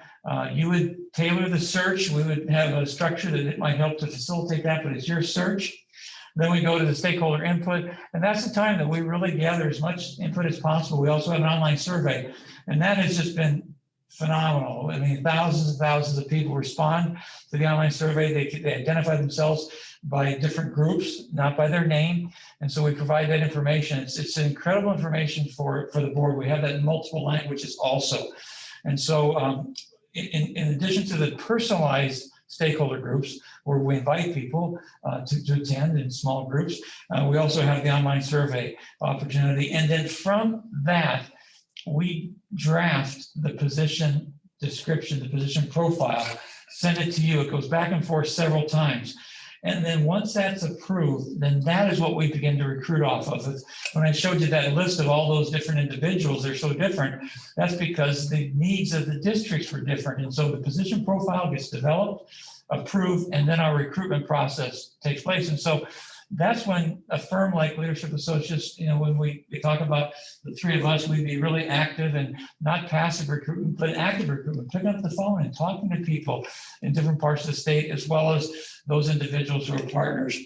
You would tailor the search. We would have a structure that might help to facilitate that, but it's your search. Then we go to the stakeholder input, and that's the time that we really gather as much input as possible. We also have an online survey, and that has just been phenomenal. I mean, thousands and thousands of people respond to the online survey. They identify themselves by different groups, not by their name. And so we provide that information. It's incredible information for the board. We have that in multiple languages also. And so in addition to the personalized stakeholder groups where we invite people to attend in small groups, we also have the online survey opportunity. And then from that, we draft the position description, the position profile, send it to you. It goes back and forth several times. And then once that's approved, then that is what we begin to recruit off of. When I showed you that list of all those different individuals, they're so different. That's because the needs of the districts were different. And so the position profile gets developed, approved, and then our recruitment process takes place. And so that's when a firm like Leadership Associates, when we talk about the three of us, we'd be really active and not passive recruitment, but active recruitment, picking up the phone and talking to people in different parts of the state, as well as those individuals who are partners.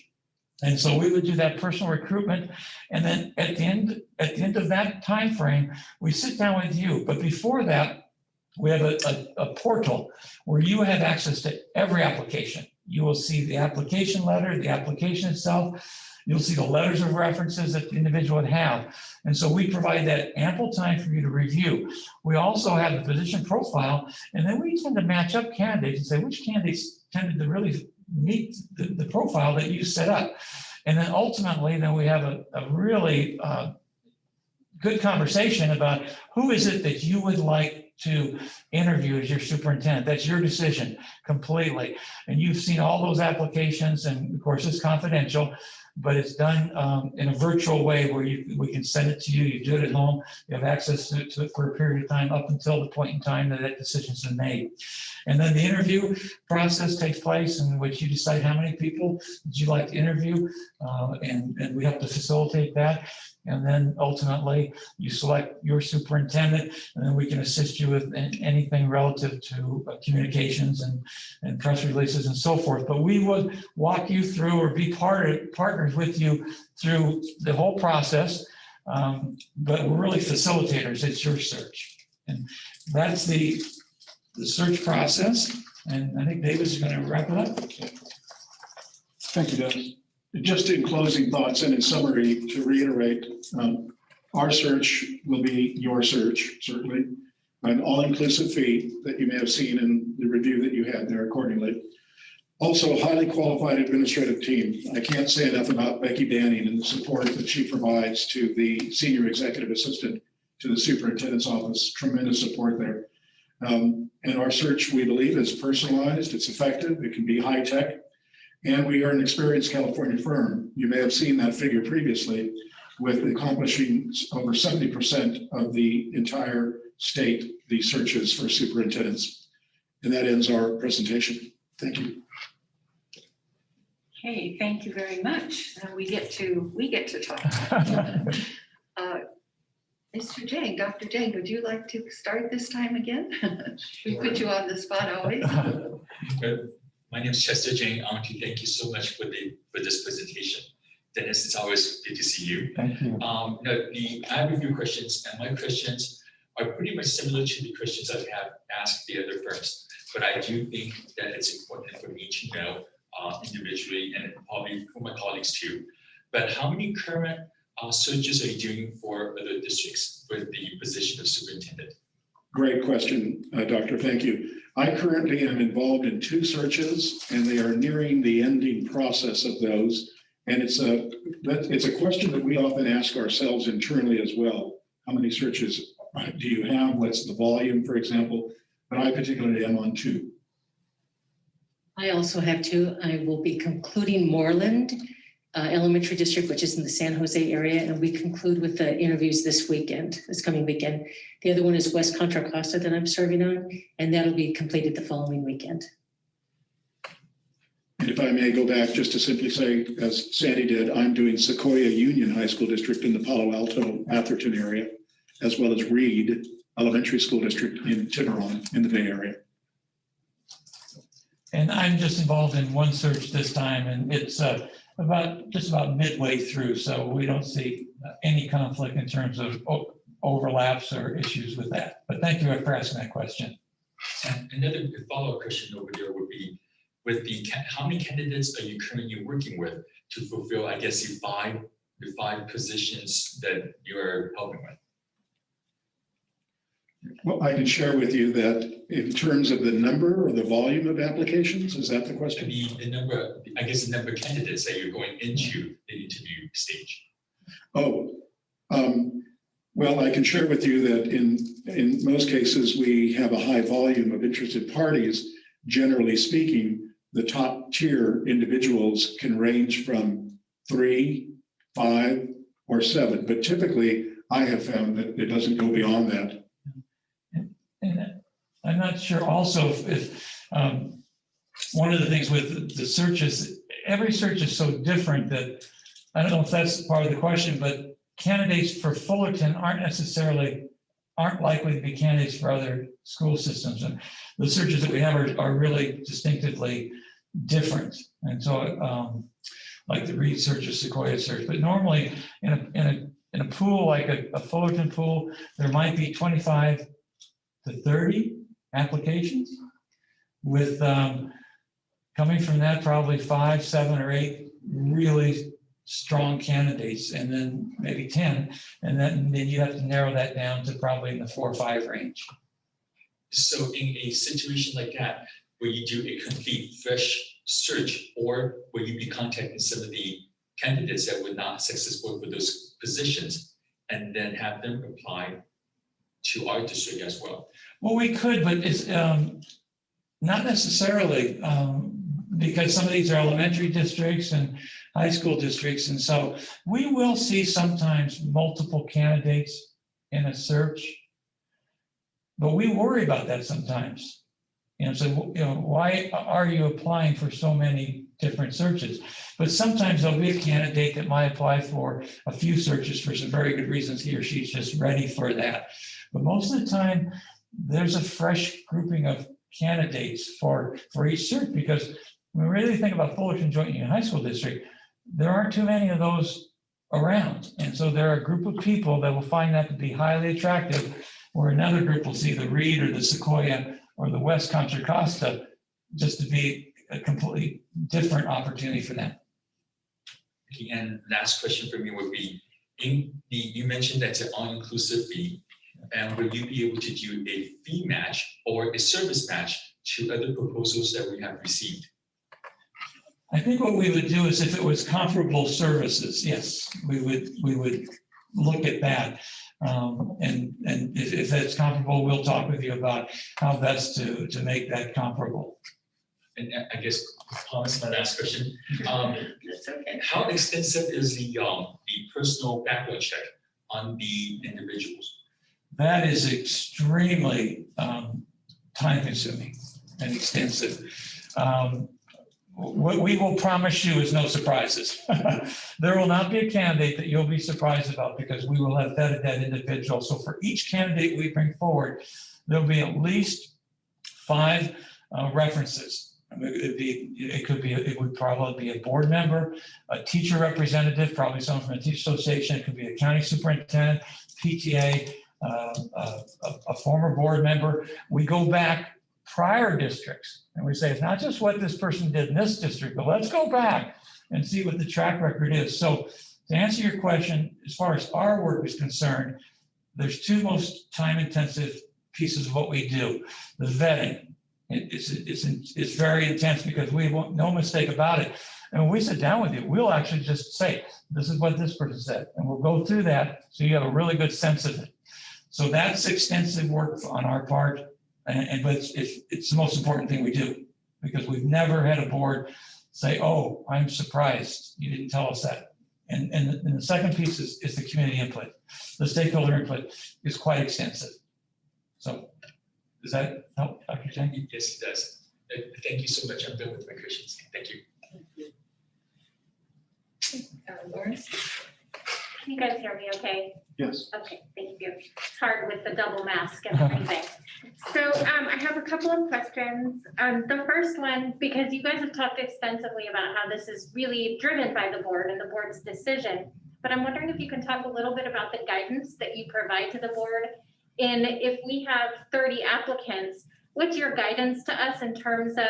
And so we would do that personal recruitment. And then at the end of that time frame, we sit down with you. But before that, we have a portal where you have access to every application. You will see the application letter, the application itself. You'll see the letters of references that the individual would have. And so we provide that ample time for you to review. We also have the position profile, and then we tend to match up candidates and say which candidates tended to really meet the profile that you set up. And then ultimately, then we have a really good conversation about who is it that you would like to interview as your superintendent. That's your decision completely. And you've seen all those applications, and of course it's confidential, but it's done in a virtual way where we can send it to you. You do it at home. You have access to it for a period of time up until the point in time that decision's been made. And then the interview process takes place in which you decide how many people would you like to interview, and we have to facilitate that. And then ultimately you select your superintendent, and then we can assist you with anything relative to communications and press releases and so forth. But we would walk you through or be partners with you through the whole process. But we're really facilitators. It's your search. And that's the search process. And I think David's going to wrap it up. Thank you, Dennis. Just in closing thoughts and in summary, to reiterate, our search will be your search, certainly, an all-inclusive fee that you may have seen in the review that you had there accordingly. Also, a highly qualified administrative team. I can't say enough about Becky Danning and the support that she provides to the senior executive assistant to the superintendent's office. Tremendous support there. And our search, we believe, is personalized, it's effective, it can be high-tech. And we are an experienced California firm. You may have seen that figure previously with accomplishing over 70% of the entire state, the searches for superintendents. And that ends our presentation. Thank you. Okay, thank you very much. Now we get to talk. Mr. Jang, Dr. Jang, would you like to start this time again? We put you on the spot always. Good. My name is Chester Jane. I want to thank you so much for this presentation. Dennis, it's always good to see you. Thank you. No, I have a few questions, and my questions are pretty much similar to the questions I have asked the other firms. But I do think that it's important for me to know individually, and probably for my colleagues too. But how many current searches are you doing for other districts for the position of superintendent? Great question, Doctor. Thank you. I currently am involved in 2 searches, and they are nearing the ending process of those. And it's a question that we often ask ourselves internally as well. How many searches do you have? What's the volume, for example? But I particularly am on 2. I also have 2. I will be concluding Moreland Elementary District, which is in the San Jose area, and we conclude with the interviews this coming weekend. The other one is West Contra Costa that I'm serving on, and that'll be completed the following weekend. And if I may go back just to simply say, as Sandy did, I'm doing Sequoia Union High School District in the Palo Alto, Atherton area, as well as Reed Elementary School District in Tiburon in the Bay Area. And I'm just involved in 1 search this time, and it's just about midway through, so we don't see any conflict in terms of overlaps or issues with that. But thank you for asking that question. And another follow-up question over there would be, how many candidates are you currently working with to fulfill, I guess, the five positions that you're helping with? Well, I can share with you that in terms of the number or the volume of applications, is that the question? The number of candidates that you're going into the interview stage. Well, I can share with you that in most cases, we have a high volume of interested parties. Generally speaking, the top tier individuals can range from 3, 5, or 7, but typically I have found that it doesn't go beyond that. And I'm not sure also if one of the things with the searches, every search is so different that I don't know if that's part of the question, but candidates for Fullerton aren't likely to be candidates for other school systems. And the searches that we have are really distinctively different. And so like the Reed search or Sequoia search, but normally in a pool like a Fullerton pool, there might be 25 to 30 applications with coming from that probably 5, 7, or 8 really strong candidates, and then maybe 10, and then you have to narrow that down to probably in the 4 or 5 range. So in a situation like that, will you do a complete fresh search, or will you be contacting some of the candidates that were not successful for those positions and then have them apply to our district as well? Well, we could, but it's not necessarily, because some of these are elementary districts and high school districts. And so we will see sometimes multiple candidates in a search, but we worry about that sometimes. So, why are you applying for so many different searches? But sometimes there'll be a candidate that might apply for a few searches for some very good reasons. He or she's just ready for that. But most of the time, there's a fresh grouping of candidates for each search, because when we really think about Fullerton Joint Union High School District, there aren't too many of those around. And so there are a group of people that will find that to be highly attractive, or another group will see the Reed or the Sequoia or the West Contra Costa just to be a completely different opportunity for them. Okay, and last question for me would be, you mentioned that's an all-inclusive fee, and will you be able to do a fee match or a service match to other proposals that we have received? I think what we would do is, if it was comparable services, yes, we would look at that. And if it's comparable, we'll talk with you about how best to make that comparable. And I guess, Thomas, my last question. That's okay. How extensive is the personal background check on the individuals? That is extremely time-consuming and extensive. What we will promise you is no surprises. There will not be a candidate that you'll be surprised about, because we will have vetted that individual. So for each candidate we bring forward, there'll be at least 5 references I mean, it would probably be a board member, a teacher representative, probably someone from a teacher association. It could be a county superintendent, PTA, a former board member. We go back prior districts and we say, it's not just what this person did in this district, but let's go back and see what the track record is. So to answer your question, as far as our work is concerned, there's two most time-intensive pieces of what we do. The vetting, it's very intense because we want no mistake about it. And when we sit down with you, we'll actually just say, this is what this person said, and we'll go through that so you have a really good sense of it. So that's extensive work on our part, but it's the most important thing we do, because we've never had a board say, oh, I'm surprised you didn't tell us that. And the second piece is the community input. The stakeholder input is quite extensive. So does that help, Dr. Chang? Yes, it does. Thank you so much. I'm done with my questions. Thank you. Lauren? Can you guys hear me okay? Yes. Okay, thank you. It's hard with the double mask and everything. So I have a couple of questions. The first one, because you guys have talked extensively about how this is really driven by the board and the board's decision, but I'm wondering if you can talk a little bit about the guidance that you provide to the board. And if we have 30 applicants, what's your guidance to us in terms of,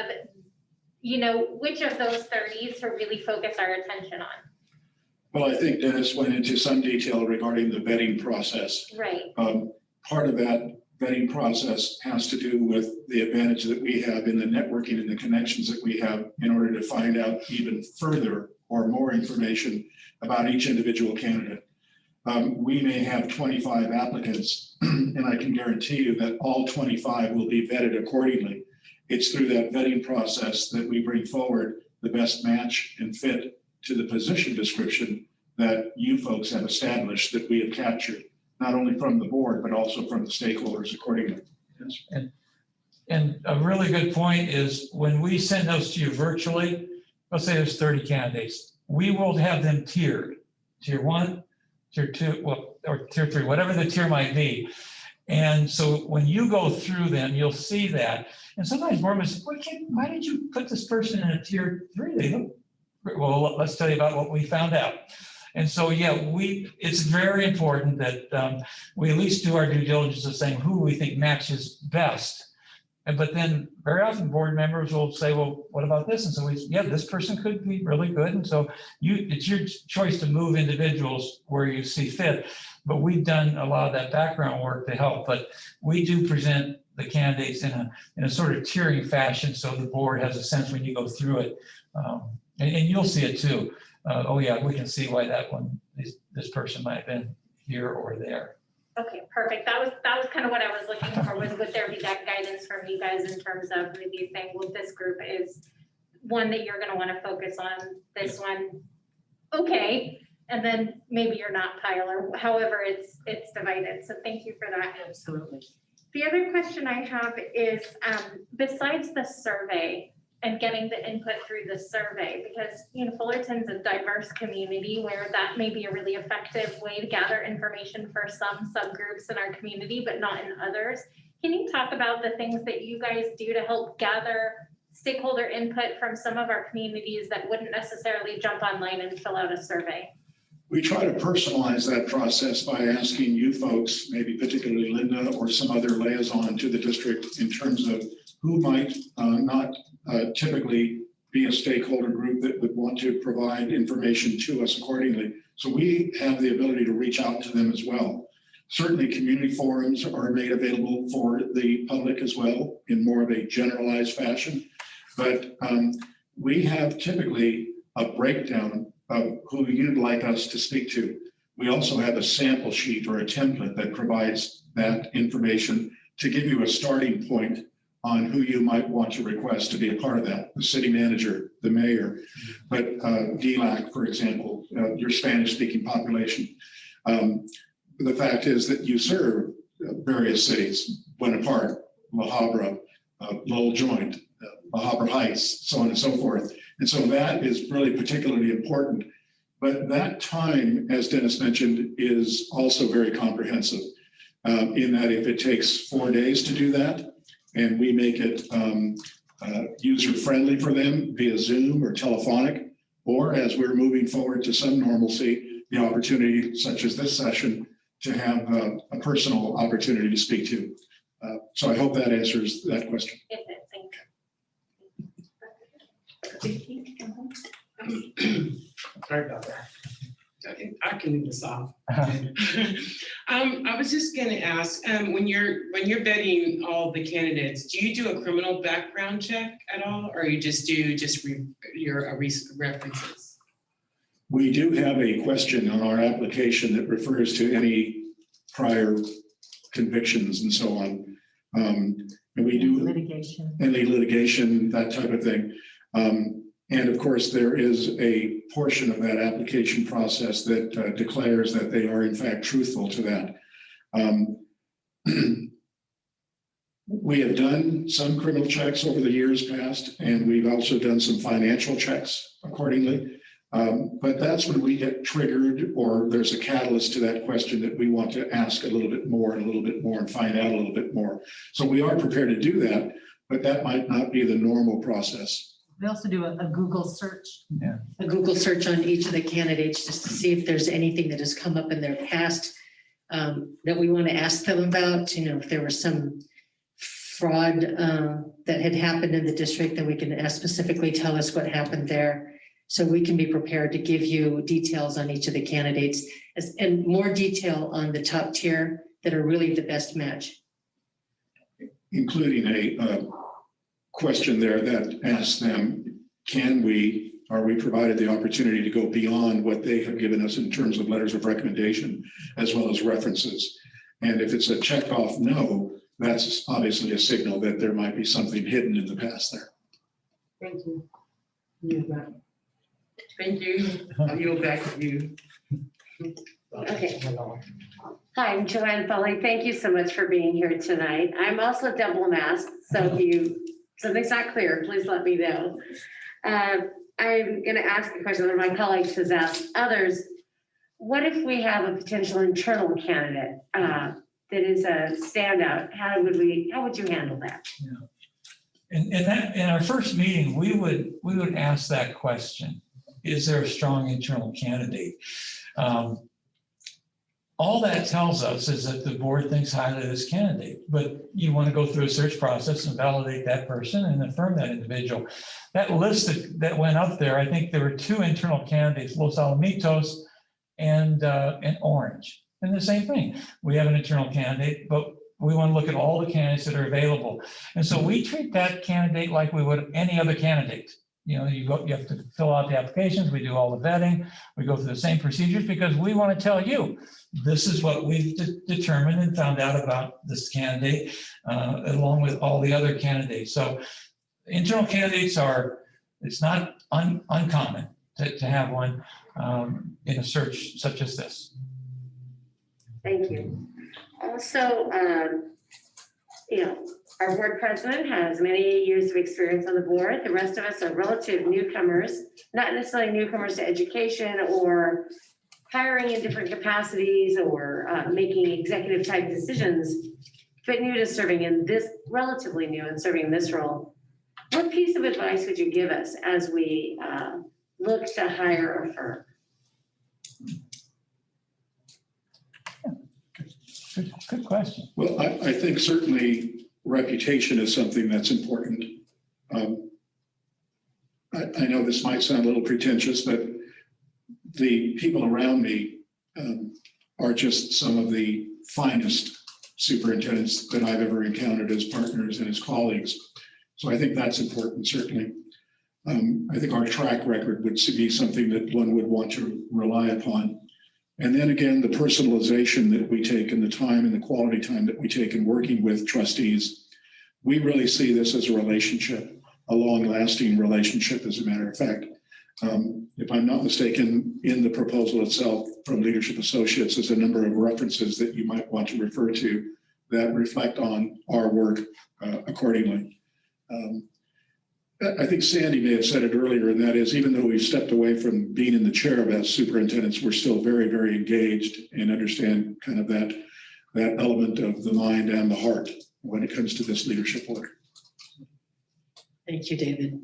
you know, which of those 30s to really focus our attention on? Well, I think Dennis went into some detail regarding the vetting process. Right. Part of that vetting process has to do with the advantage that we have in the networking and the connections that we have in order to find out even further or more information about each individual candidate. We may have 25 applicants, and I can guarantee you that all 25 will be vetted accordingly. It's through that vetting process that we bring forward the best match and fit to the position description that you folks have established, that we have captured, not only from the board, but also from the stakeholders accordingly. Yes. And a really good point is when we send those to you virtually, let's say there's 30 candidates, we will have them tiered, tier 1, tier 2, well, or tier 3, whatever the tier might be. And so when you go through them, you'll see that. And sometimes board members say, why did you put this person in a tier 3? They look, well, let's tell you about what we found out. And so, yeah, it's very important that we at least do our due diligence of saying who we think matches best. But then very often board members will say, well, what about this? And so this person could be really good. And so it's your choice to move individuals where you see fit. But we've done a lot of that background work to help. But we do present the candidates in a sort of tiering fashion, so the board has a sense when you go through it. And you'll see it too. Oh yeah, we can see why that one, this person might have been here or there. Okay, perfect. That was kind of what I was looking for, was would there be that guidance from you guys in terms of maybe saying, well, this group is one that you're going to want to focus on, this one, okay, and then maybe you're not, Kyle, or however it's divided. So thank you for that. Absolutely. The other question I have is, besides the survey and getting the input through the survey, because Fullerton's a diverse community where that may be a really effective way to gather information for some subgroups in our community, but not in others. Can you talk about the things that you guys do to help gather stakeholder input from some of our communities that wouldn't necessarily jump online and fill out a survey? We try to personalize that process by asking you folks, maybe particularly Linda or some other liaison to the district, in terms of who might not typically be a stakeholder group that would want to provide information to us accordingly. So we have the ability to reach out to them as well. Certainly community forums are made available for the public as well in more of a generalized fashion. But we have typically a breakdown of who you'd like us to speak to. We also have a sample sheet or a template that provides that information to give you a starting point on who you might want to request to be a part of that, the city manager, the mayor, but DLAC, for example, your Spanish-speaking population. The fact is that you serve various cities, Buena Park, La Habra, Lowell Joint, La Habra Heights, so on and so forth. And so that is really particularly important. But that time, as Dennis mentioned, is also very comprehensive in that if it takes 4 days to do that, and we make it user-friendly for them via Zoom or telephonic, or as we're moving forward to some normalcy, the opportunity such as this session to have a personal opportunity to speak to. So I hope that answers that question. Yes, Sorry about that. I can leave this off. I was just gonna ask, when you're vetting all the candidates, do you do a criminal background check at all, or you just do your references? We do have a question on our application that refers to any prior convictions and so on. And we do Litigation. any litigation, that type of thing. And of course, there is a portion of that application process that declares that they are in fact truthful to that. We have done some criminal checks over the years past, and we've also done some financial checks accordingly. But that's when we get triggered, or there's a catalyst to that question that we want to ask a little bit more and a little bit more and find out a little bit more. So we are prepared to do that, but that might not be the normal process. We also do a Google search. A Google search on each of the candidates just to see if there's anything that has come up in their past that we want to ask them about. You know, if there was some fraud that had happened in the district, then we can ask specifically, tell us what happened there. So we can be prepared to give you details on each of the candidates and more detail on the top tier that are really the best match. Including a question there that asks them, are we provided the opportunity to go beyond what they have given us in terms of letters of recommendation, as well as references? And if it's a checked off no, that's obviously a signal that there might be something hidden in the past there. Thank you. Thank you. I'll yield back to you. Okay. Hi, I'm Joanne Foley. Thank you so much for being here tonight. I'm also double masked, so if something's not clear, please let me know. I'm going to ask a question that my colleagues has asked others. What if we have a potential internal candidate that is a standout? How would you handle that? Yeah. In our first meeting, we would ask that question. Is there a strong internal candidate? All that tells us is that the board thinks highly of this candidate, but you want to go through a search process and validate that person and affirm that individual. That list that went up there, I think there were 2 internal candidates, Los Alamitos and Orange. And the same thing, we have an internal candidate, but we want to look at all the candidates that are available. And so we treat that candidate like we would any other candidate. You know, you have to fill out the applications, we do all the vetting, we go through the same procedures because we want to tell you, this is what we've determined and found out about this candidate, along with all the other candidates. So internal candidates it's not uncommon to have one in a search such as this. Thank you. Also, our board president has many years of experience on the board. The rest of us are relative newcomers, not necessarily newcomers to education or hiring in different capacities or making executive type decisions, but new to serving in this, relatively new and serving in this role. What piece of advice would you give us as we look to hire a firm? Good question. Well, I think certainly reputation is something that's important. I know this might sound a little pretentious, but the people around me are just some of the finest superintendents that I've ever encountered as partners and as colleagues. So I think that's important, certainly. I think our track record would be something that one would want to rely upon. And then again, the personalization that we take and the time and the quality time that we take in working with trustees, we really see this as a relationship, a long-lasting relationship, as a matter of fact. If I'm not mistaken, in the proposal itself from Leadership Associates, there's a number of references that you might want to refer to that reflect on our work accordingly. I think Sandy may have said it earlier, and that is, even though we've stepped away from being in the chair of as superintendents, we're still very, very engaged and understand kind of that element of the mind and the heart when it comes to this leadership work. Thank you, David.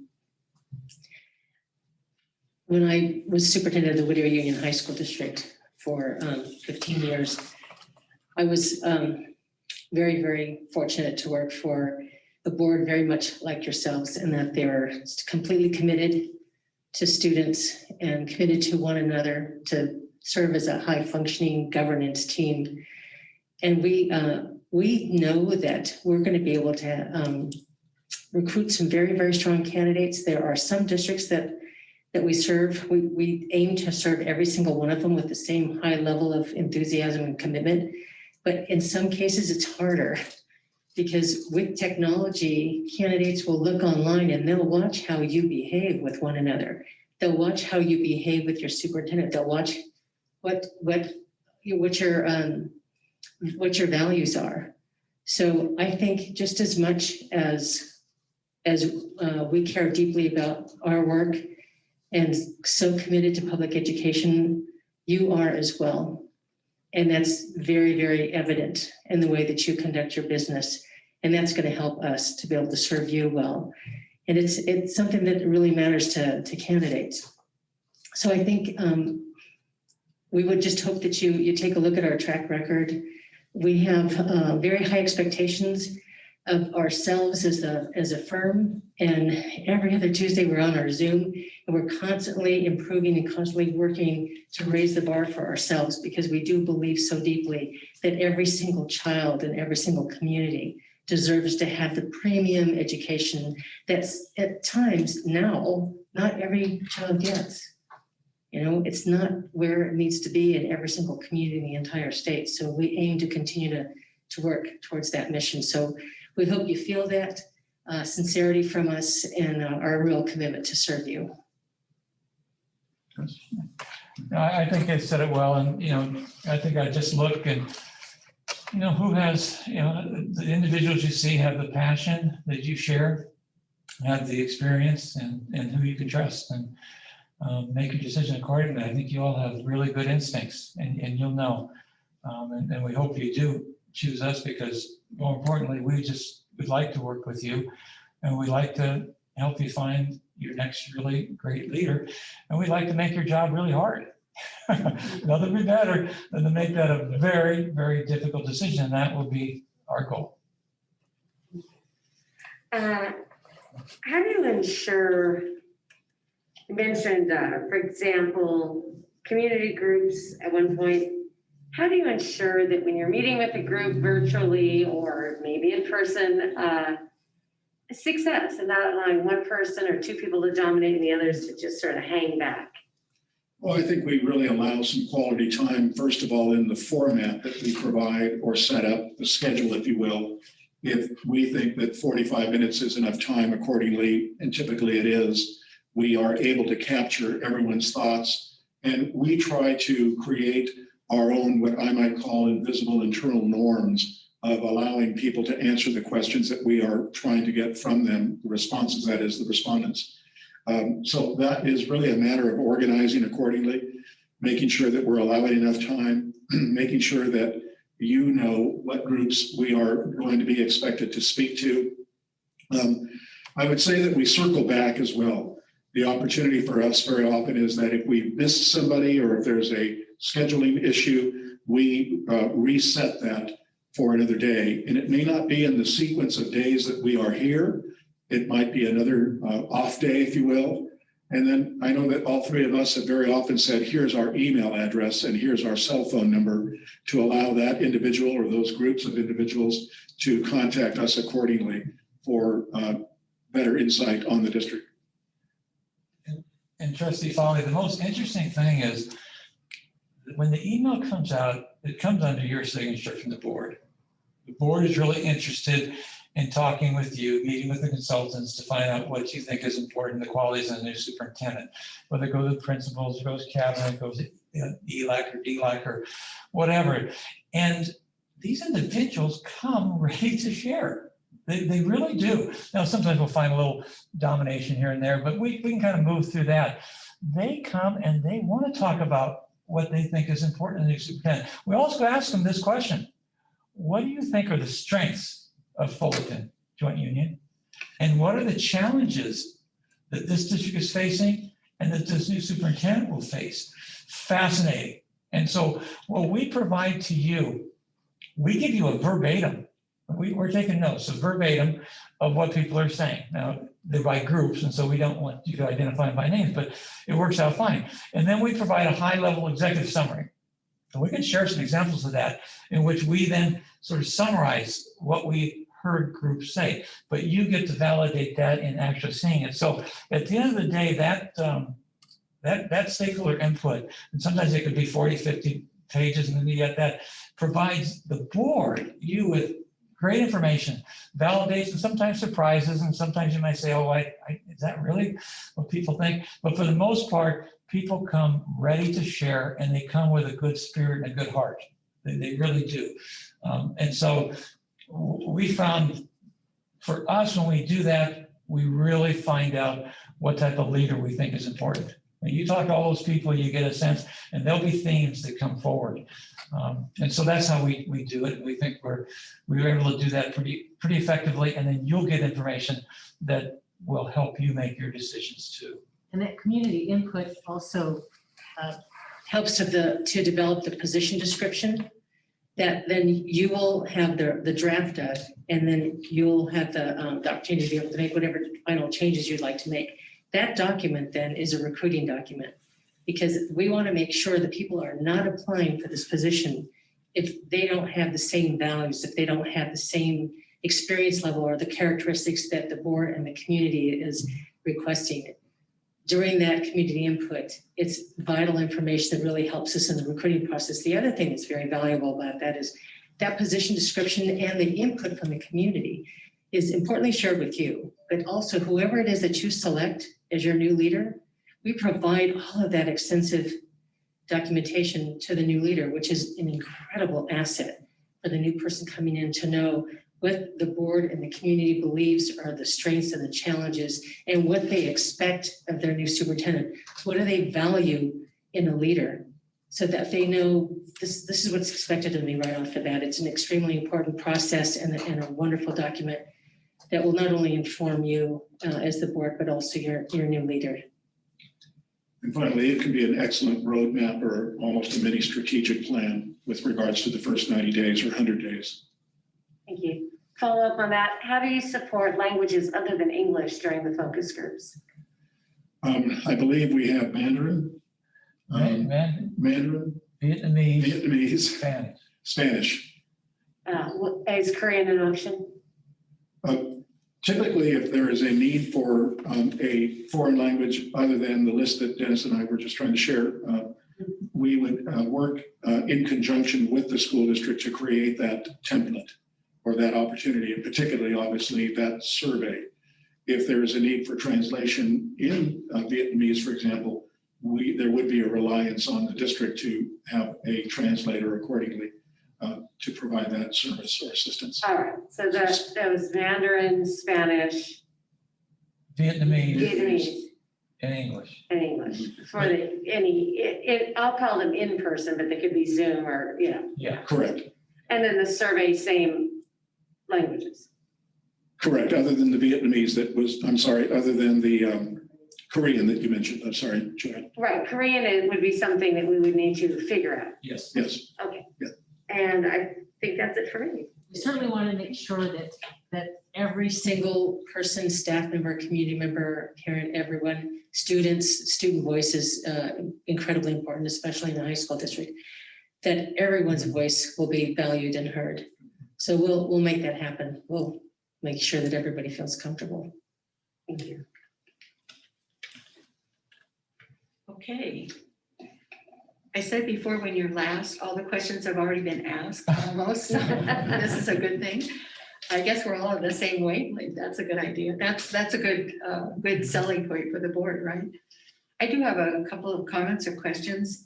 When I was superintendent of the Whittier Union High School District for 15 years, I was very, very fortunate to work for a board very much like yourselves in that they were completely committed to students and committed to one another to serve as a high functioning governance team. And we know that we're going to be able to recruit some very, very strong candidates. There are some districts that we serve. We aim to serve every single one of them with the same high level of enthusiasm and commitment. But in some cases, it's harder because with technology, candidates will look online and they'll watch how you behave with one another. They'll watch how you behave with your superintendent. They'll watch what your values are. So I think just as much as we care deeply about our work and so committed to public education, you are as well. And that's very, very evident in the way that you conduct your business. And that's going to help us to be able to serve you well. And it's something that really matters to candidates. So I think we would just hope that you take a look at our track record. We have very high expectations of ourselves as a firm. And every other Tuesday we're on our Zoom and we're constantly improving and constantly working to raise the bar for ourselves because we do believe so deeply that every single child in every single community deserves to have the premium education that's at times now not every child gets. You know, it's not where it needs to be in every single community in the entire state. So we aim to continue to work towards that mission. So we hope you feel that sincerity from us and our real commitment to serve you. I think they said it well, and I think I just look and who has the individuals you see have the passion that you share, have the experience, and who you can trust, and make a decision accordingly. I think you all have really good instincts, and you'll know, and we hope you do choose us because more importantly, we'd like to work with you, and we'd like to help you find your next really great leader, and we'd like to make your job really hard. Nothing would be better than to make that a very, very difficult decision, and that will be our goal. How do you ensure, you mentioned, for example, community groups at one point, how do you ensure that when you're meeting with a group virtually or maybe in person, success and not allowing one person or two people to dominate and the others to just sort of hang back? Well, I think we really allow some quality time, first of all, in the format that we provide or set up, the schedule, if you will. If we think that 45 minutes is enough time accordingly, and typically it is, we are able to capture everyone's thoughts. And we try to create our own, what I might call invisible internal norms of allowing people to answer the questions that we are trying to get from them, the responses, that is, the respondents. So that is really a matter of organizing accordingly, making sure that we're allowing enough time, making sure that you know what groups we are going to be expected to speak to. I would say that we circle back as well. The opportunity for us very often is that if we miss somebody or if there's a scheduling issue, we reset that for another day. And it may not be in the sequence of days that we are here. It might be another off day, if you will. And then I know that all three of us have very often said, here's our email address and here's our cell phone number to allow that individual or those groups of individuals to contact us accordingly for better insight on the district. And Trustee Foley, the most interesting thing is when the email comes out, it comes under your signature from the board. The board is really interested in talking with you, meeting with the consultants to find out what you think is important, the qualities of the new superintendent, whether it goes to principals, it goes to cabinet, it goes to ELAC or DLAC or whatever. And these individuals come ready to share. They really do. Now, sometimes we'll find a little domination here and there, but we can kind of move through that. They come and they want to talk about what they think is important in the superintendent. We also ask them this question: what do you think are the strengths of Fullerton Joint Union? And what are the challenges that this district is facing and that this new superintendent will face? Fascinating. And so what we provide to you, we give you a verbatim. We're taking notes, a verbatim of what people are saying. Now, they're by groups, and so we don't want you to identify them by names, but it works out fine. And then we provide a high-level executive summary. And we can share some examples of that in which we then sort of summarize what we heard groups say, but you get to validate that in actually seeing it. So at the end of the day, that stakeholder input, and sometimes it could be 40, 50 pages, and then you get that, provides the board, you with great information, validates, and sometimes surprises, and sometimes you might say, oh, is that really what people think? But for the most part, people come ready to share, and they come with a good spirit and a good heart. They really do. And so we found, for us, when we do that, we really find out what type of leader we think is important. When you talk to all those people, you get a sense, and there'll be themes that come forward. And so that's how we do it. We think we were able to do that pretty effectively, and then you'll get information that will help you make your decisions too. And that community input also helps to develop the position description that then you will have the draft of, and then you'll have the opportunity to be able to make whatever final changes you'd like to make. That document then is a recruiting document, because we want to make sure that people are not applying for this position if they don't have the same values, if they don't have the same experience level or the characteristics that the board and the community is requesting. During that community input, it's vital information that really helps us in the recruiting process. The other thing that's very valuable about that is that position description and the input from the community is importantly shared with you, but also whoever it is that you select as your new leader, we provide all of that extensive documentation to the new leader, which is an incredible asset for the new person coming in to know what the board and the community believes are the strengths and the challenges and what they expect of their new superintendent. What do they value in a leader, so that they know this is what's expected of me right off the bat. It's an extremely important process and a wonderful document that will not only inform you as the board, but also your new leader. And finally, it can be an excellent roadmap or almost a mini strategic plan with regards to the first 90 days or 100 days. Thank you. Follow up on that. How do you support languages other than English during the focus groups? I believe we have Mandarin, Vietnamese, Vietnamese, Spanish. Is Korean an option? Typically, if there is a need for a foreign language other than the list that Dennis and I were just trying to share, we would work in conjunction with the school district to create that template or that opportunity, and particularly, obviously, that survey. If there is a need for translation in Vietnamese, for example, there would be a reliance on the district to have a translator accordingly to provide that service or assistance. All right, so those Mandarin, Spanish, Vietnamese, and English. and English for I'll call them in person, but they could be Zoom or, Yeah, correct. And then the survey, same languages. Correct, other than the Vietnamese other than the Korean that you mentioned. I'm sorry, Joanne. Right, Korean would be something that we would need to figure out. Yes. Yes. Okay. Yeah. And I think that's it for me. We certainly want to make sure that every single person, staff member, community member, parent, everyone, student voice is incredibly important, especially in the high school district, that everyone's voice will be valued and heard. So we'll make that happen. We'll make sure that everybody feels comfortable. Thank you. Okay. I said before, when you're last, all the questions have already been asked almost. So this is a good thing. I guess we're all the same wavelength. That's a good idea. That's a good selling point for the board, right? I do have a couple of comments or questions.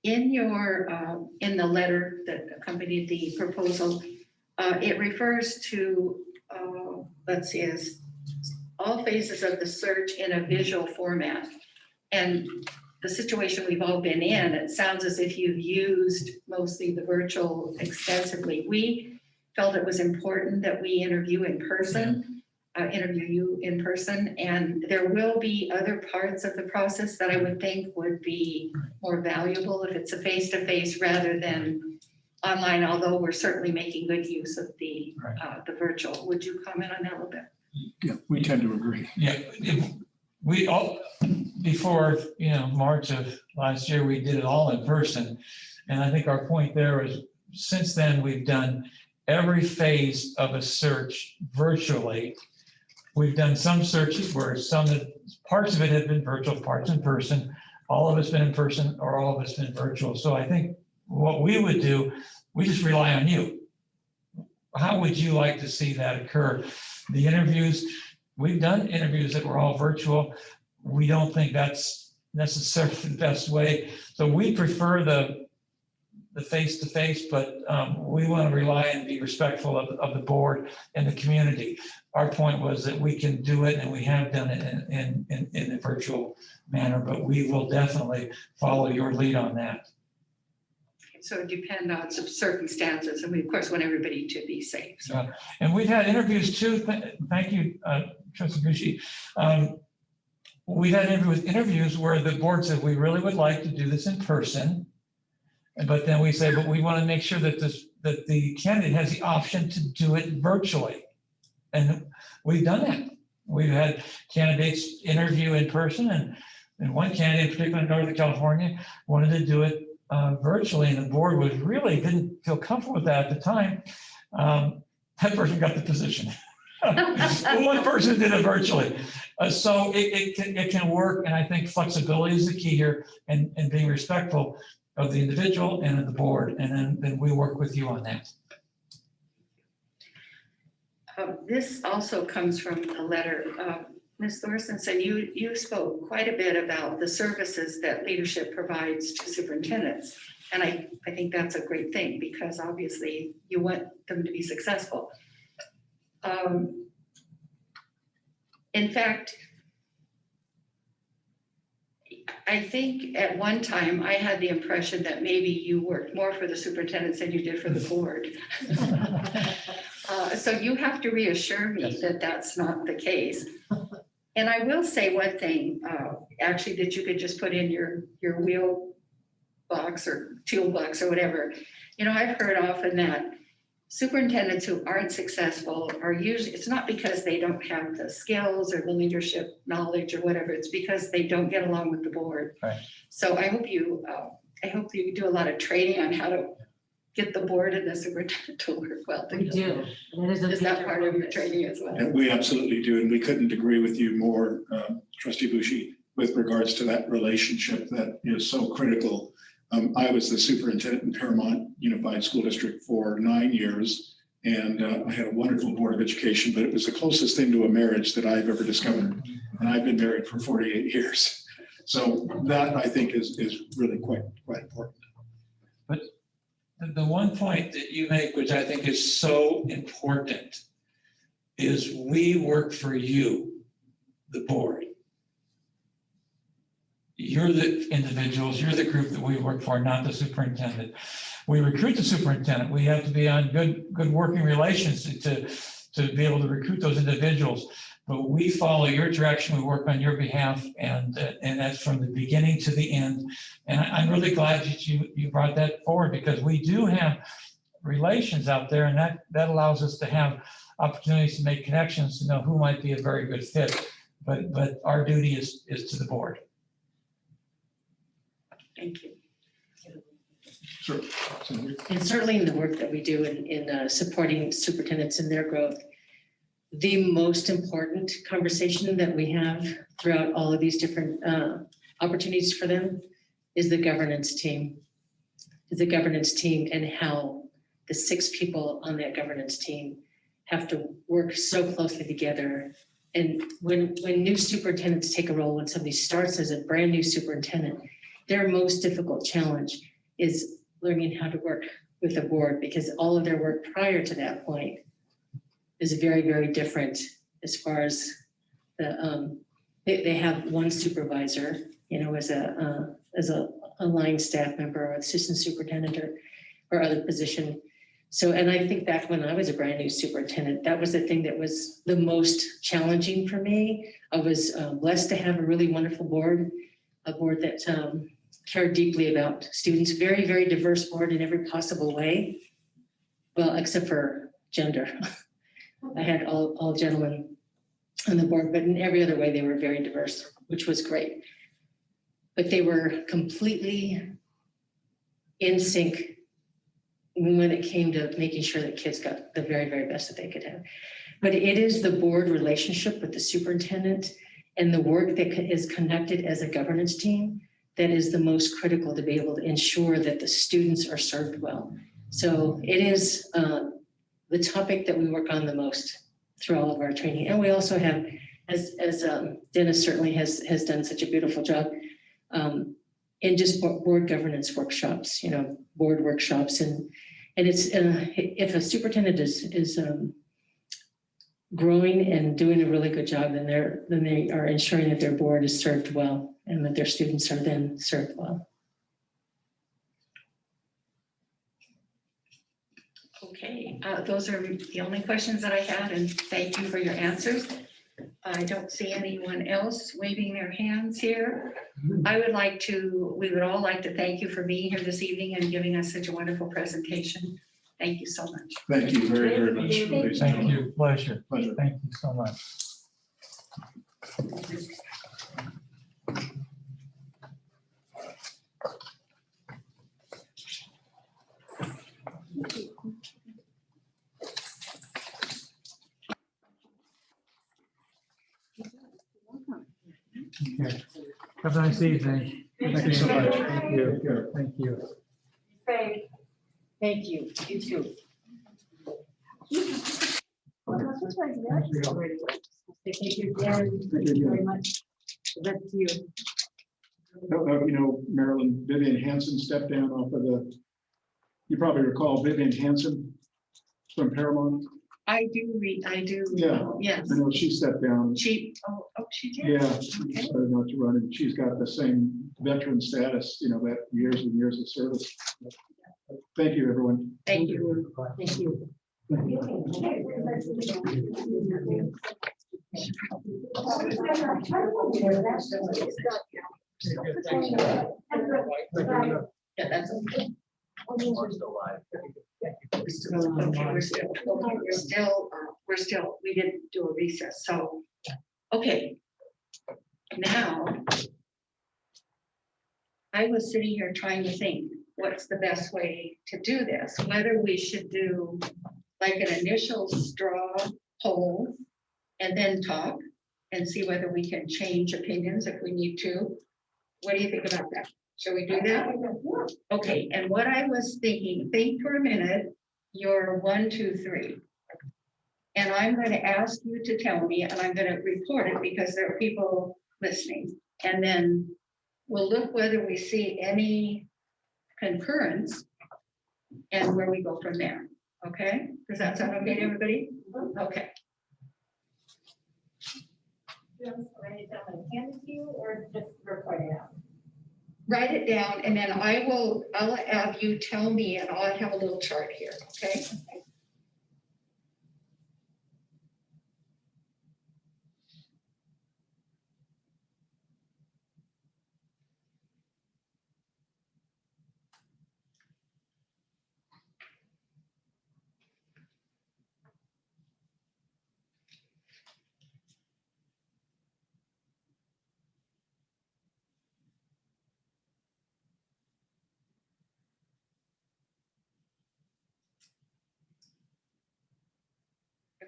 In the letter that accompanied the proposal, it refers to, let's see, as all phases of the search in a visual format. And the situation we've all been in, it sounds as if you've used mostly the virtual extensively. We felt it was important that we interview in person. interview you in person. And there will be other parts of the process that I would think would be more valuable if it's a face-to-face rather than online, although we're certainly making good use of the virtual. Would you comment on that a little bit? Yeah, we tend to agree. Yeah, we all, before, March of last year, we did it all in person. And I think our point there is, since then, we've done every phase of a search virtually. We've done some searches where parts of it have been virtual, parts in person, all of it's been in person, or all of it's been virtual. So I think what we would do, we just rely on you. How would you like to see that occur? The interviews, we've done interviews that were all virtual. We don't think that's necessarily the best way. So we prefer the face-to-face, but we want to rely and be respectful of the board and the community. Our point was that we can do it, and we have done it in a virtual manner, but we will definitely follow your lead on that. So it depends on some circumstances, and we of course want everybody to be safe. So. And we've had interviews too. Thank you, Trustee Bucci. We've had interviews where the board said, we really would like to do this in person. But then we say, but we want to make sure that the candidate has the option to do it virtually. And we've done that. We've had candidates interview in person, and one candidate, particularly in Northern California, wanted to do it virtually, and the board didn't feel comfortable with that at the time. That person got the position. One person did it virtually. So it can work, and I think flexibility is the key here, and being respectful of the individual and of the board, and then we work with you on that. This also comes from a letter. Ms. Thorson said you spoke quite a bit about the services that leadership provides to superintendents. And I think that's a great thing, because obviously you want them to be successful. In fact, I think at one time I had the impression that maybe you worked more for the superintendents than you did for the board. So you have to reassure me that that's not the case. And I will say one thing, actually, that you could just put in your wheel box or toolbox or whatever. I've heard often that superintendents who aren't successful are usually, it's not because they don't have the skills or the leadership knowledge or whatever, it's because they don't get along with the board. Right. So I hope you do a lot of training on how to get the board and the superintendent to work well We together. do. That Is that part of your training as well? And we absolutely do, and we couldn't agree with you more, Trustee Bucci, with regards to that relationship that is so critical. I was the superintendent in Paramount Unified School District for 9 years, and I had a wonderful Board of Education, but it was the closest thing to a marriage that I've ever discovered. And I've been married for 48 years. So that, I think, is really quite important. But the one point that you make, which I think is so important, is we work for you, the board. You're the individuals, you're the group that we work for, not the superintendent. We recruit the superintendent. We have to be on good working relations to be able to recruit those individuals. But we follow your direction, we work on your behalf, and that's from the beginning to the end. And I'm really glad that you brought that forward, because we do have relations out there, and that allows us to have opportunities to make connections, to know who might be a very good fit. But our duty is to the board. Thank you. Sure. And certainly in the work that we do in supporting superintendents in their growth, the most important conversation that we have throughout all of these different opportunities for them is the governance team. Is the governance team, and how the 6 people on that governance team have to work so closely together. And when new superintendents take a role, when somebody starts as a brand new superintendent, their most difficult challenge is learning how to work with the board, because all of their work prior to that point is very, very different as far as the, they have one supervisor, as a line staff member or assistant superintendent or other position. So, and I think back when I was a brand new superintendent, that was the thing that was the most challenging for me. I was blessed to have a really wonderful board, a board that cared deeply about students, very, very diverse board in every possible way. Well, except for gender. I had all gentlemen on the board, but in every other way, they were very diverse, which was great. But they were completely in sync when it came to making sure that kids got the very, very best that they could have. But it is the board relationship with the superintendent and the work that is conducted as a governance team that is the most critical to be able to ensure that the students are served well. So it is the topic that we work on the most through all of our training. And we also have, as Dennis certainly has done such a beautiful job, in just board governance workshops, board workshops. And it's, if a superintendent is growing and doing a really good job, then they are ensuring that their board is served well and that their students are then served well. Okay, those are the only questions that I had, and thank you for your answers. I don't see anyone else waving their hands here. We would all like to thank you for being here this evening and giving us such a wonderful presentation. Thank you so much. Thank you very, very much. Thank you. Pleasure. Pleasure. Thank you so much. Okay. Have a nice evening. Thank you so much. Thank you. Thank you. Thank you. You too. Thank you very much. That's you. Marilyn, Vivian Hanson stepped down off of you probably recall Vivian Hanson from Paramount. I do. Yeah. Yes. I know she stepped down. She did? Yeah, she decided not to run, and she's got the same veteran status, that years and years of service. Thank you, everyone. Thank you. Thank you. Yeah, that's okay. Okay, we're still, we didn't do a recess, so, okay. Now, I was sitting here trying to think, what's the best way to do this? Whether we should do like an initial straw poll and then talk and see whether we can change opinions if we need to. What do you think about that? Shall we do that? Okay, and what I was thinking, think for a minute, you're 1, 2, 3. And I'm going to ask you to tell me, and I'm going to report it because there are people listening. And then we'll look whether we see any concurrence and where we go from there. Okay? Does that sound okay to everybody? Okay. Do you want to write it down and hand it to you, or just record it out? Write it down, and then I'll have you tell me, and I'll have a little chart here, okay?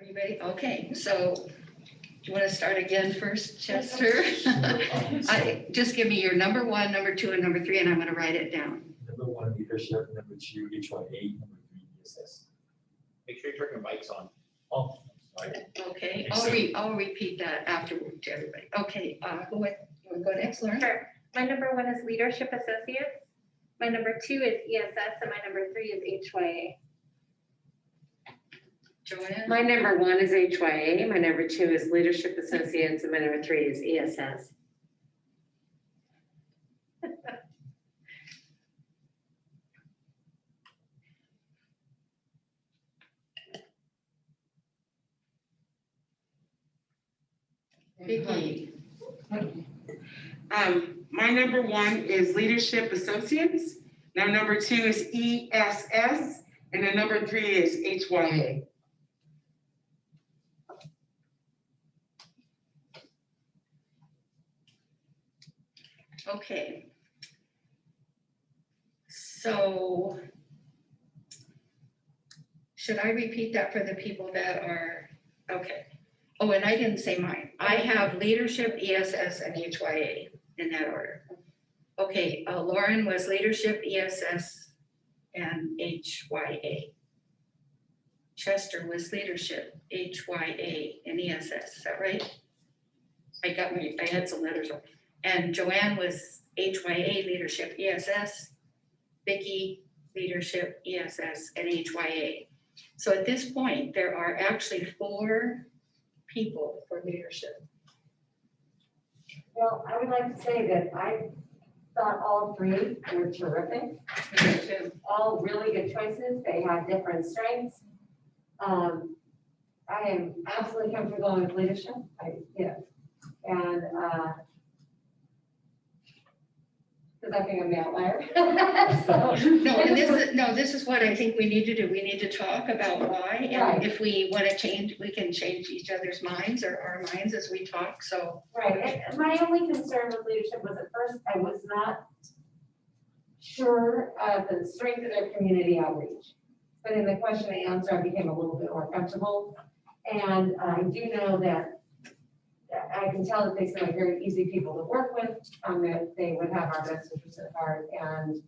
Everybody, okay, so do you want to start again first, Chester? Just give me your number 1, number 2, and number 3, and I'm going to write it down. Number 1, leadership. Number 2, HYA. Number 3, ESS. Make sure you turn your mics on. Oh, sorry. Okay, I'll repeat that afterward to everybody. Okay, you want to go next, Lauren? Sure. My number 1 is Leadership Associates. My number 2 is ESS, and my number 3 is HYA. Joanne? My number 1 is HYA, my number 2 is Leadership Associates, and my number 3 is ESS. Vicki. My number 1 is Leadership Associates. Now, number 2 is ESS, and then number 3 is HYA. Okay. So should I repeat that for the people that are, okay. Oh, and I didn't say mine. I have leadership, ESS, and HYA in that order. Okay, Lauren was leadership, ESS, and HYA. Chester was leadership, HYA, and ESS. Is that right? I had some letters on. And Joanne was HYA, leadership, ESS. Vicki, leadership, ESS, and HYA. So at this point, there are actually 4 people for leadership. Well, I would like to say that I thought all 3 were terrific. All really good choices. They have different strengths. I am absolutely comfortable going with leadership. And because I think I'm the outlier. This is what I think we need to do. We need to talk about why, and Right. if we want to change, we can change each other's minds or our minds as we talk, so. Right, and my only concern with leadership was at first, I was not sure of the strength of their community outreach. But in the question and answer, I became a little bit more comfortable. And I do know that I can tell that they seem like very easy people to work with, that they would have our best interests at heart. And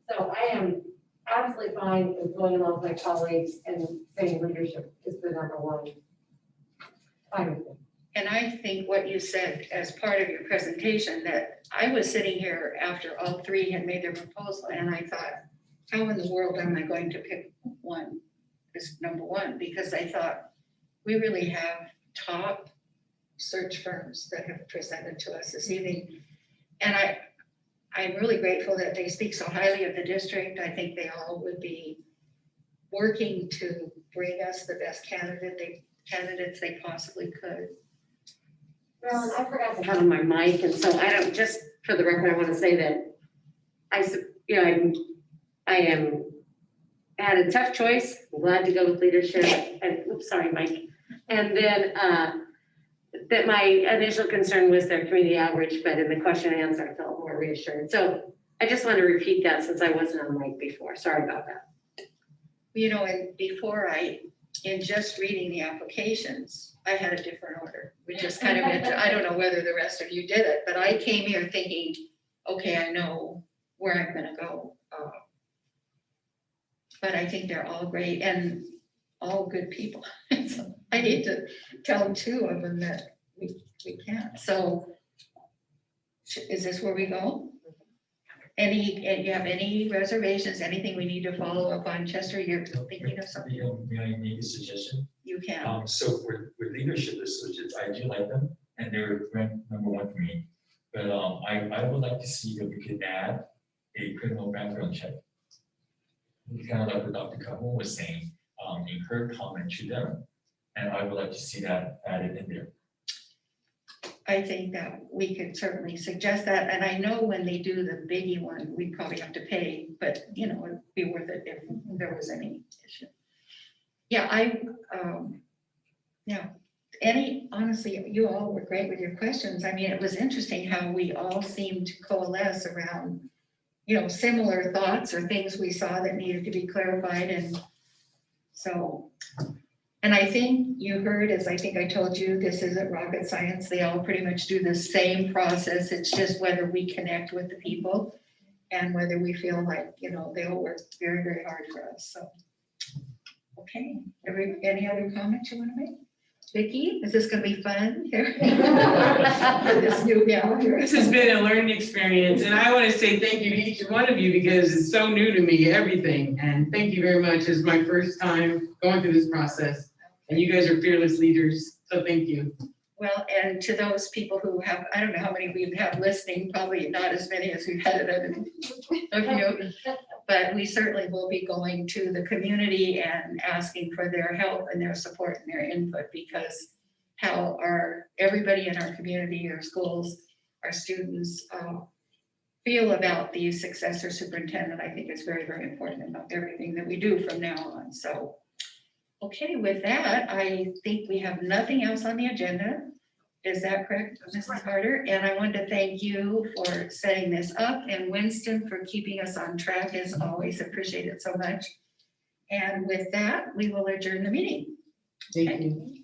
so I am absolutely fine with going along with my colleagues and saying leadership is the number 1. Fine with me. And I think what you said as part of your presentation, that I was sitting here after all 3 had made their proposal, and I thought, how in the world am I going to pick one as number 1? Because I thought, we really have top search firms that have presented to us this evening. And I'm really grateful that they speak so highly of the district. I think they all would be working to bring us the best candidates they possibly could. Well, I forgot to have on my mic, and so I don't, just for the record, I want to say that I had a tough choice, I'm glad to go with leadership, and, oops, sorry, Mike. And then that my initial concern was their community outreach, but in the question and answer, I felt more reassured. So I just want to repeat that since I wasn't on mic before, sorry about that. And before in just reading the applications, I had a different order. We just kind of, I don't know whether the rest of you did it, but I came here thinking, okay, I know where I'm gonna go. But I think they're all great and all good people. So I hate to tell 2 of them that we can't. So is this where we go? And you have any reservations, anything we need to follow up on? Chester, you're thinking of something? May I make a suggestion? You can. So for leadership associates, I do like them, and they're ranked number 1 for me. But I would like to see if we could add a criminal background check. Kind of like what Dr. Cajon was saying, in her comment to them, and I would like to see that added in there. I think that we could certainly suggest that, and I know when they do the biggie one, we probably have to pay, but it'd be worth it if there was any issue. Yeah, honestly, you all were great with your questions. I mean, it was interesting how we all seemed to coalesce around, similar thoughts or things we saw that needed to be clarified. And so, and I think you heard, as I think I told you, this isn't rocket science. They all pretty much do the same process. It's just whether we connect with the people and whether we feel like, they all work very, very hard for us. So, okay. Any other comments you want to make? Vicki, is this going to be fun here? This new gal here. This has been a learning experience, and I want to say thank you to each one of you because it's so new to me, everything. And thank you very much. It's my first time going through this process, and you guys are fearless leaders, so thank you. Well, and to those people who have, I don't know how many we have listening, probably not as many as we've had of you, but we certainly will be going to the community and asking for their help and their support and their input, because how everybody in our community, our schools, our students feel about the successor superintendent. I think is very, very important about everything that we do from now on. So, okay, with that, I think we have nothing else on the agenda. Is that correct, Mrs. Carter? And I want to thank you for setting this up, and Winston for keeping us on track as always. Appreciate it so much. And with that, we will adjourn the meeting. Thank you.